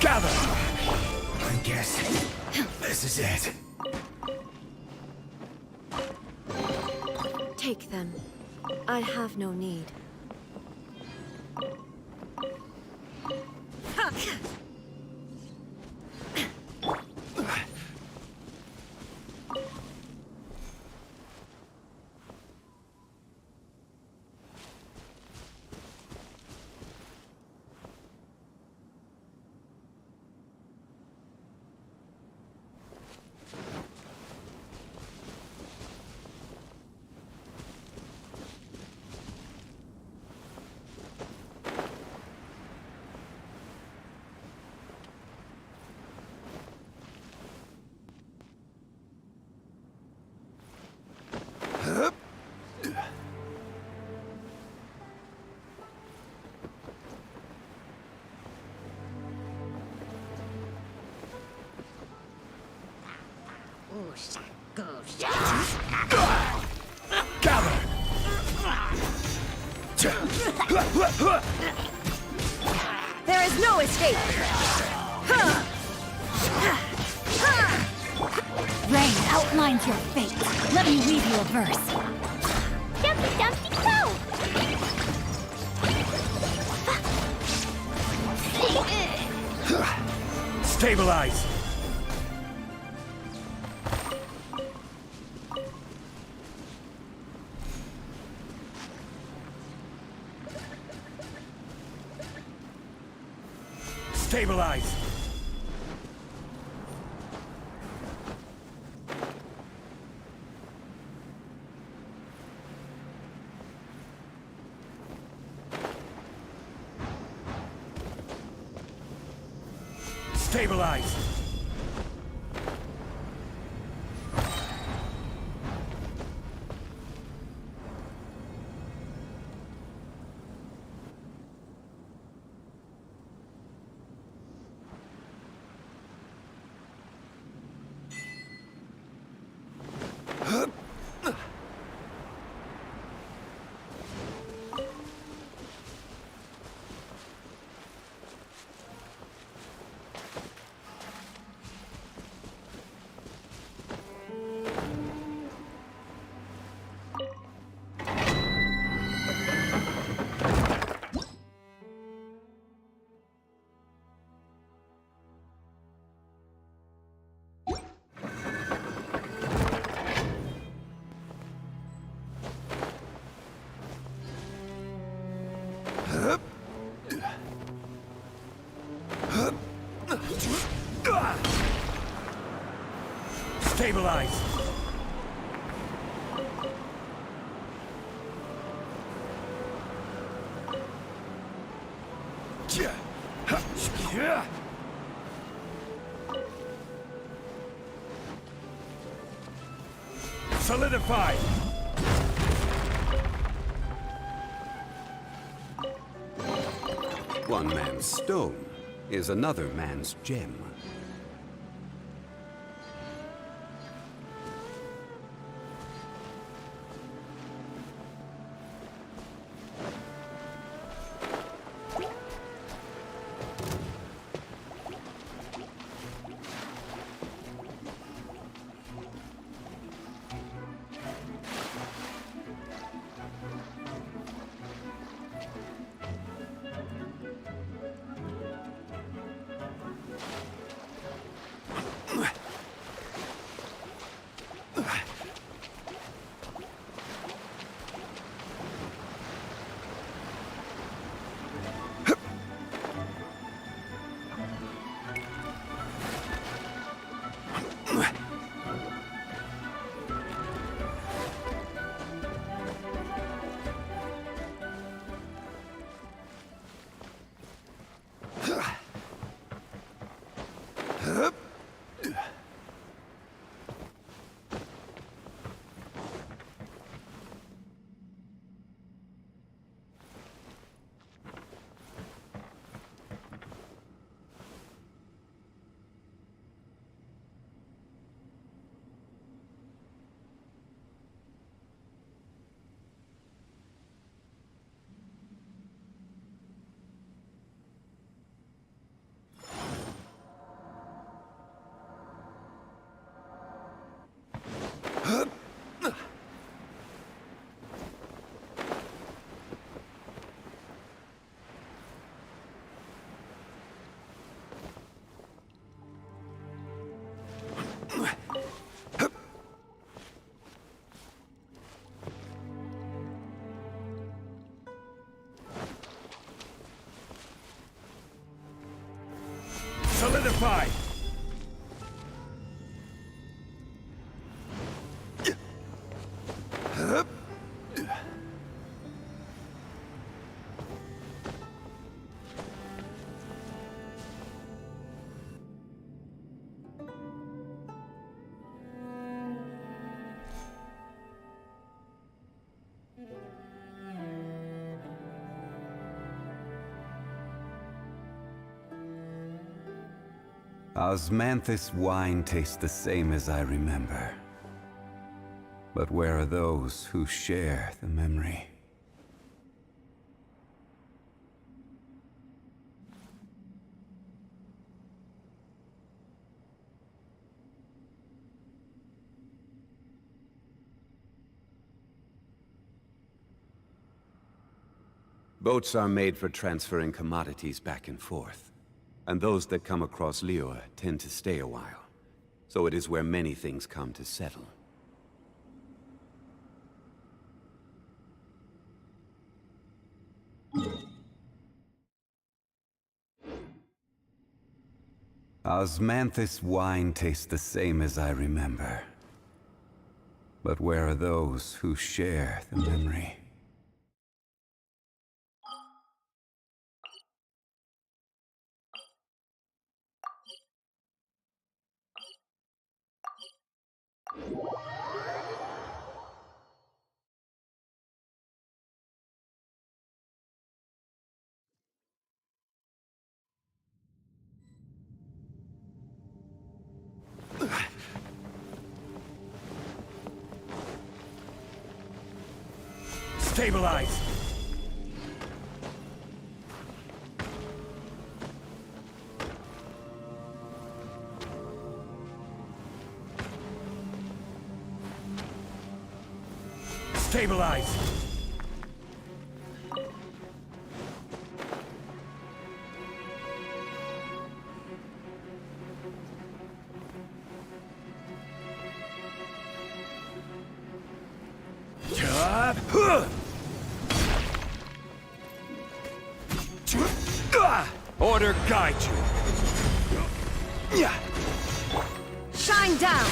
Gather! I guess this is it. Take them. I have no need. Gather! There is no escape! Rain outlines your fate. Let me weave you a verse. Dumpty dumpty go! Stabilize! Stabilize! Stabilize! Stabilize! Solidify! One man's stone is another man's gem. Solidified! Osmanthus wine tastes the same as I remember. But where are those who share the memory? Boats are made for transferring commodities back and forth. And those that come across Liyue tend to stay a while. So it is where many things come to settle. Osmanthus wine tastes the same as I remember. But where are those who share the memory? Stabilize! Stabilize! Order guide you. Shine down!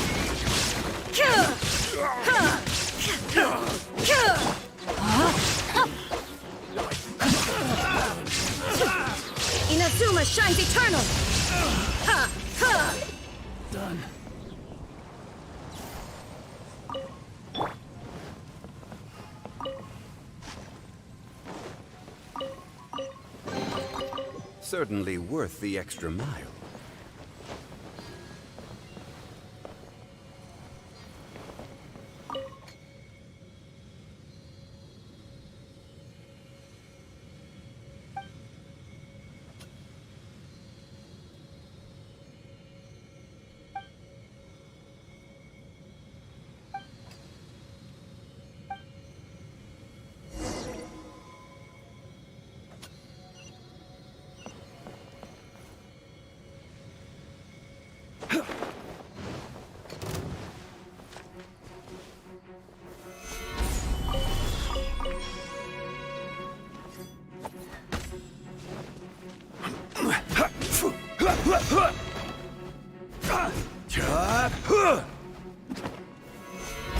Inazuma shines eternal! Done. Certainly worth the extra mile.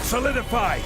Solidified!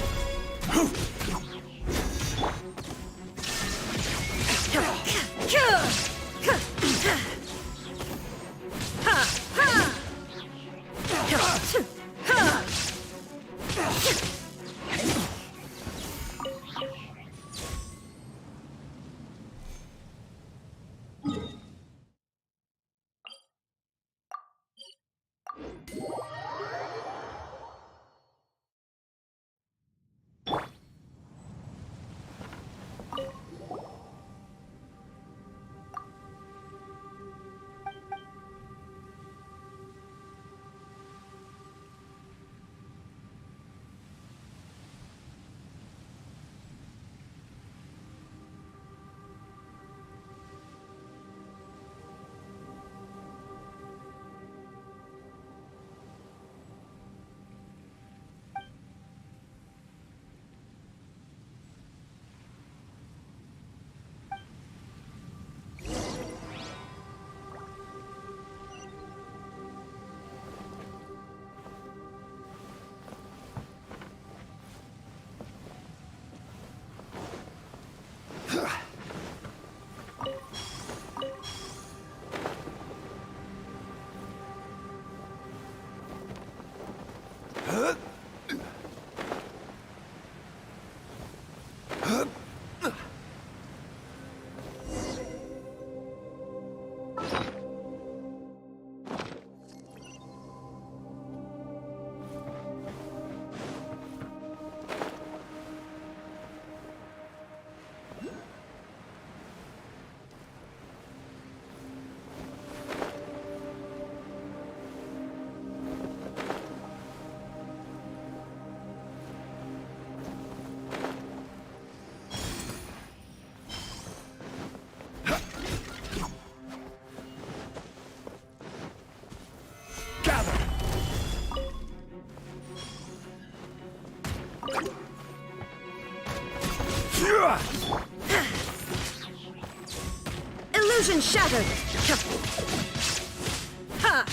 Illusion shattered! Ha!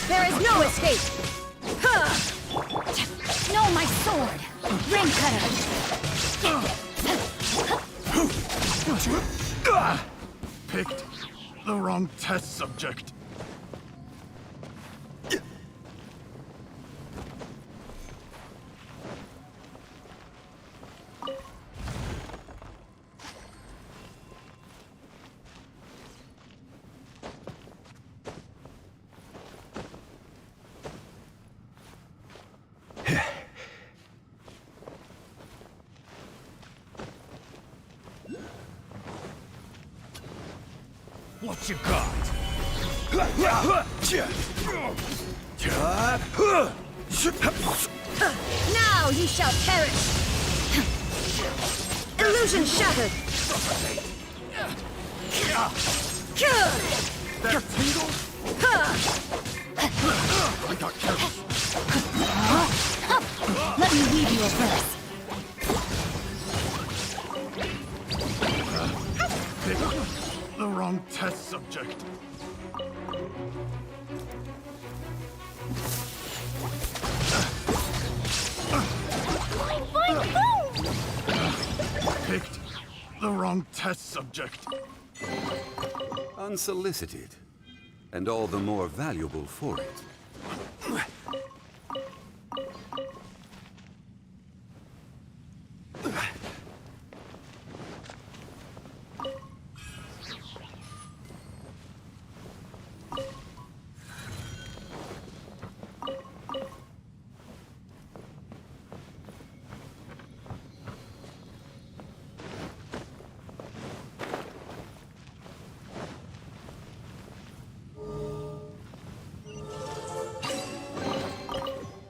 There is no escape! No, my sword! Ring cutter! Picked the wrong test subject. What you got? Now you shall perish! Illusion shattered! That tingle? I got careless. Let me weave you a verse. Picked the wrong test subject. wrong test subject. Unsolicited, and all the more valuable for it.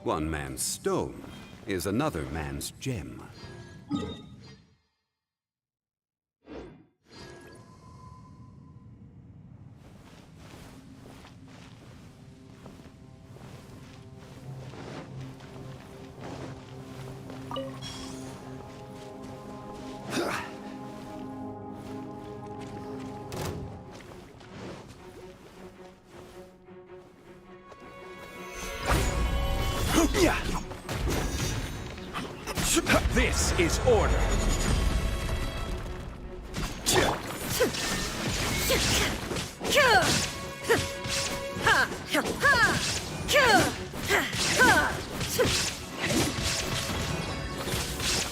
One man's stone is another man's gem. This is order.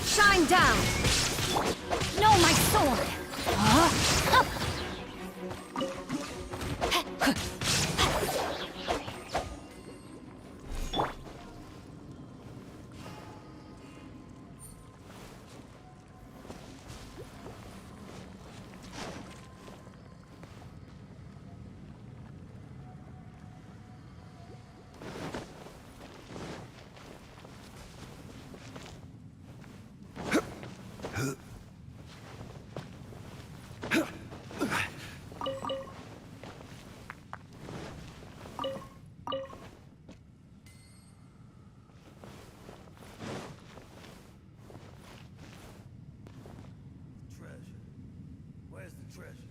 Shine down! No, my sword! Where's the treasure?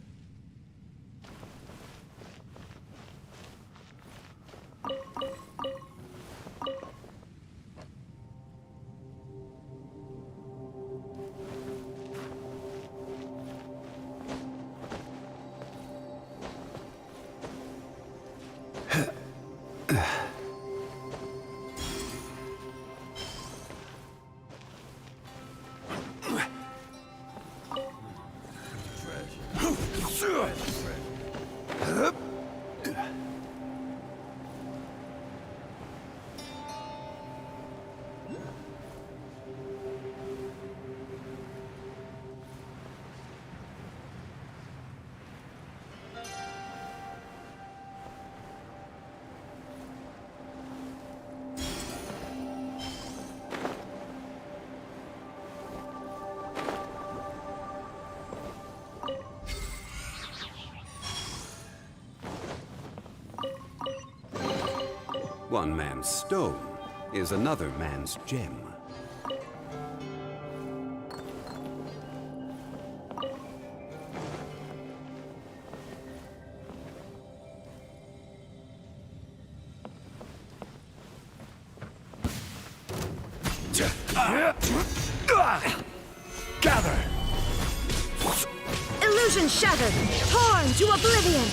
One man's stone is another man's gem. Gather! Illusion shattered! Torn to oblivion!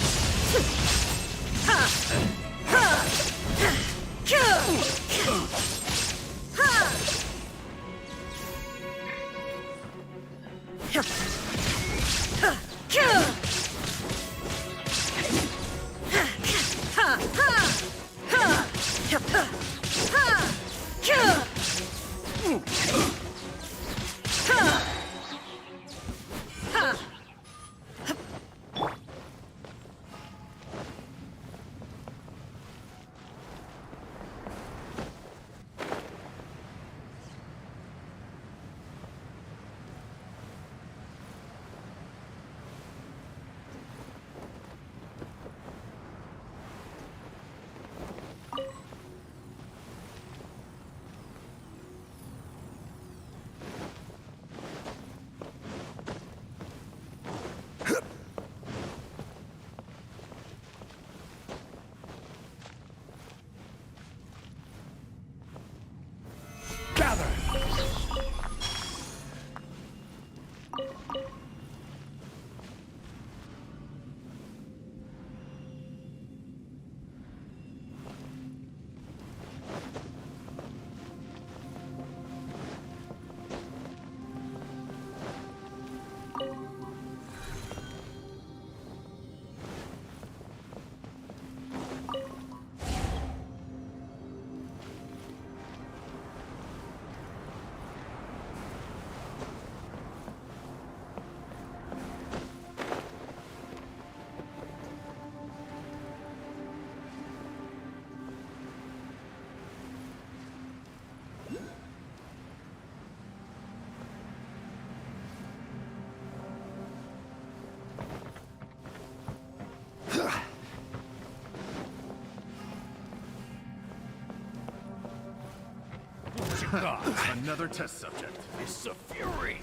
Another test subject. It's a fury.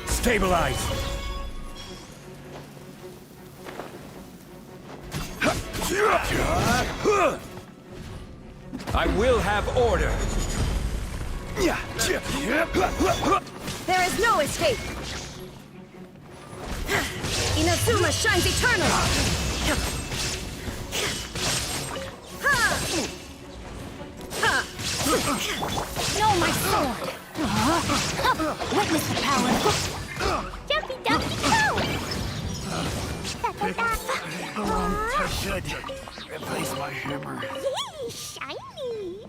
Stabilize! I will have order! There is no escape! Inazuma shines eternal! No, my sword! Witness the power! Jumpy dumpy go! Should replace my hammer. Yay, shiny!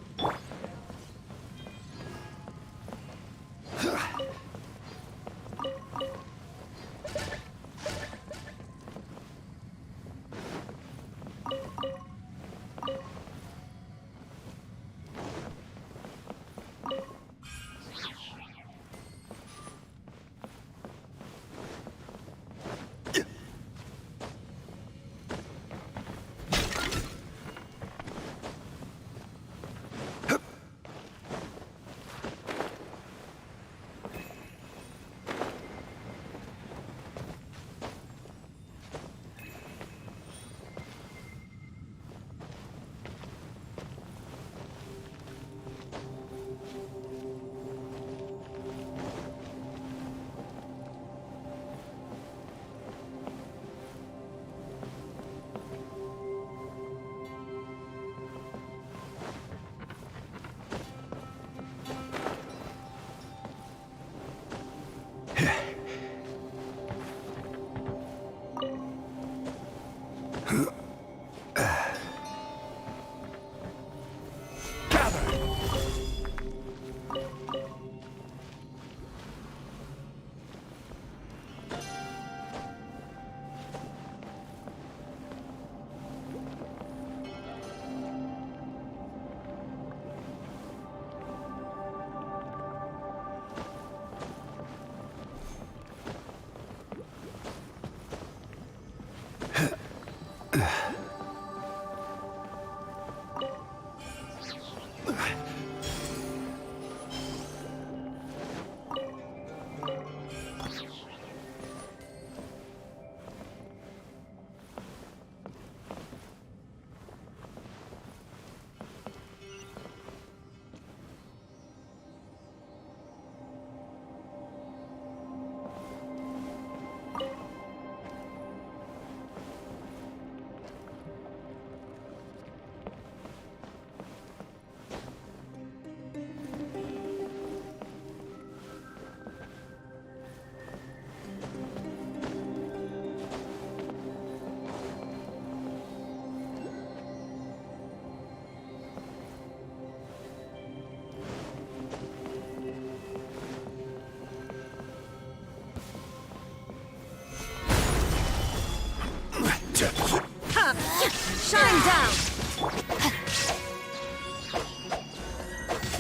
Shine down!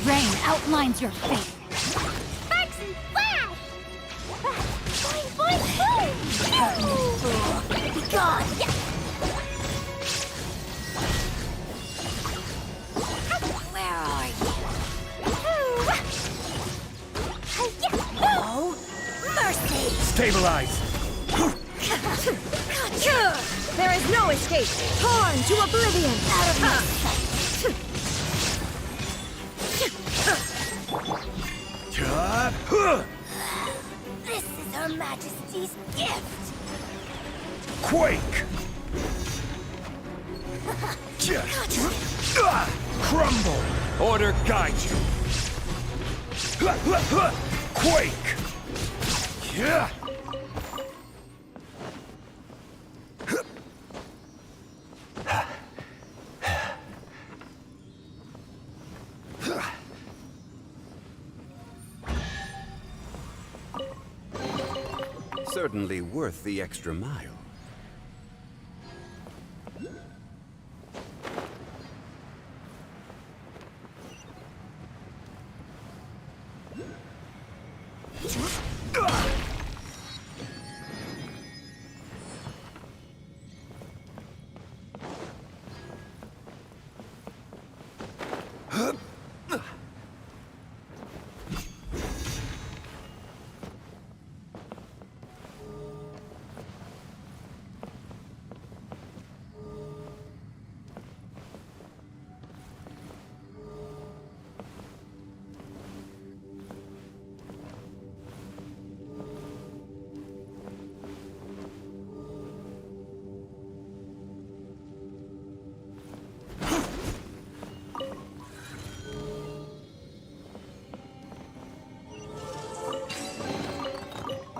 Rain outlines your fate. Sparks and flash! Boing, boing, boom! Be gone! Yeah. Where are you? Oh, Mercy! Stabilize! There is no escape! Torn to oblivion! Out of my This is Her Majesty's gift! Quake! Crumble! Order guide you! Quake! Yeah! Certainly worth the extra mile.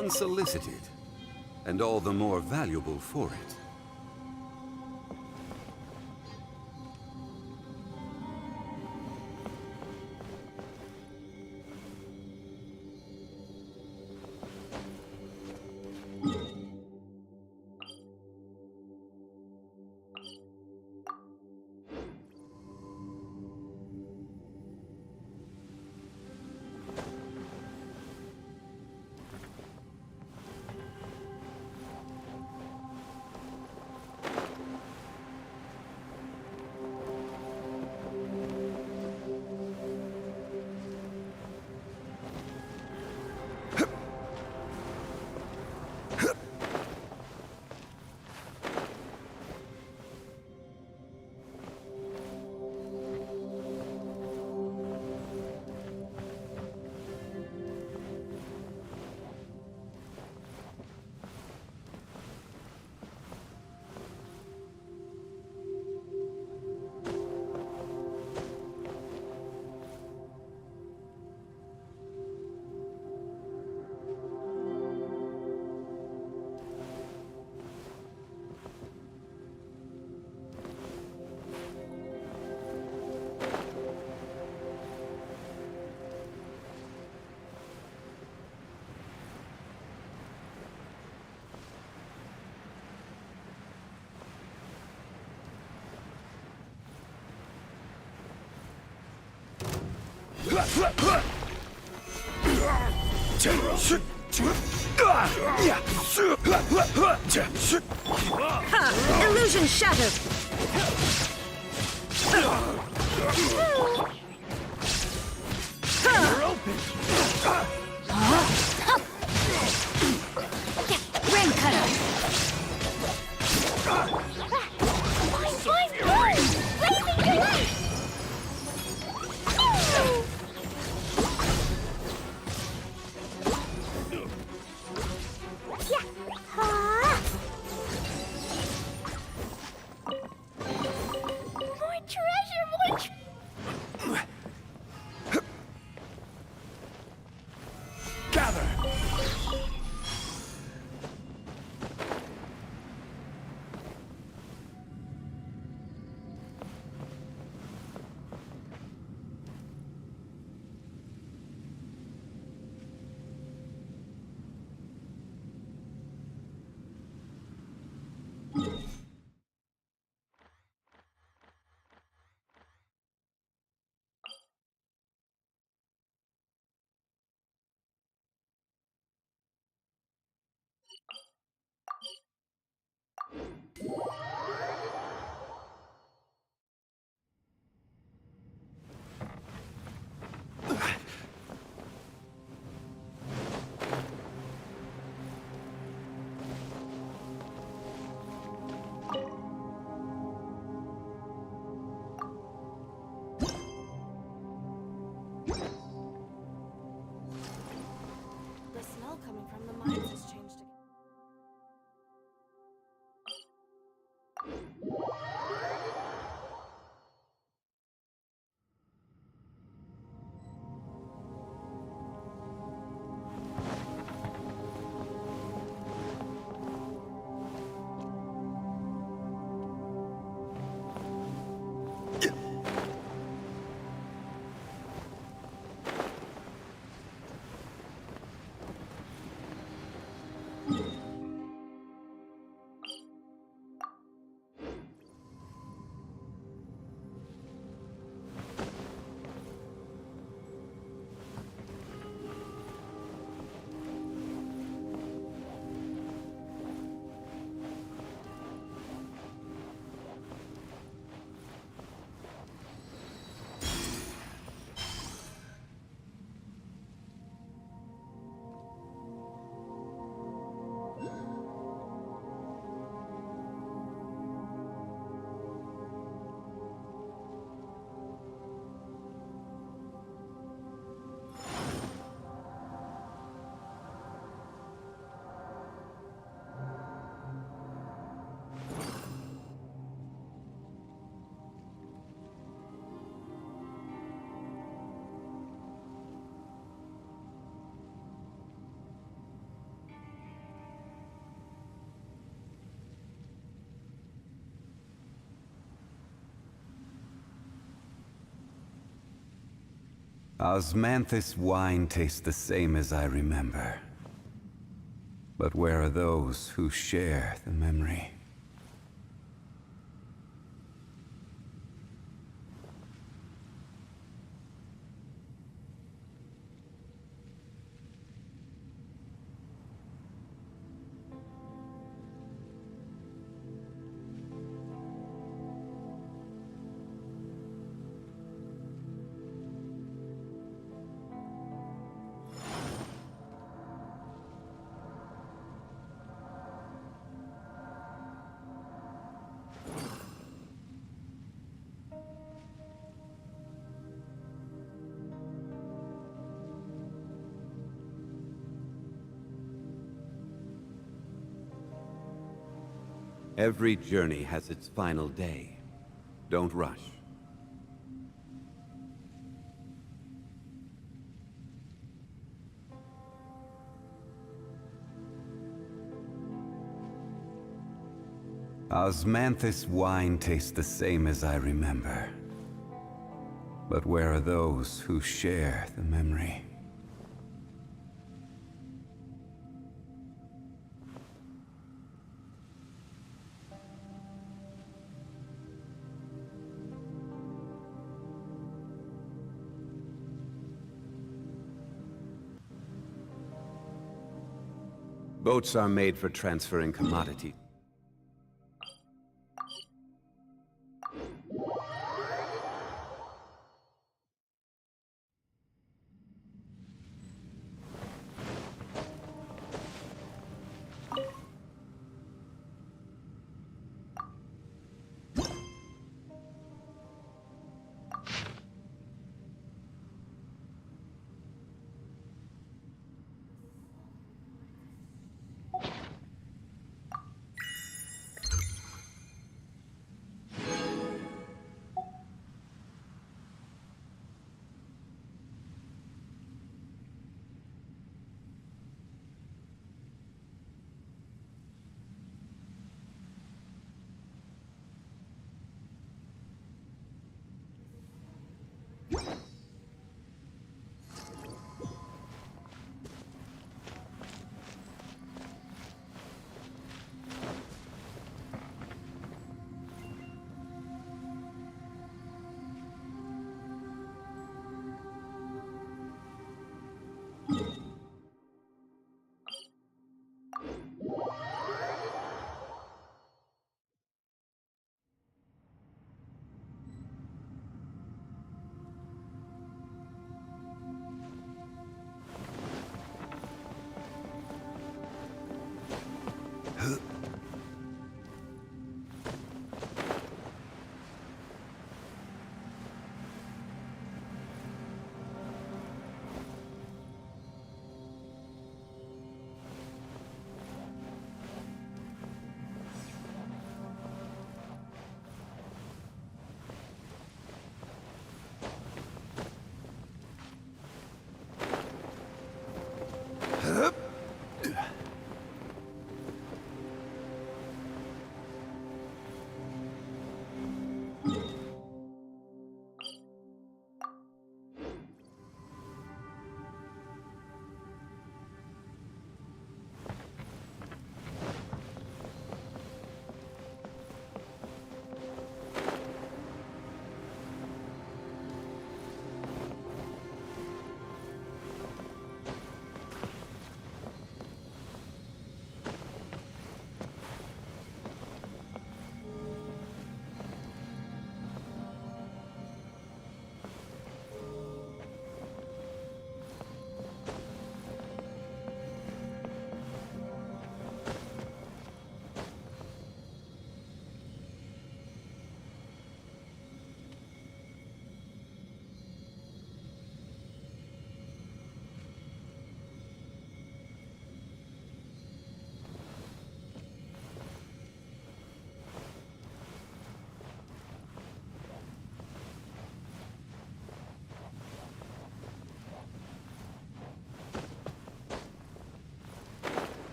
Unsolicited, and all the more valuable for it. Illusion shattered! You're open! Rain cutter! Osmanthus wine tastes the same as I remember. But where are those who share the memory? Every journey has its final day. Don't rush. Osmanthus wine tastes the same as I remember. But where are those who share the memory? Boats are made for transferring commodities.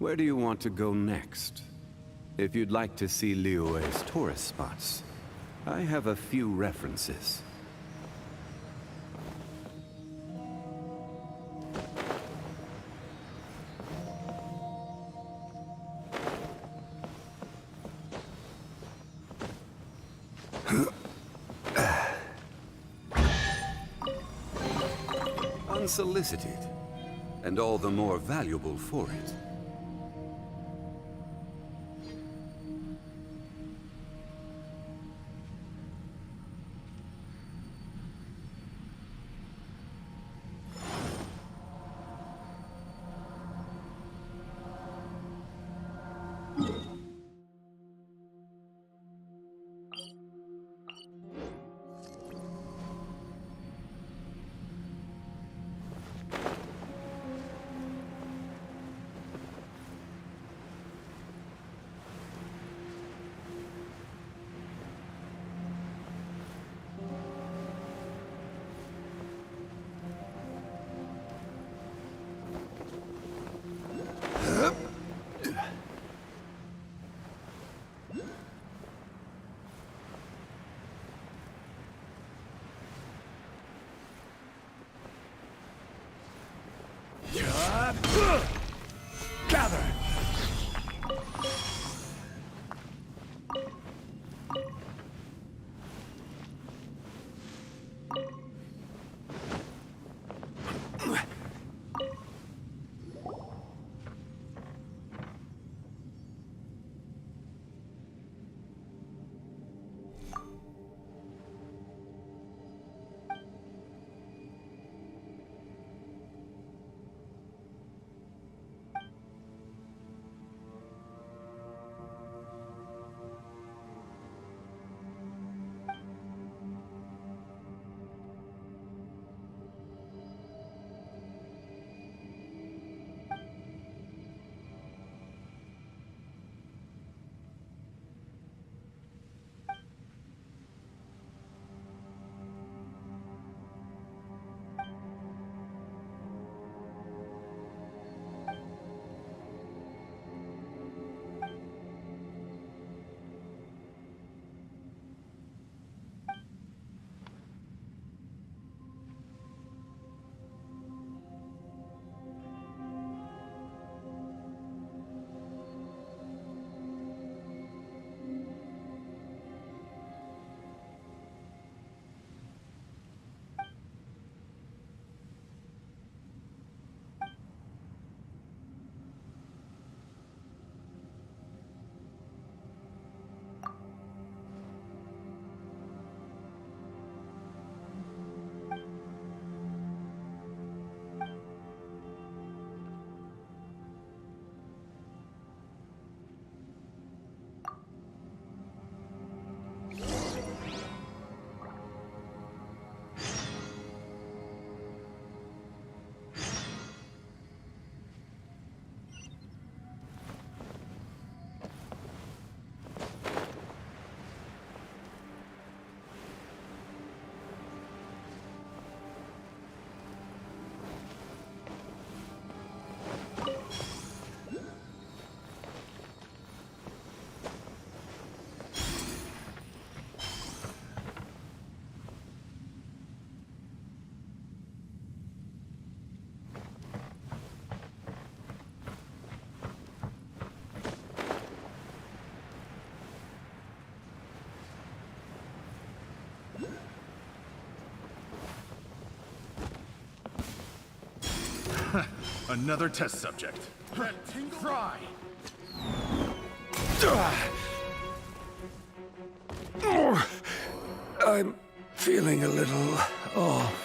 Where do you want to go next? If you'd like to see Liyue's tourist spots, I have a few references. Unsolicited, and all the more valuable for it. Another test subject. Fry! I'm feeling a little off.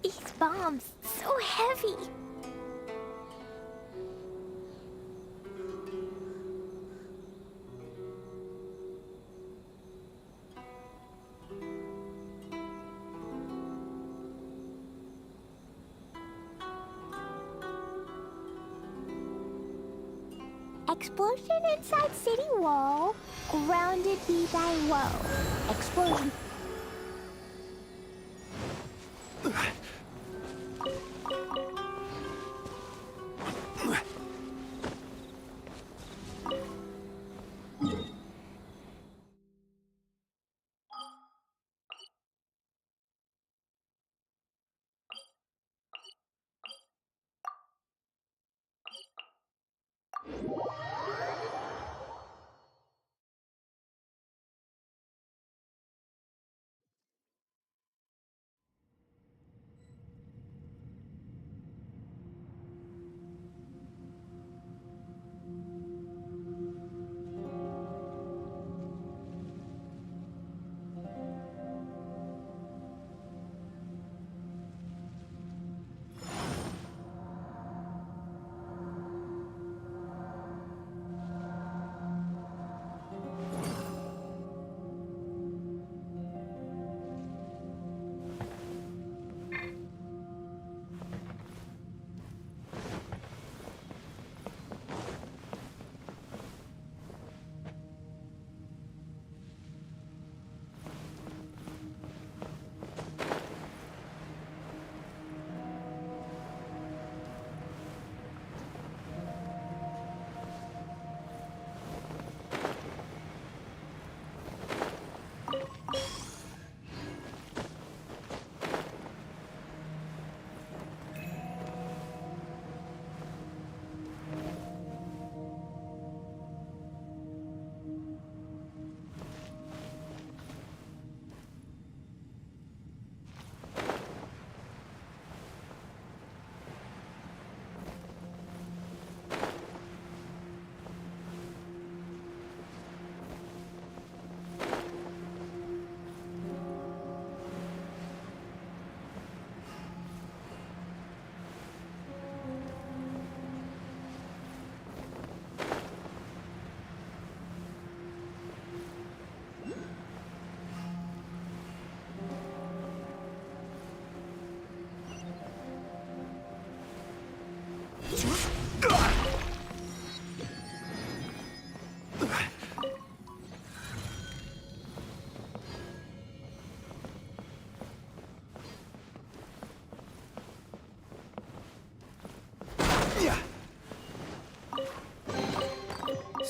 These bombs, so heavy. Explosion inside city wall. Grounded be thy woe. Explosion.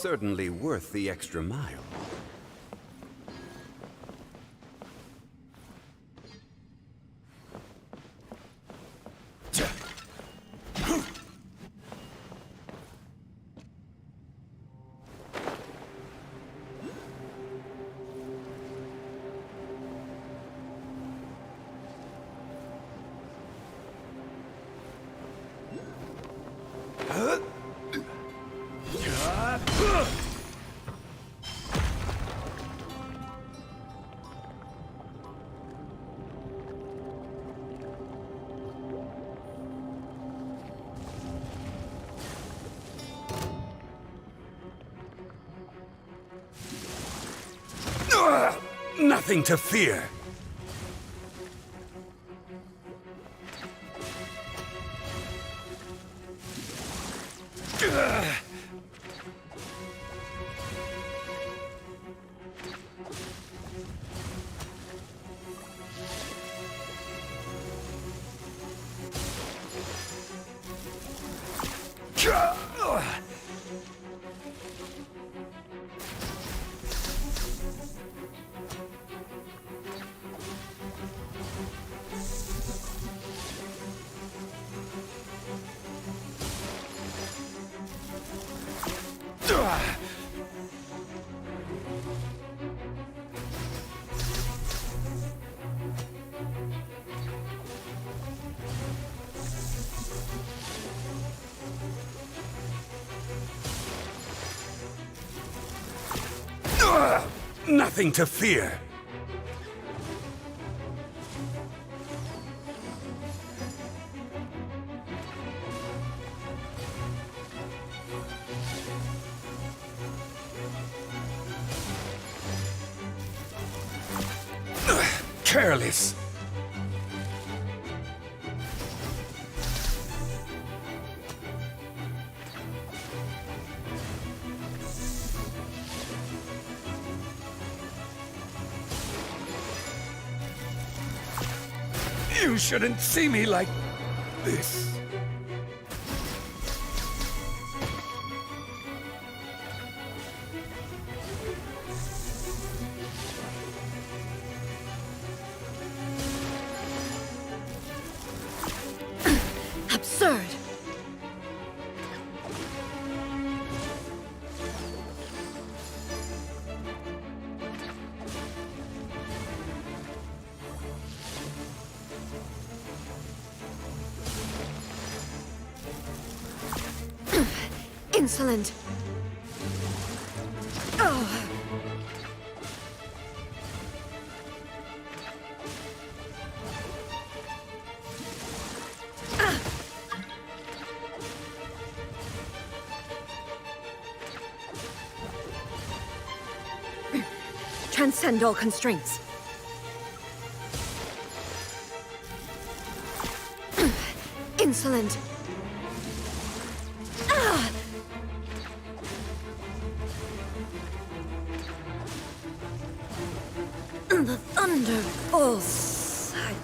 certainly worth the extra mile. Nothing to fear. Nothing to fear. Careless. You shouldn't see me like this. Absurd. Insolent. Oh. Transcend all constraints. Insolent. The thunder falls silent.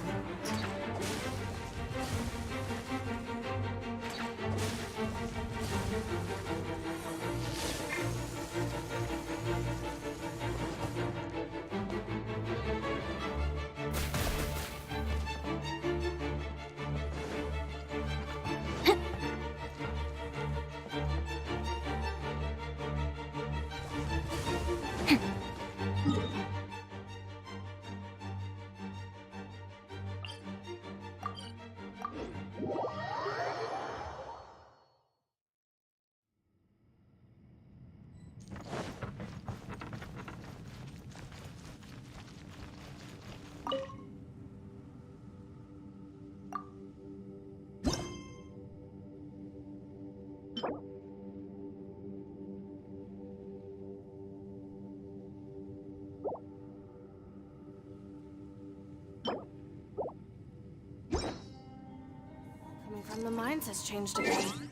Coming from the mines has changed again.